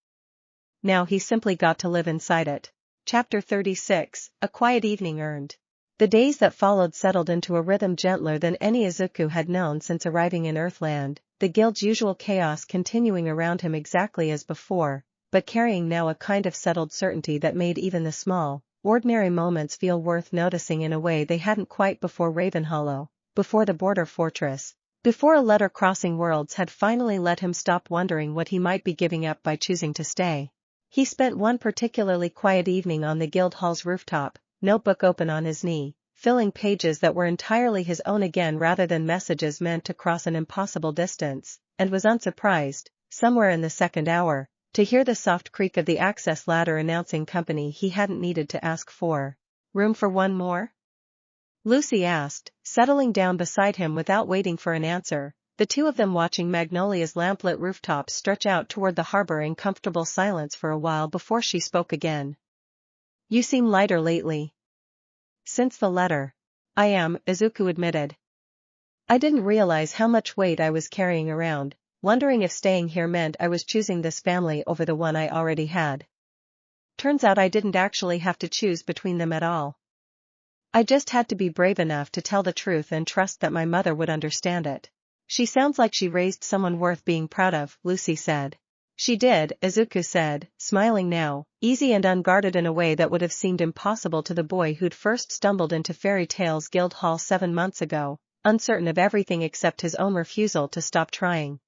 Now he simply got to live inside it. Chapter 36, A Quiet Evening Earned. The days that followed settled into a rhythm gentler than any Izuku had known since arriving in Earthland, the guild's usual chaos continuing around him exactly as before, but carrying now a kind of settled certainty that made even the small, ordinary moments feel worth noticing in a way they hadn't quite before Ravenhollow, before the border fortress, before a letter crossing worlds had finally let him stop wondering what he might be giving up by choosing to stay. He spent one particularly quiet evening on the guild hall's rooftop, notebook open on his knee, filling pages that were entirely his own again rather than messages meant to cross an impossible distance, and was unsurprised, somewhere in the second hour, to hear the soft creak of the access ladder announcing company he hadn't needed to ask for. "Room for one more?" Lucy asked, settling down beside him without waiting for an answer, the two of them watching Magnolia's lamplit rooftops stretch out toward the harbor in comfortable silence for a while before she spoke again. "You seem lighter lately." "Since the letter." "I am," Izuku admitted. "I didn't realize how much weight I was carrying around, wondering if staying here meant I was choosing this family over the one I already had. Turns out I didn't actually have to choose between them at all. I just had to be brave enough to tell the truth and trust that my mother would understand it." "She sounds like she raised someone worth being proud of," Lucy said. "She did," Izuku said, smiling now, easy and unguarded in a way that would have seemed impossible to the boy who'd first stumbled into Fairy Tale's guild hall 7 months ago, uncertain of everything except his own refusal to stop trying.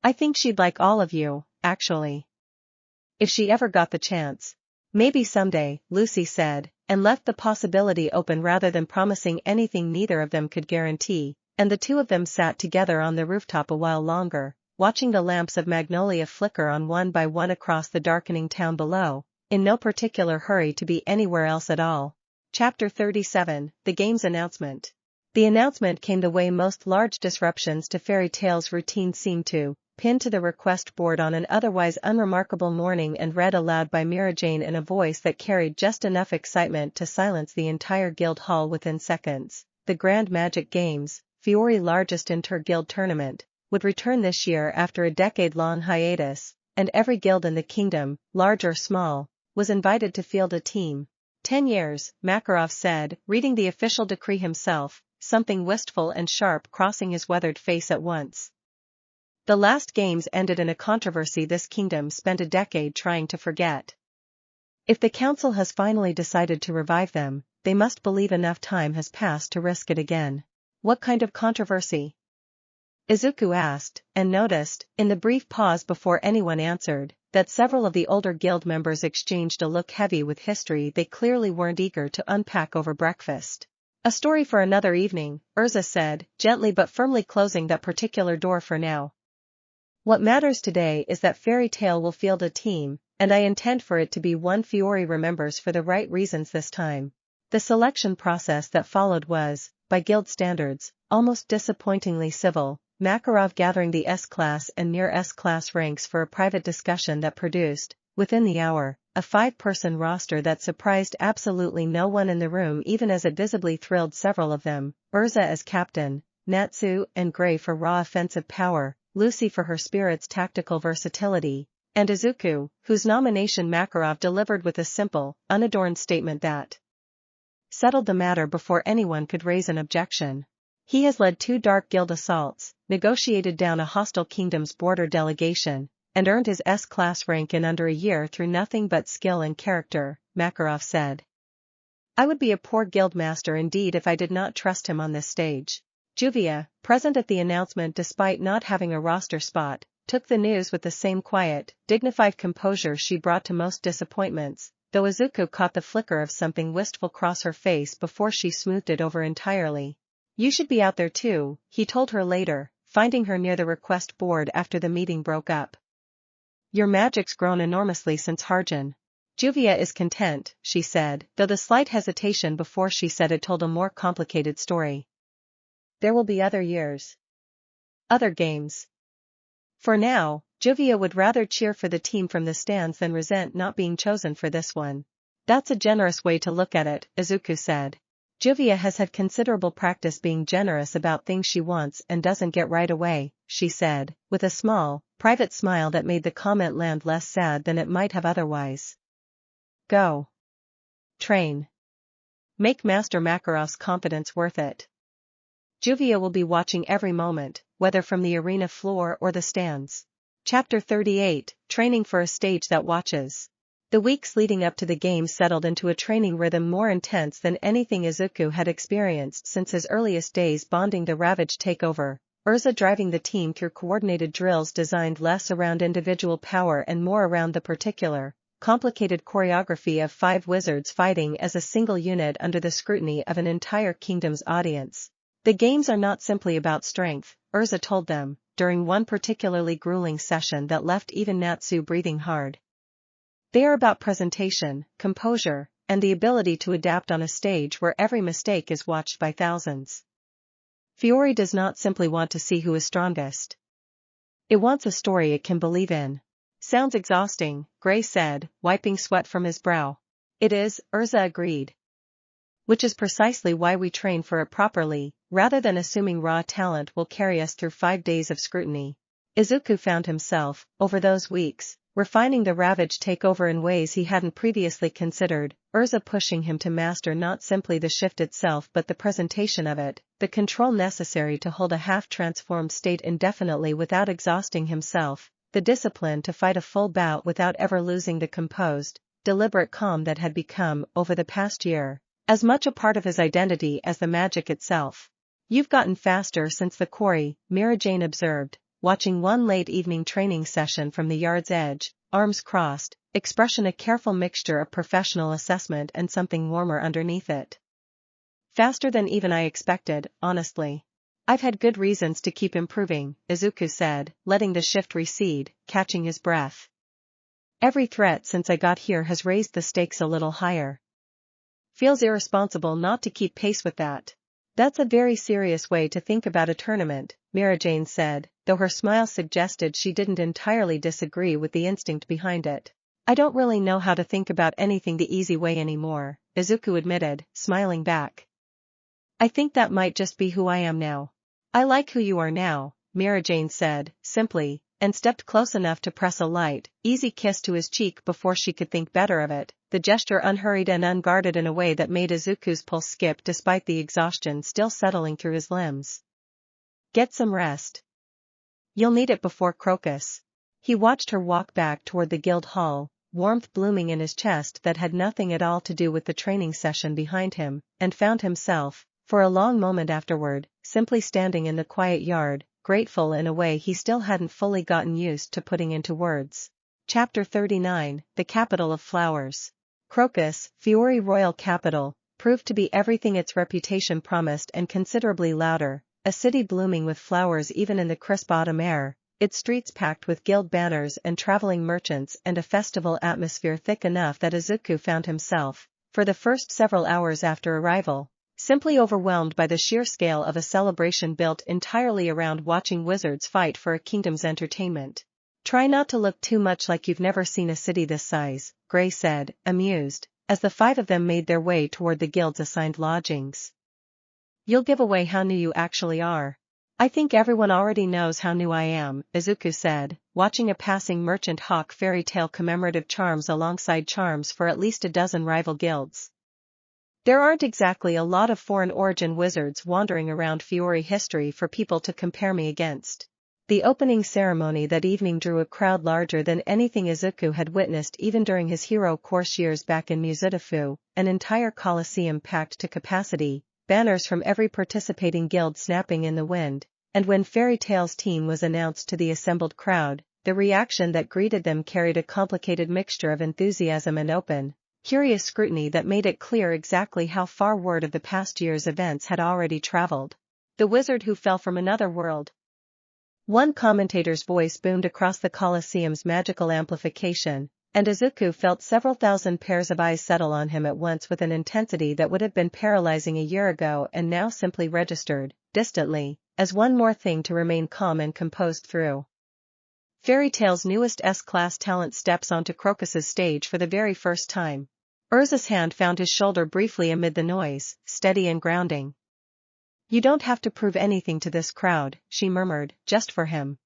"I think she'd like all of you, actually. If she ever got the chance." "Maybe someday," Lucy said, and left the possibility open rather than promising anything neither of them could guarantee, and the two of them sat together on the rooftop a while longer, watching the lamps of Magnolia flicker on one by one across the darkening town below, in no particular hurry to be anywhere else at all. Chapter 37, The Game's Announcement. The announcement came the way most large disruptions to Fairy Tale's routine seem to, pinned to the request board on an otherwise unremarkable morning and read aloud by Mirajane in a voice that carried just enough excitement to silence the entire guild hall within seconds. The Grand Magic Games, Fiori's largest inter-guild tournament, would return this year after a decade-long hiatus, and every guild in the kingdom, large or small, was invited to field a team. 10 years, Makarov said, reading the official decree himself, something wistful and sharp crossing his weathered face at once. The last games ended in a controversy this kingdom spent a decade trying to forget. If the council has finally decided to revive them, they must believe enough time has passed to risk it again. "What kind of controversy?" Izuku asked, and noticed, in the brief pause before anyone answered, that several of the older guild members exchanged a look heavy with history they clearly weren't eager to unpack over breakfast. "A story for another evening," Erza said, gently but firmly closing that particular door for now. "What matters today is that Fairy Tale will field a team, and I intend for it to be one Fiori remembers for the right reasons this time." The selection process that followed was, by guild standards, almost disappointingly civil, Makarov gathering the S-class and near S-class ranks for a private discussion that produced, within the hour, a 5-person roster that surprised absolutely no one in the room even as it visibly thrilled several of them, Erza as captain, Natsu and Gray for raw offensive power, Lucy for her spirit's tactical versatility, and Izuku, whose nomination Makarov delivered with a simple, unadorned statement that settled the matter before anyone could raise an objection. He has led 2 dark guild assaults, negotiated down a hostile kingdom's border delegation, and earned his S-class rank in under a year through nothing but skill and character, Makarov said. I would be a poor guildmaster indeed if I did not trust him on this stage. Juvia, present at the announcement despite not having a roster spot, took the news with the same quiet, dignified composure she brought to most disappointments, though Izuku caught the flicker of something wistful cross her face before she smoothed it over entirely. You should be out there too, he told her later, finding her near the request board after the meeting broke up. Your magic's grown enormously since Harjan. Juvia is content, she said, though the slight hesitation before she said it told a more complicated story. There will be other years. Other games. For now, Juvia would rather cheer for the team from the stands than resent not being chosen for this one. That's a generous way to look at it, Izuku said. Juvia has had considerable practice being generous about things she wants and doesn't get right away, she said, with a small, private smile that made the comment land less sad than it might have otherwise. Go. Train. Make Master Makarov's confidence worth it. Juvia will be watching every moment, whether from the arena floor or the stands. Chapter 38, Training for a Stage That Watches. The weeks leading up to the games settled into a training rhythm more intense than anything Izuku had experienced since his earliest days bonding the Ravage takeover, Erza driving the team through coordinated drills designed less around individual power and more around the particular, complicated choreography of 5 wizards fighting as a single unit under the scrutiny of an entire kingdom's audience. The games are not simply about strength, Erza told them, during one particularly grueling session that left even Natsu breathing hard. They are about presentation, composure, and the ability to adapt on a stage where every mistake is watched by thousands. Fiore does not simply want to see who is strongest. It wants a story it can believe in. Sounds exhausting, Gray said, wiping sweat from his brow. It is, Erza agreed. Which is precisely why we train for it properly, rather than assuming raw talent will carry us through 5 days of scrutiny. Izuku found himself, over those weeks, refining the Ravage takeover in ways he hadn't previously considered, Erza pushing him to master not simply the shift itself but the presentation of it, the control necessary to hold a half-transformed state indefinitely without exhausting himself, the discipline to fight a full bout without ever losing the composed, deliberate calm that had become, over the past year, as much a part of his identity as the magic itself. You've gotten faster since the quarry, Mirajane observed, watching one late evening training session from the yard's edge, arms crossed, expression a careful mixture of professional assessment and something warmer underneath it. Faster than even I expected, honestly. I've had good reasons to keep improving, Izuku said, letting the shift recede, catching his breath. Every threat since I got here has raised the stakes a little higher. Feels irresponsible not to keep pace with that. That's a very serious way to think about a tournament, Mirajane said, though her smile suggested she didn't entirely disagree with the instinct behind it. I don't really know how to think about anything the easy way anymore, Izuku admitted, smiling back. I think that might just be who I am now. I like who you are now, Mirajane said, simply, and stepped close enough to press a light, easy kiss to his cheek before she could think better of it, the gesture unhurried and unguarded in a way that made Izuku's pulse skip despite the exhaustion still settling through his limbs. Get some rest. You'll need it before Crocus. He watched her walk back toward the guild hall, warmth blooming in his chest that had nothing at all to do with the training session behind him, and found himself, for a long moment afterward, simply standing in the quiet yard, grateful in a way he still hadn't fully gotten used to putting into words. Chapter 39, The Capital of Flowers. Crocus, Fiore Royal Capital, proved to be everything its reputation promised and considerably louder, a city blooming with flowers even in the crisp autumn air, its streets packed with guild banners and traveling merchants and a festival atmosphere thick enough that Izuku found himself, for the first several hours after arrival, simply overwhelmed by the sheer scale of a celebration built entirely around watching wizards fight for a kingdom's entertainment. Try not to look too much like you've never seen a city this size, Gray said, amused, as the 5 of them made their way toward the guild's assigned lodgings. You'll give away how new you actually are. I think everyone already knows how new I am, Izuku said, watching a passing merchant hawk fairy tale commemorative charms alongside charms for at least a dozen rival guilds. There aren't exactly a lot of foreign origin wizards wandering around Fiore history for people to compare me against. The opening ceremony that evening drew a crowd larger than anything Izuku had witnessed even during his hero course years back in Mizudafu, an entire coliseum packed to capacity, banners from every participating guild snapping in the wind, and when Fairy Tail's team was announced to the assembled crowd, the reaction that greeted them carried a complicated mixture of enthusiasm and open, curious scrutiny that made it clear exactly how far word of the past year's events had already traveled. The wizard who fell from another world. One commentator's voice boomed across the Colosseum's magical amplification, and Izuku felt several thousand pairs of eyes settle on him at once with an intensity that would have been paralyzing a year ago and now simply registered, distantly, as one more thing to remain calm and composed through. Fairy Tail's newest S-class talent steps onto Crocus's stage for the very first time. Erza's hand found his shoulder briefly amid the noise, steady and grounding. "You don't have to prove anything to this crowd," she murmured, "just for him.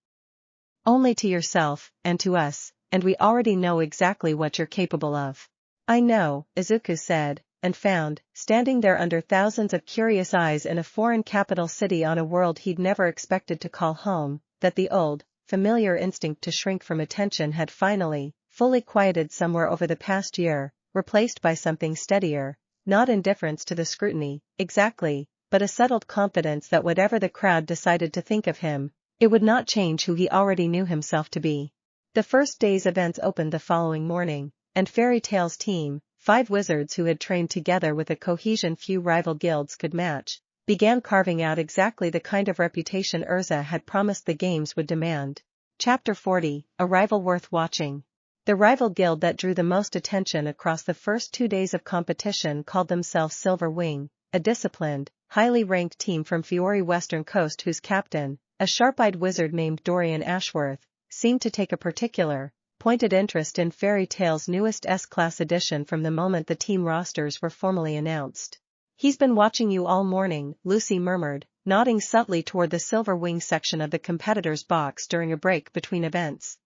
Only to yourself, and to us, and we already know exactly what you're capable of." "I know," Izuku said, and found, standing there under thousands of curious eyes in a foreign capital city on a world he'd never expected to call home, that the old, familiar instinct to shrink from attention had finally, fully quieted somewhere over the past year, replaced by something steadier, not indifference to the scrutiny, exactly, but a settled confidence that whatever the crowd decided to think of him, it would not change who he already knew himself to be. The first day's events opened the following morning, and Fairy Tail's team, 5 wizards who had trained together with a cohesion few rival guilds could match, began carving out exactly the kind of reputation Erza had promised the games would demand. Chapter 40, A Rival Worth Watching. The rival guild that drew the most attention across the first 2 days of competition called themselves Silver Wing, a disciplined, highly ranked team from Fiori Western Coast whose captain, a sharp-eyed wizard named Dorian Ashworth, seemed to take a particular, pointed interest in Fairy Tail's newest S-class edition from the moment the team rosters were formally announced. "He's been watching you all morning," Lucy murmured, nodding subtly toward the Silver Wing section of the competitors' box during a break between events.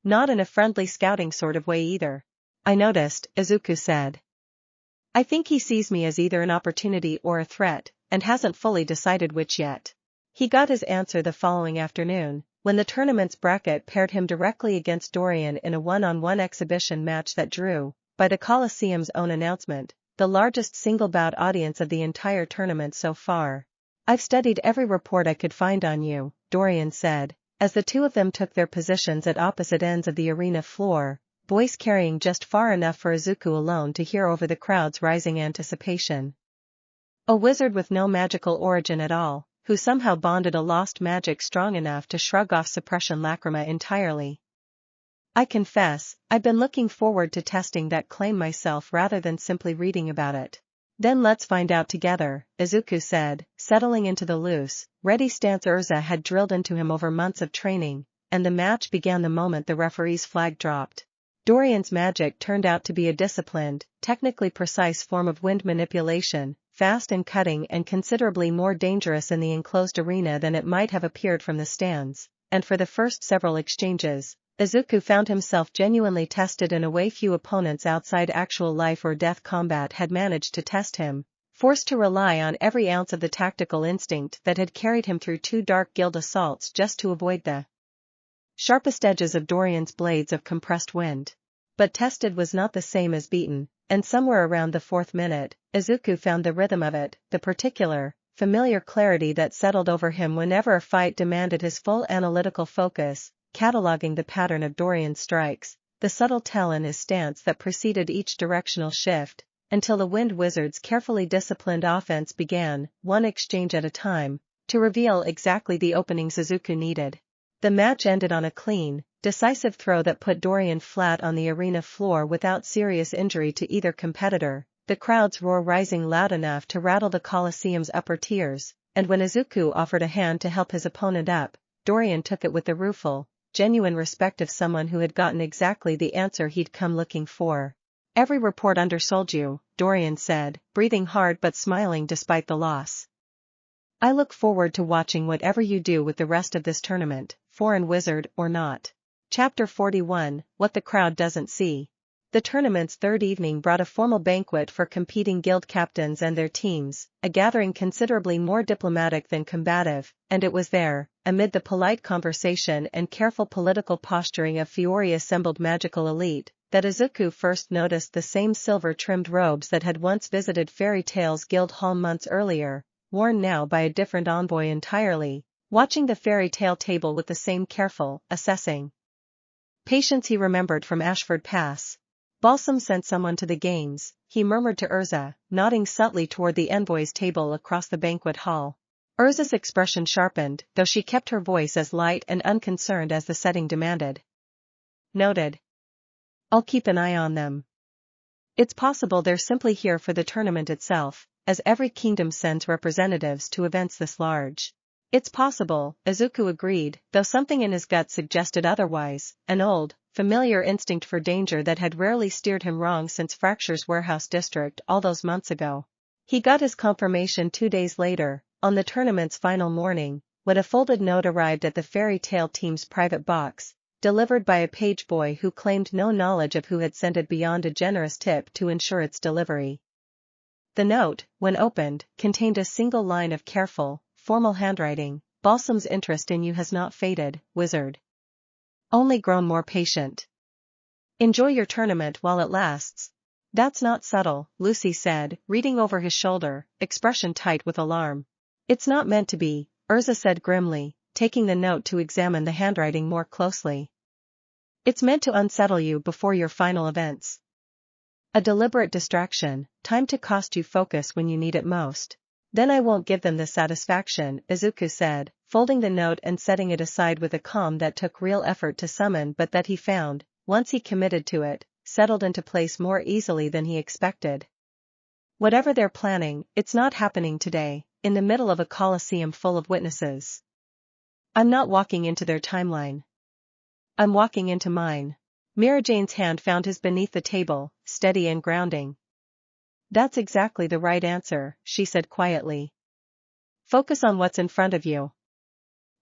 "Not in a friendly scouting sort of way either." "I noticed," Izuku said. "I think he sees me as either an opportunity or a threat, and hasn't fully decided which yet." He got his answer the following afternoon, when the tournament's bracket paired him directly against Dorian in a one-on-one exhibition match that drew, by the Coliseum's own announcement, the largest single-bout audience of the entire tournament so far. "I've studied every report I could find on you," Dorian said, as the two of them took their positions at opposite ends of the arena floor, voice carrying just far enough for Izuku alone to hear over the crowd's rising anticipation. A wizard with no magical origin at all, who somehow bonded a lost magic strong enough to shrug off suppression lacrima entirely. "I confess, I've been looking forward to testing that claim myself rather than simply reading about it." "Then let's find out together," Izuku said, settling into the loose, ready stance Erza had drilled into him over months of training, and the match began the moment the referee's flag dropped. Dorian's magic turned out to be a disciplined, technically precise form of wind manipulation, fast and cutting and considerably more dangerous in the enclosed arena than it might have appeared from the stands, and for the first several exchanges, Izuku found himself genuinely tested in a way few opponents outside actual life or death combat had managed to test him, forced to rely on every ounce of the tactical instinct that had carried him through 2 dark guild assaults just to avoid the sharpest edges of Dorian's blades of compressed wind. But tested was not the same as beaten, and somewhere around the 4th minute, Izuku found the rhythm of it, the particular, familiar clarity that settled over him whenever a fight demanded his full analytical focus, cataloging the pattern of Dorian's strikes, the subtle tell in his stance that preceded each directional shift, until the Wind Wizard's carefully disciplined offense began, one exchange at a time, to reveal exactly the openings Izuku needed. The match ended on a clean, decisive throw that put Dorian flat on the arena floor without serious injury to either competitor, the crowd's roar rising loud enough to rattle the Coliseum's upper tiers, and when Izuku offered a hand to help his opponent up, Dorian took it with the rueful, genuine respect of someone who had gotten exactly the answer he'd come looking for. "Every report undersold you," Dorian said, breathing hard but smiling despite the loss. "I look forward to watching whatever you do with the rest of this tournament, foreign wizard or not." Chapter 41, What the Crowd Doesn't See. The tournament's 3rd evening brought a formal banquet for competing guild captains and their teams, a gathering considerably more diplomatic than combative, and it was there, amid the polite conversation and careful political posturing of Fiori assembled magical elite, that Izuku first noticed the same silver-trimmed robes that had once visited Fairy Tale's guild hall months earlier, worn now by a different envoy entirely, watching the Fairy Tale table with the same careful, assessing patience he remembered from Ashford Pass. Balsam sent someone to the games, he murmured to Erza, nodding subtly toward the envoy's table across the banquet hall. Erza's expression sharpened, though she kept her voice as light and unconcerned as the setting demanded. Noted. I'll keep an eye on them. It's possible they're simply here for the tournament itself, as every kingdom sends representatives to events this large. It's possible, Izuku agreed, though something in his gut suggested otherwise, an old, familiar instinct for danger that had rarely steered him wrong since Fracture's warehouse district all those months ago. He got his confirmation 2 days later, on the tournament's final morning, when a folded note arrived at the Fairy Tale team's private box, delivered by a page boy who claimed no knowledge of who had sent it beyond a generous tip to ensure its delivery. The note, when opened, contained a single line of careful, formal handwriting. Balsam's interest in you has not faded, wizard. Only grown more patient. Enjoy your tournament while it lasts. That's not subtle, Lucy said, reading over his shoulder, expression tight with alarm. It's not meant to be, Erza said grimly, taking the note to examine the handwriting more closely. It's meant to unsettle you before your final events. A deliberate distraction, time to cost you focus when you need it most. Then I won't give them the satisfaction, Izuku said, folding the note and setting it aside with a calm that took real effort to summon but that he found, once he committed to it, settled into place more easily than he expected. Whatever they're planning, it's not happening today, in the middle of a coliseum full of witnesses. I'm not walking into their timeline. I'm walking into mine. Mirajane's hand found his beneath the table, steady and grounding. That's exactly the right answer, she said quietly. Focus on what's in front of you.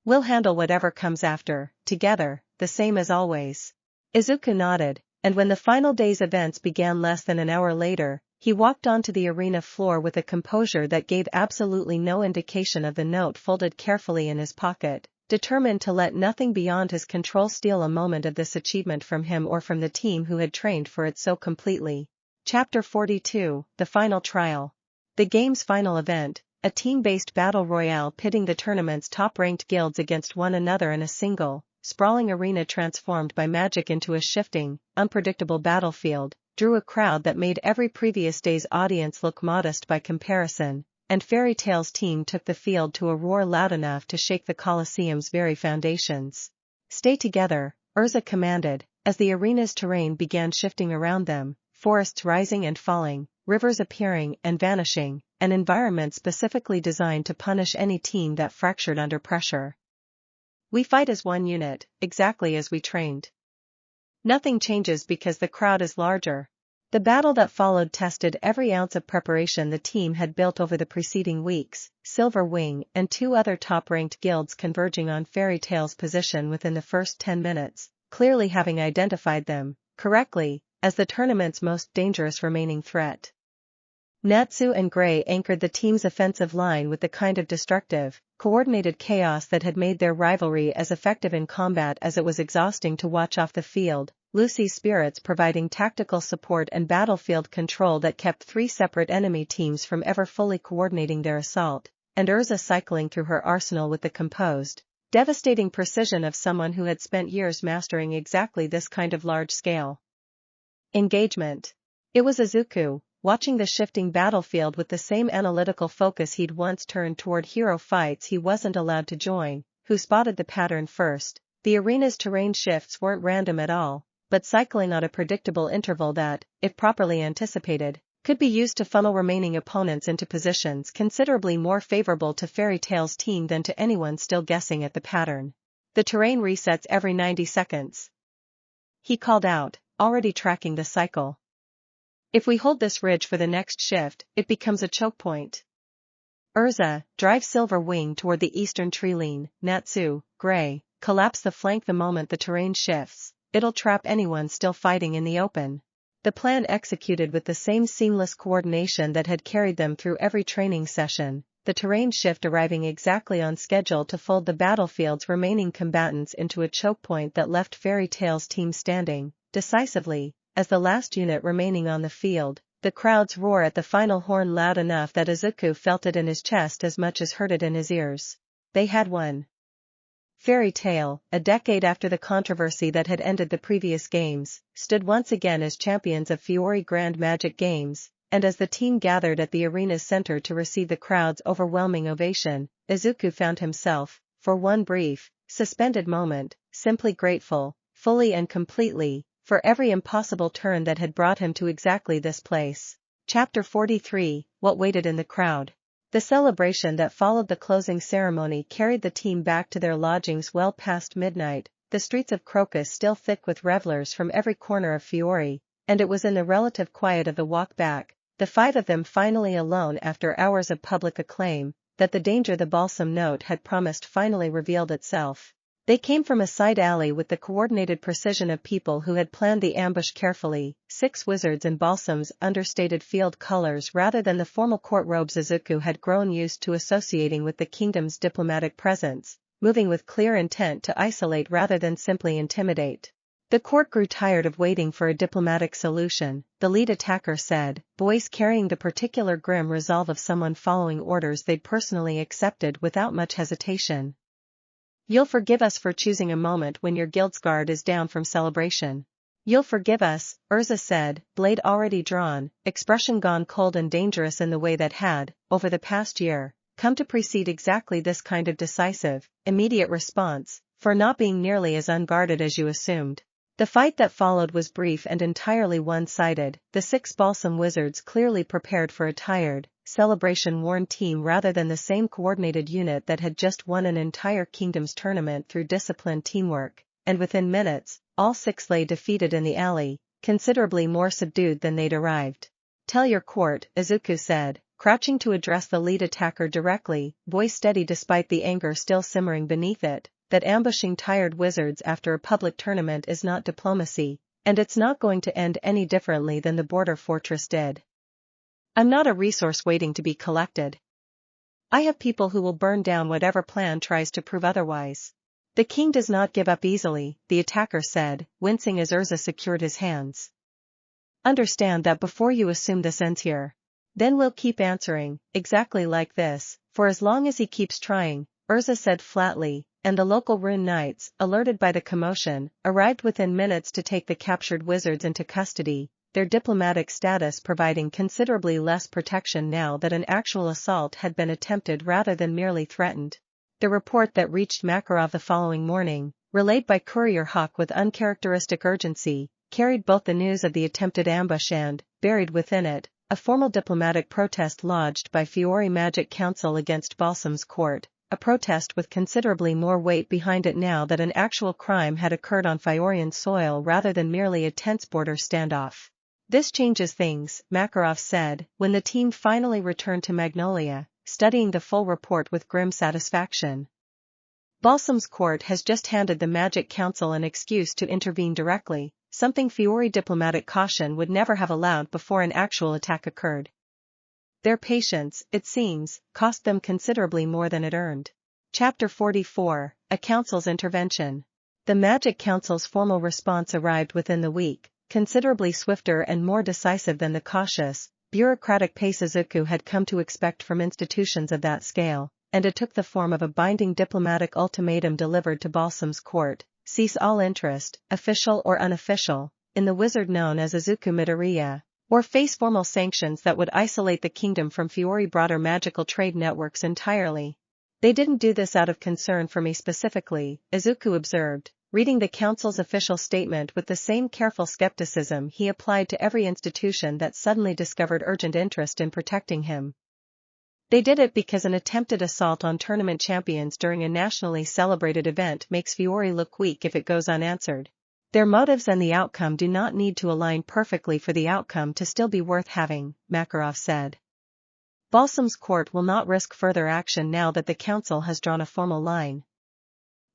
We'll handle whatever comes after, together, the same as always. Izuku nodded, and when the final day's events began less than an hour later, he walked onto the arena floor with a composure that gave absolutely no indication of the note folded carefully in his pocket, determined to let nothing beyond his control steal a moment of this achievement from him or from the team who had trained for it so completely. Chapter 42, The Final Trial. The game's final event, a team-based battle royale pitting the tournament's top-ranked guilds against one another in a single, sprawling arena transformed by magic into a shifting, unpredictable battlefield, drew a crowd that made every previous day's audience look modest by comparison, and Fairy Tale's team took the field to a roar loud enough to shake the Colosseum's very foundations. Stay together, Erza commanded, as the arena's terrain began shifting around them. Forests rising and falling, rivers appearing and vanishing, an environment specifically designed to punish any team that fractured under pressure. We fight as one unit, exactly as we trained. Nothing changes because the crowd is larger. The battle that followed tested every ounce of preparation the team had built over the preceding weeks, Silver Wing and 2 other top-ranked guilds converging on Fairy Tale's position within the first 10 minutes, clearly having identified them, correctly, as the tournament's most dangerous remaining threat. Natsu and Gray anchored the team's offensive line with the kind of destructive, coordinated chaos that had made their rivalry as effective in combat as it was exhausting to watch off the field, Lucy's spirits providing tactical support and battlefield control that kept 3 separate enemy teams from ever fully coordinating their assault, and Erza cycling through her arsenal with the composed, devastating precision of someone who had spent years mastering exactly this kind of large-scale engagement. It was Izuku, watching the shifting battlefield with the same analytical focus he'd once turned toward hero fights he wasn't allowed to join, who spotted the pattern first. The arena's terrain shifts weren't random at all, but cycling on a predictable interval that, if properly anticipated, could be used to funnel remaining opponents into positions considerably more favorable to Fairy Tale's team than to anyone still guessing at the pattern. The terrain resets every 90 seconds. He called out, already tracking the cycle. If we hold this ridge for the next shift, it becomes a choke point. Erza, drive Silver Wing toward the eastern tree line. Natsu, Gray, collapse the flank the moment the terrain shifts. It'll trap anyone still fighting in the open. The plan executed with the same seamless coordination that had carried them through every training session, the terrain shift arriving exactly on schedule to fold the battlefield's remaining combatants into a choke point that left Fairy Tail's team standing, decisively, as the last unit remaining on the field. The crowd's roar at the final horn loud enough that Izuku felt it in his chest as much as heard it in his ears. They had won. Fairy Tail, a decade after the controversy that had ended the previous games, stood once again as champions of Fiori Grand Magic Games, and as the team gathered at the arena's center to receive the crowd's overwhelming ovation, Izuku found himself, for one brief, suspended moment, simply grateful, fully and completely, for every impossible turn that had brought him to exactly this place. Chapter 43, What Waited in the Crowd. The celebration that followed the closing ceremony carried the team back to their lodgings well past midnight, the streets of Crocus still thick with revelers from every corner of Fiori, and it was in the relative quiet of the walk back, the 5 of them finally alone after hours of public acclaim, that the danger the balsam note had promised finally revealed itself. They came from a side alley with the coordinated precision of people who had planned the ambush carefully, 6 wizards in Balsam's understated field colors rather than the formal court robes Izuku had grown used to associating with the kingdom's diplomatic presence, moving with clear intent to isolate rather than simply intimidate. The court grew tired of waiting for a diplomatic solution, the lead attacker said, voice carrying the particular grim resolve of someone following orders they'd personally accepted without much hesitation. You'll forgive us for choosing a moment when your guild's guard is down from celebration. You'll forgive us, Erza said, blade already drawn, expression gone cold and dangerous in the way that had, over the past year, come to precede exactly this kind of decisive, immediate response, for not being nearly as unguarded as you assumed. The fight that followed was brief and entirely one-sided, the 6 Balsam wizards clearly prepared for a tired, celebration-worn team rather than the same coordinated unit that had just won an entire kingdom's tournament through disciplined teamwork, and within minutes, all 6 lay defeated in the alley, considerably more subdued than they'd arrived. Tell your court, Izuku said, crouching to address the lead attacker directly, voice steady despite the anger still simmering beneath it, that ambushing tired wizards after a public tournament is not diplomacy, and it's not going to end any differently than the border fortress did. I'm not a resource waiting to be collected. I have people who will burn down whatever plan tries to prove otherwise. The king does not give up easily, the attacker said, wincing as Erza secured his hands. Understand that before you assume this ends here. Then we'll keep answering, exactly like this, for as long as he keeps trying, Erza said flatly, and the local rune knights, alerted by the commotion, arrived within minutes to take the captured wizards into custody, their diplomatic status providing considerably less protection now that an actual assault had been attempted rather than merely threatened. The report that reached Makarov the following morning, relayed by Courier Hawk with uncharacteristic urgency, carried both the news of the attempted ambush and, buried within it, a formal diplomatic protest lodged by Fiori Magic Council against Balsam's court, a protest with considerably more weight behind it now that an actual crime had occurred on Fiorian soil rather than merely a tense border standoff. This changes things, Makarov said, when the team finally returned to Magnolia, studying the full report with grim satisfaction. Balsam's court has just handed the Magic Council an excuse to intervene directly, something Fiori diplomatic caution would never have allowed before an actual attack occurred. Their patience, it seems, cost them considerably more than it earned. Chapter 44, A Council's Intervention. The Magic Council's formal response arrived within the week, considerably swifter and more decisive than the cautious, bureaucratic pace Izuku had come to expect from institutions of that scale, and it took the form of a binding diplomatic ultimatum delivered to Balsam's court: cease all interest, official or unofficial, in the wizard known as Izuku Midoriya, or face formal sanctions that would isolate the kingdom from Fiori broader magical trade networks entirely. They didn't do this out of concern for me specifically, Izuku observed, reading the council's official statement with the same careful skepticism he applied to every institution that suddenly discovered urgent interest in protecting him. They did it because an attempted assault on tournament champions during a nationally celebrated event makes Fiori look weak if it goes unanswered. Their motives and the outcome do not need to align perfectly for the outcome to still be worth having, Makarov said. Balsam's court will not risk further action now that the council has drawn a formal line.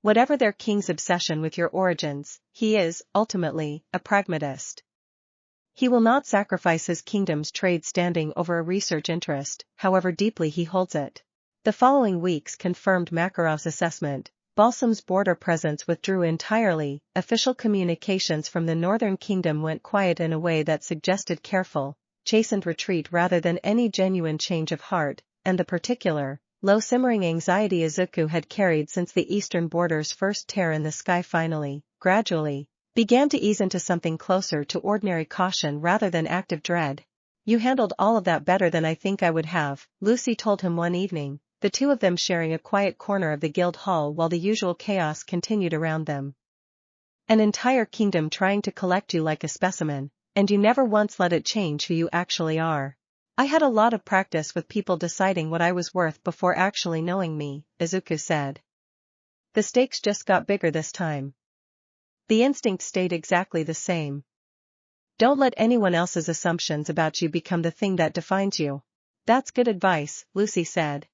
Whatever their king's obsession with your origins, he is, ultimately, a pragmatist. He will not sacrifice his kingdom's trade standing over a research interest, however deeply he holds it. The following weeks confirmed Makarov's assessment. Balsam's border presence withdrew entirely, official communications from the Northern Kingdom went quiet in a way that suggested careful, chastened retreat rather than any genuine change of heart, and the particular, low-simmering anxiety Izuku had carried since the eastern border's first tear in the sky finally, gradually, began to ease into something closer to ordinary caution rather than active dread. "You handled all of that better than I think I would have," Lucy told him one evening, the two of them sharing a quiet corner of the guild hall while the usual chaos continued around them. "An entire kingdom trying to collect you like a specimen, and you never once let it change who you actually are. I had a lot of practice with people deciding what I was worth before actually knowing me," Izuku said. "The stakes just got bigger this time. The instinct stayed exactly the same. Don't let anyone else's assumptions about you become the thing that defines you." "That's good advice," Lucy said.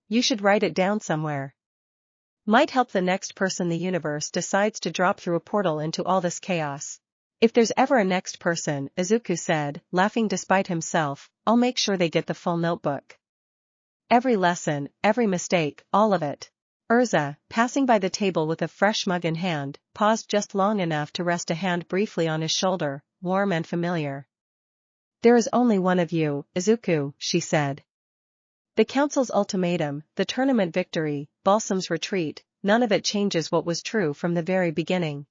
"You should write it down somewhere. Might help the next person the universe decides to drop through a portal into all this chaos." "If there's ever a next person," Izuku said, laughing despite himself, "I'll make sure they get the full notebook. Every lesson, every mistake, all of it." Erza, passing by the table with a fresh mug in hand, paused just long enough to rest a hand briefly on his shoulder, warm and familiar. "There is only one of you, Izuku," she said. "The council's ultimatum, the tournament victory, Balsam's retreat, none of it changes what was true from the very beginning.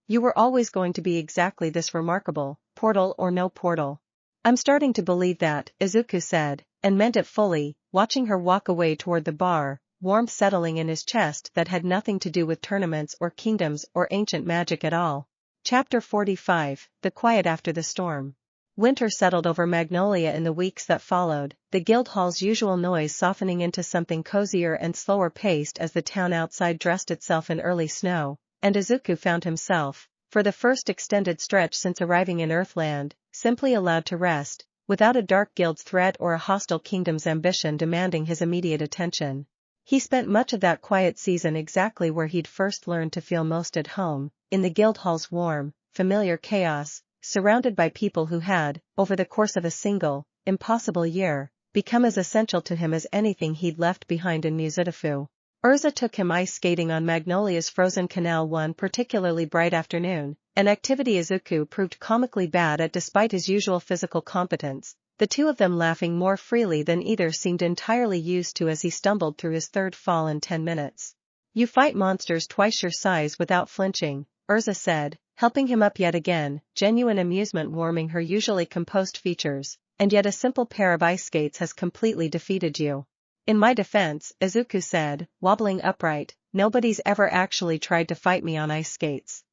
You were always going to be exactly this remarkable, portal or no portal." "I'm starting to believe that," Izuku said, and meant it fully, watching her walk away toward the bar, warmth settling in his chest that had nothing to do with tournaments or kingdoms or ancient magic at all. Chapter 45, The Quiet After the Storm. Winter settled over Magnolia in the weeks that followed, the Guildhall's usual noise softening into something cozier and slower paced as the town outside dressed itself in early snow, and Izuku found himself, for the first extended stretch since arriving in Earthland, simply allowed to rest, without a dark guild's threat or a hostile kingdom's ambition demanding his immediate attention. He spent much of that quiet season exactly where he'd first learned to feel most at home, in the Guildhall's warm, familiar chaos, surrounded by people who had, over the course of a single, impossible year, become as essential to him as anything he'd left behind in Muzidafu. Erza took him ice skating on Magnolia's frozen canal one particularly bright afternoon, an activity Izuku proved comically bad at despite his usual physical competence, the two of them laughing more freely than either seemed entirely used to as he stumbled through his third fall in 10 minutes. "You fight monsters twice your size without flinching," Erza said, helping him up yet again, genuine amusement warming her usually composed features, "and yet a simple pair of ice skates has completely defeated you." "In my defense," Izuku said, wobbling upright, "nobody's ever actually tried to fight me on ice skates.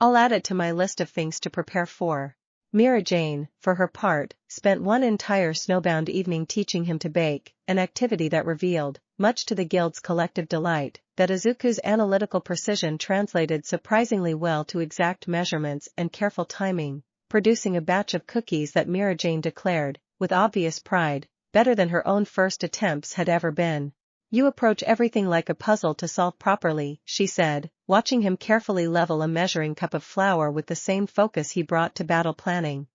I'll add it to my list of things to prepare for." Mirajane, for her part, spent one entire snowbound evening teaching him to bake, an activity that revealed, much to the guild's collective delight, that Izuku's analytical precision translated surprisingly well to exact measurements and careful timing, producing a batch of cookies that Mirajane declared, with obvious pride, better than her own first attempts had ever been. "You approach everything like a puzzle to solve properly," she said, watching him carefully level a measuring cup of flour with the same focus he brought to battle planning.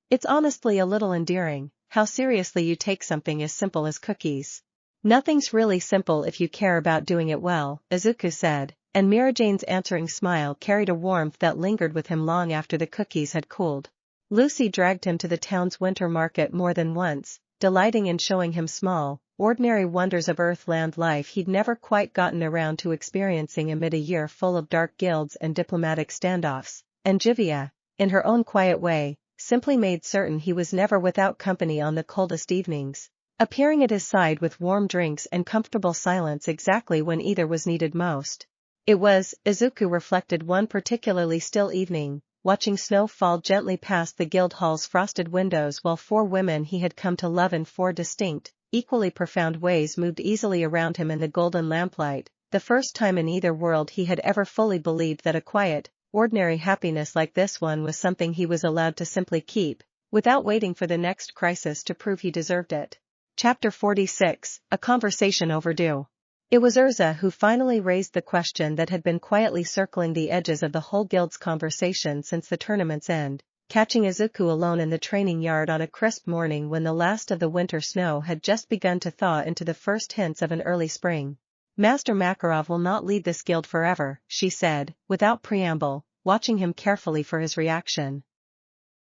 "It's honestly a little endearing, how seriously you take something as simple as cookies." "Nothing's really simple if you care about doing it well," Izuku said, and Mirajane's answering smile carried a warmth that lingered with him long after the cookies had cooled. Lucy dragged him to the town's winter market more than once, delighting in showing him small, ordinary wonders of Earthland life he'd never quite gotten around to experiencing amid a year full of dark guilds and diplomatic standoffs, and Juvia, in her own quiet way, simply made certain he was never without company on the coldest evenings, appearing at his side with warm drinks and comfortable silence exactly when either was needed most. It was, Izuku reflected, one particularly still evening, watching snow fall gently past the Guildhall's frosted windows while four women he had come to love in four distinct, equally profound ways moved easily around him in the golden lamplight, the first time in either world he had ever fully believed that a quiet, ordinary happiness like this one was something he was allowed to simply keep, without waiting for the next crisis to prove he deserved it. Chapter 46, A Conversation Overdue. It was Erza who finally raised the question that had been quietly circling the edges of the whole guild's conversation since the tournament's end. catching Izuku alone in the training yard on a crisp morning when the last of the winter snow had just begun to thaw into the first hints of an early spring. Master Makarov will not lead this guild forever, she said, without preamble, watching him carefully for his reaction.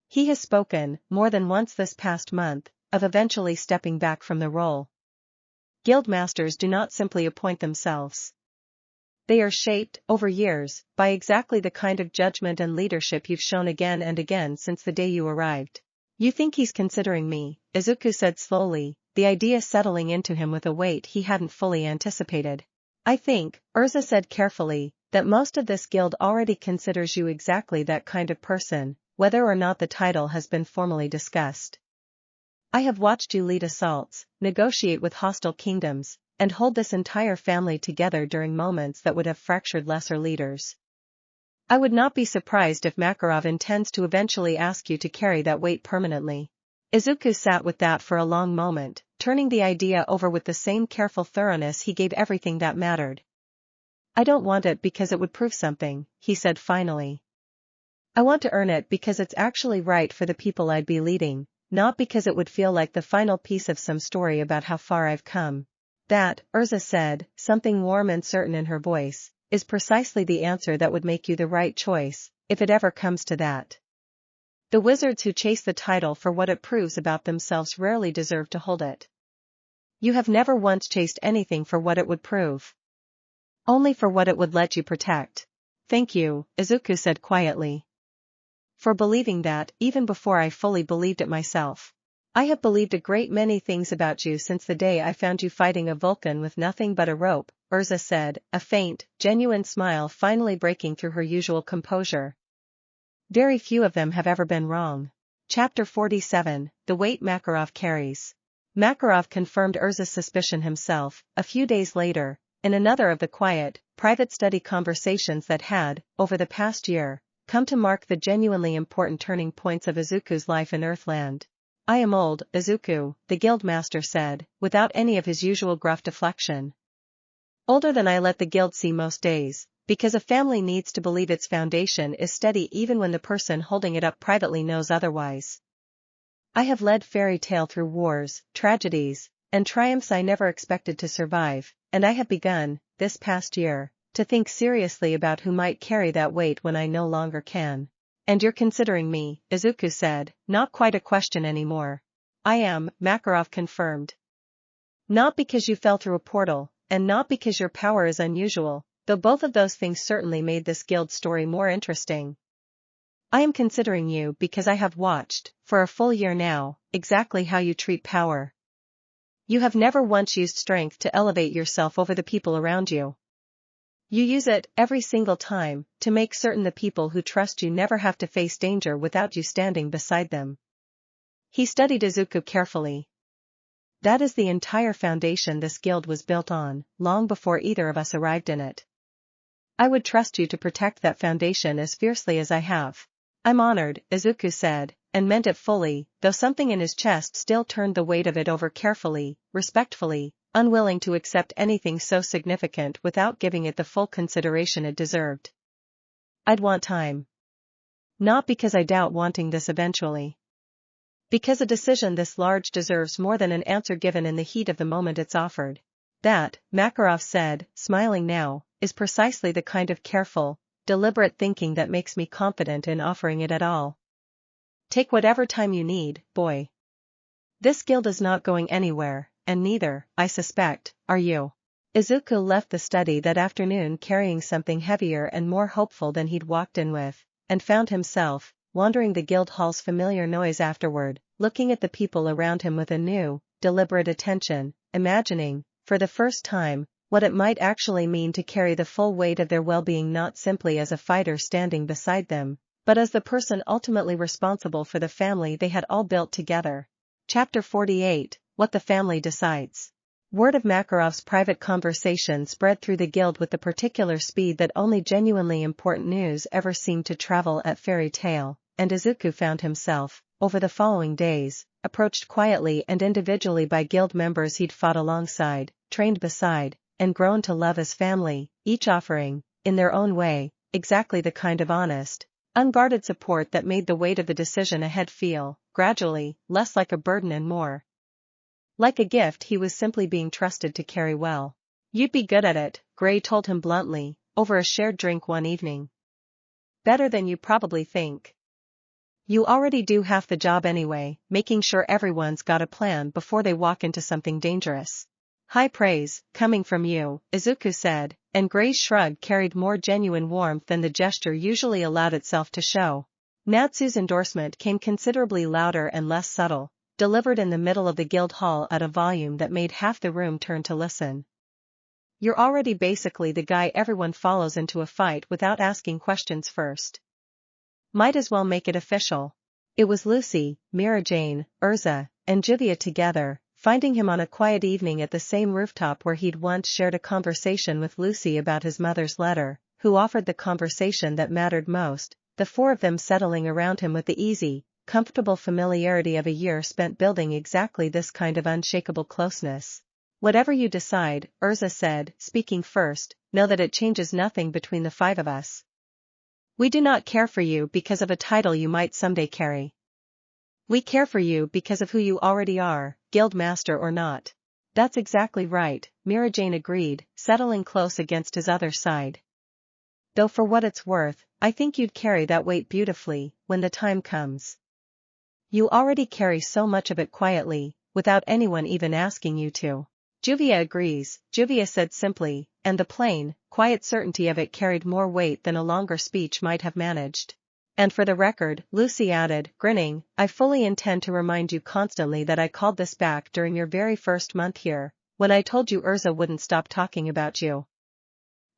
He has spoken, more than once this past month, of eventually stepping back from the role. Guild masters do not simply appoint themselves. They are shaped, over years, by exactly the kind of judgment and leadership you've shown again and again since the day you arrived. You think he's considering me, Izuku said slowly, the idea settling into him with a weight he hadn't fully anticipated. I think, Erza said carefully, that most of this guild already considers you exactly that kind of person, whether or not the title has been formally discussed. I have watched you lead assaults, negotiate with hostile kingdoms, and hold this entire family together during moments that would have fractured lesser leaders. I would not be surprised if Makarov intends to eventually ask you to carry that weight permanently. Izuku sat with that for a long moment, turning the idea over with the same careful thoroughness he gave everything that mattered. I don't want it because it would prove something, he said finally. I want to earn it because it's actually right for the people I'd be leading, not because it would feel like the final piece of some story about how far I've come. That, Erza said, something warm and certain in her voice, is precisely the answer that would make you the right choice, if it ever comes to that. The wizards who chase the title for what it proves about themselves rarely deserve to hold it. You have never once chased anything for what it would prove. Only for what it would let you protect. Thank you, Izuku said quietly. For believing that, even before I fully believed it myself. I have believed a great many things about you since the day I found you fighting a Vulcan with nothing but a rope, Erza said, a faint, genuine smile finally breaking through her usual composure. Very few of them have ever been wrong. Chapter 47, The Weight Makarov Carries. Makarov confirmed Erza's suspicion himself, a few days later, in another of the quiet, private study conversations that had, over the past year, come to mark the genuinely important turning points of Izuku's life in Earthland. I am old, Izuku, the guildmaster said, without any of his usual gruff deflection. Older than I let the guild see most days, because a family needs to believe its foundation is steady even when the person holding it up privately knows otherwise. I have led fairy tale through wars, tragedies, and triumphs I never expected to survive, and I have begun, this past year, to think seriously about who might carry that weight when I no longer can. And you're considering me, Izuku said, not quite a question anymore. I am, Makarov confirmed. Not because you fell through a portal, and not because your power is unusual, though both of those things certainly made this guild story more interesting. I am considering you because I have watched, for a full year now, exactly how you treat power. You have never once used strength to elevate yourself over the people around you. You use it, every single time, to make certain the people who trust you never have to face danger without you standing beside them. He studied Izuku carefully. That is the entire foundation this guild was built on, long before either of us arrived in it. I would trust you to protect that foundation as fiercely as I have. I'm honored, Izuku said, and meant it fully, though something in his chest still turned the weight of it over carefully, respectfully, unwilling to accept anything so significant without giving it the full consideration it deserved. I'd want time. Not because I doubt wanting this eventually. Because a decision this large deserves more than an answer given in the heat of the moment it's offered. That, Makarov said, smiling now, is precisely the kind of careful, deliberate thinking that makes me confident in offering it at all. Take whatever time you need, boy. This guild is not going anywhere, and neither, I suspect, are you. Izuku left the study that afternoon carrying something heavier and more hopeful than he'd walked in with, and found himself, wandering the guild hall's familiar noise afterward, looking at the people around him with a new, deliberate attention, imagining, for the first time, what it might actually mean to carry the full weight of their well-being not simply as a fighter standing beside them, but as the person ultimately responsible for the family they had all built together. Chapter 48, What the Family Decides. Word of Makarov's private conversation spread through the guild with the particular speed that only genuinely important news ever seemed to travel at fairy tale, and Izuku found himself, over the following days, approached quietly and individually by guild members he'd fought alongside, trained beside, and grown to love as family, each offering, in their own way, exactly the kind of honest, unguarded support that made the weight of the decision ahead feel, gradually, less like a burden and more like a gift he was simply being trusted to carry well. "You'd be good at it," Gray told him bluntly, over a shared drink one evening. "Better than you probably think. You already do half the job anyway, making sure everyone's got a plan before they walk into something dangerous." "High praise, coming from you," Izuku said, and Gray's shrug carried more genuine warmth than the gesture usually allowed itself to show. Natsu's endorsement came considerably louder and less subtle, delivered in the middle of the guild hall at a volume that made half the room turn to listen. "You're already basically the guy everyone follows into a fight without asking questions first. Might as well make it official." It was Lucy, Mirajane, Erza, and Juvia together, finding him on a quiet evening at the same rooftop where he'd once shared a conversation with Lucy about his mother's letter, who offered the conversation that mattered most, the four of them settling around him with the easy, comfortable familiarity of a year spent building exactly this kind of unshakable closeness. "Whatever you decide," Erza said, speaking first, "know that it changes nothing between the five of us. We do not care for you because of a title you might someday carry. We care for you because of who you already are, guild master or not." "That's exactly right," Mirajane agreed, settling close against his other side. "Though for what it's worth, I think you'd carry that weight beautifully, when the time comes. You already carry so much of it quietly, without anyone even asking you to." "Juvia agrees," Juvia said simply, and the plain, quiet certainty of it carried more weight than a longer speech might have managed. "And for the record," Lucy added, grinning, "I fully intend to remind you constantly that I called this back during your very first month here, when I told you Erza wouldn't stop talking about you.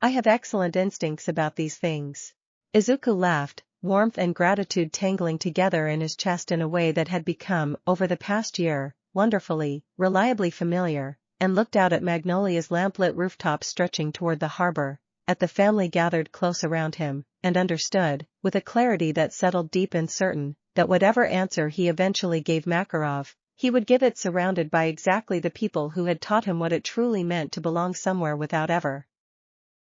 I have excellent instincts about these things." Izuku laughed, warmth and gratitude tangling together in his chest in a way that had become, over the past year, wonderfully, reliably familiar, and looked out at Magnolia's lamplit rooftop stretching toward the harbor, at the family gathered close around him, and understood, with a clarity that settled deep and certain, that whatever answer he eventually gave Makarov, he would give it surrounded by exactly the people who had taught him what it truly meant to belong somewhere without ever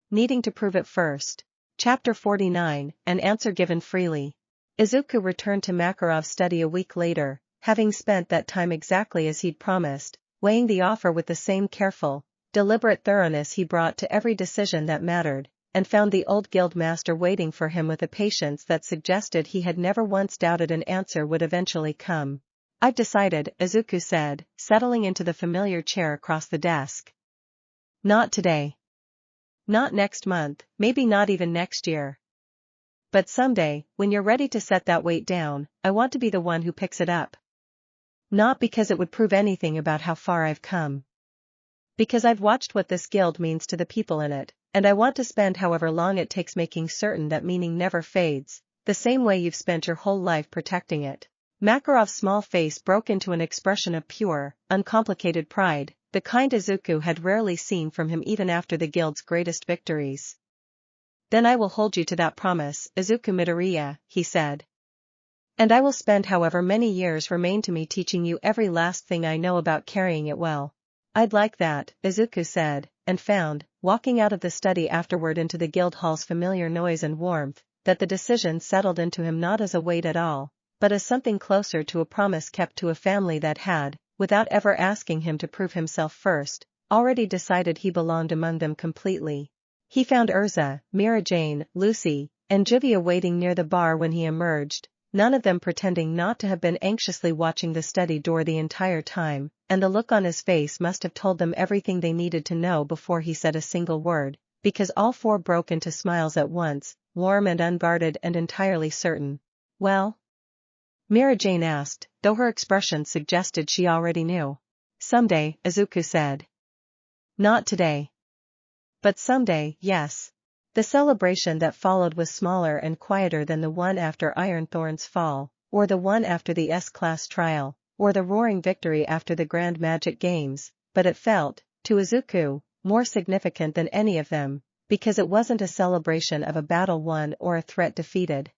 needing to prove it first. Chapter 49, An answer given freely. Izuku returned to Makarov's study a week later, having spent that time exactly as he'd promised, weighing the offer with the same careful, deliberate thoroughness he brought to every decision that mattered, and found the old guild master waiting for him with a patience that suggested he had never once doubted an answer would eventually come. "I've decided," Izuku said, settling into the familiar chair across the desk. "Not today. Not next month, maybe not even next year. But someday, when you're ready to set that weight down, I want to be the one who picks it up. Not because it would prove anything about how far I've come. Because I've watched what this guild means to the people in it, and I want to spend however long it takes making certain that meaning never fades, the same way you've spent your whole life protecting it." Makarov's small face broke into an expression of pure, uncomplicated pride, the kind Izuku had rarely seen from him even after the guild's greatest victories. "Then I will hold you to that promise, Izuku Midoriya," he said. "And I will spend however many years remain to me teaching you every last thing I know about carrying it well." "I'd like that," Izuku said, and found, walking out of the study afterward into the guild hall's familiar noise and warmth, that the decision settled into him not as a weight at all, but as something closer to a promise kept to a family that had, without ever asking him to prove himself first, already decided he belonged among them completely. He found Erza, Mirajane, Lucy, and Juvia waiting near the bar when he emerged, none of them pretending not to have been anxiously watching the study door the entire time, and the look on his face must have told them everything they needed to know before he said a single word, because all four broke into smiles at once, warm and unguarded and entirely certain. "Well?" Mirajane asked, though her expression suggested she already knew. "Someday," Izuku said. "Not today. But someday, yes." The celebration that followed was smaller and quieter than the one after Ironthorn's fall, or the one after the S-class trial, or the roaring victory after the Grand Magic Games, but it felt, to Izuku, more significant than any of them, because it wasn't a celebration of a battle won or a threat defeated.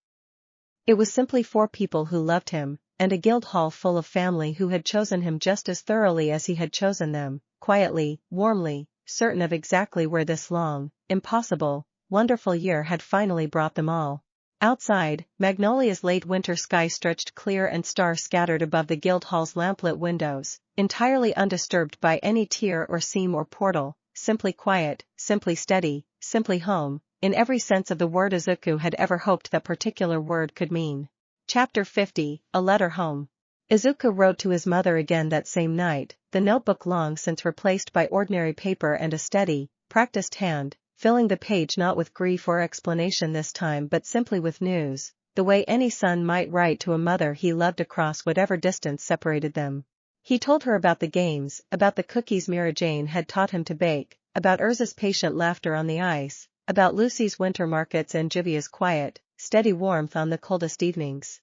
It was simply four people who loved him, and a guild hall full of family who had chosen him just as thoroughly as he had chosen them, quietly, warmly, certain of exactly where this long, impossible, wonderful year had finally brought them all. Outside, Magnolia's late winter sky stretched clear and star-scattered above the guild hall's lamplit windows, entirely undisturbed by any tear or seam or portal, simply quiet, simply steady, simply home, in every sense of the word Izuku had ever hoped that particular word could mean. Chapter 50, A Letter Home. Izuku wrote to his mother again that same night, the notebook long since replaced by ordinary paper and a steady, practiced hand, filling the page not with grief or explanation this time but simply with news, the way any son might write to a mother he loved across whatever distance separated them. He told her about the games, about the cookies Mirajane had taught him to bake, about Erza's patient laughter on the ice, about Lucy's winter markets and Juvia's quiet, steady warmth on the coldest evenings.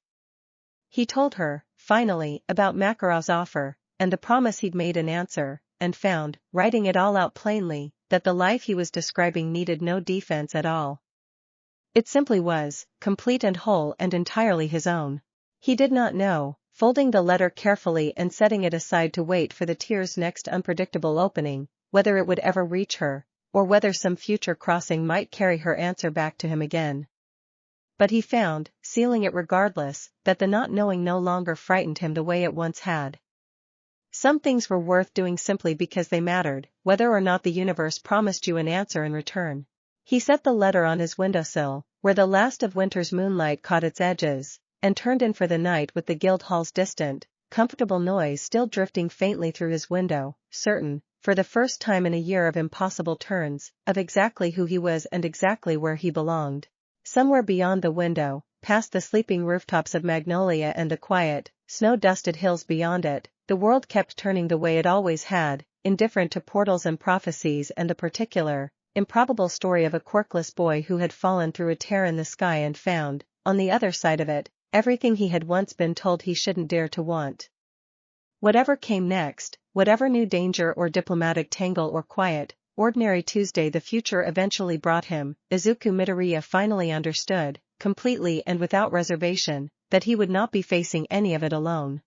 He told her, finally, about Makarov's offer, and the promise he'd made in answer, and found, writing it all out plainly, that the life he was describing needed no defense at all. It simply was, complete and whole and entirely his own. He did not know, folding the letter carefully and setting it aside to wait for the tear's next unpredictable opening, whether it would ever reach her, or whether some future crossing might carry her answer back to him again. But he found, sealing it regardless, that the not knowing no longer frightened him the way it once had. Some things were worth doing simply because they mattered, whether or not the universe promised you an answer in return. He set the letter on his windowsill, where the last of winter's moonlight caught its edges, and turned in for the night with the guild hall's distant, comfortable noise still drifting faintly through his window, certain, for the first time in a year of impossible turns, of exactly who he was and exactly where he belonged. Somewhere beyond the window, past the sleeping rooftops of Magnolia and the quiet, snow-dusted hills beyond it, the world kept turning the way it always had, indifferent to portals and prophecies and the particular, improbable story of a quirkless boy who had fallen through a tear in the sky and found, on the other side of it, everything he had once been told he shouldn't dare to want. Whatever came next, whatever new danger or diplomatic tangle or quiet, ordinary Tuesday the future eventually brought him, Izuku Midoriya finally understood, completely and without reservation, that he would not be facing any of it alone.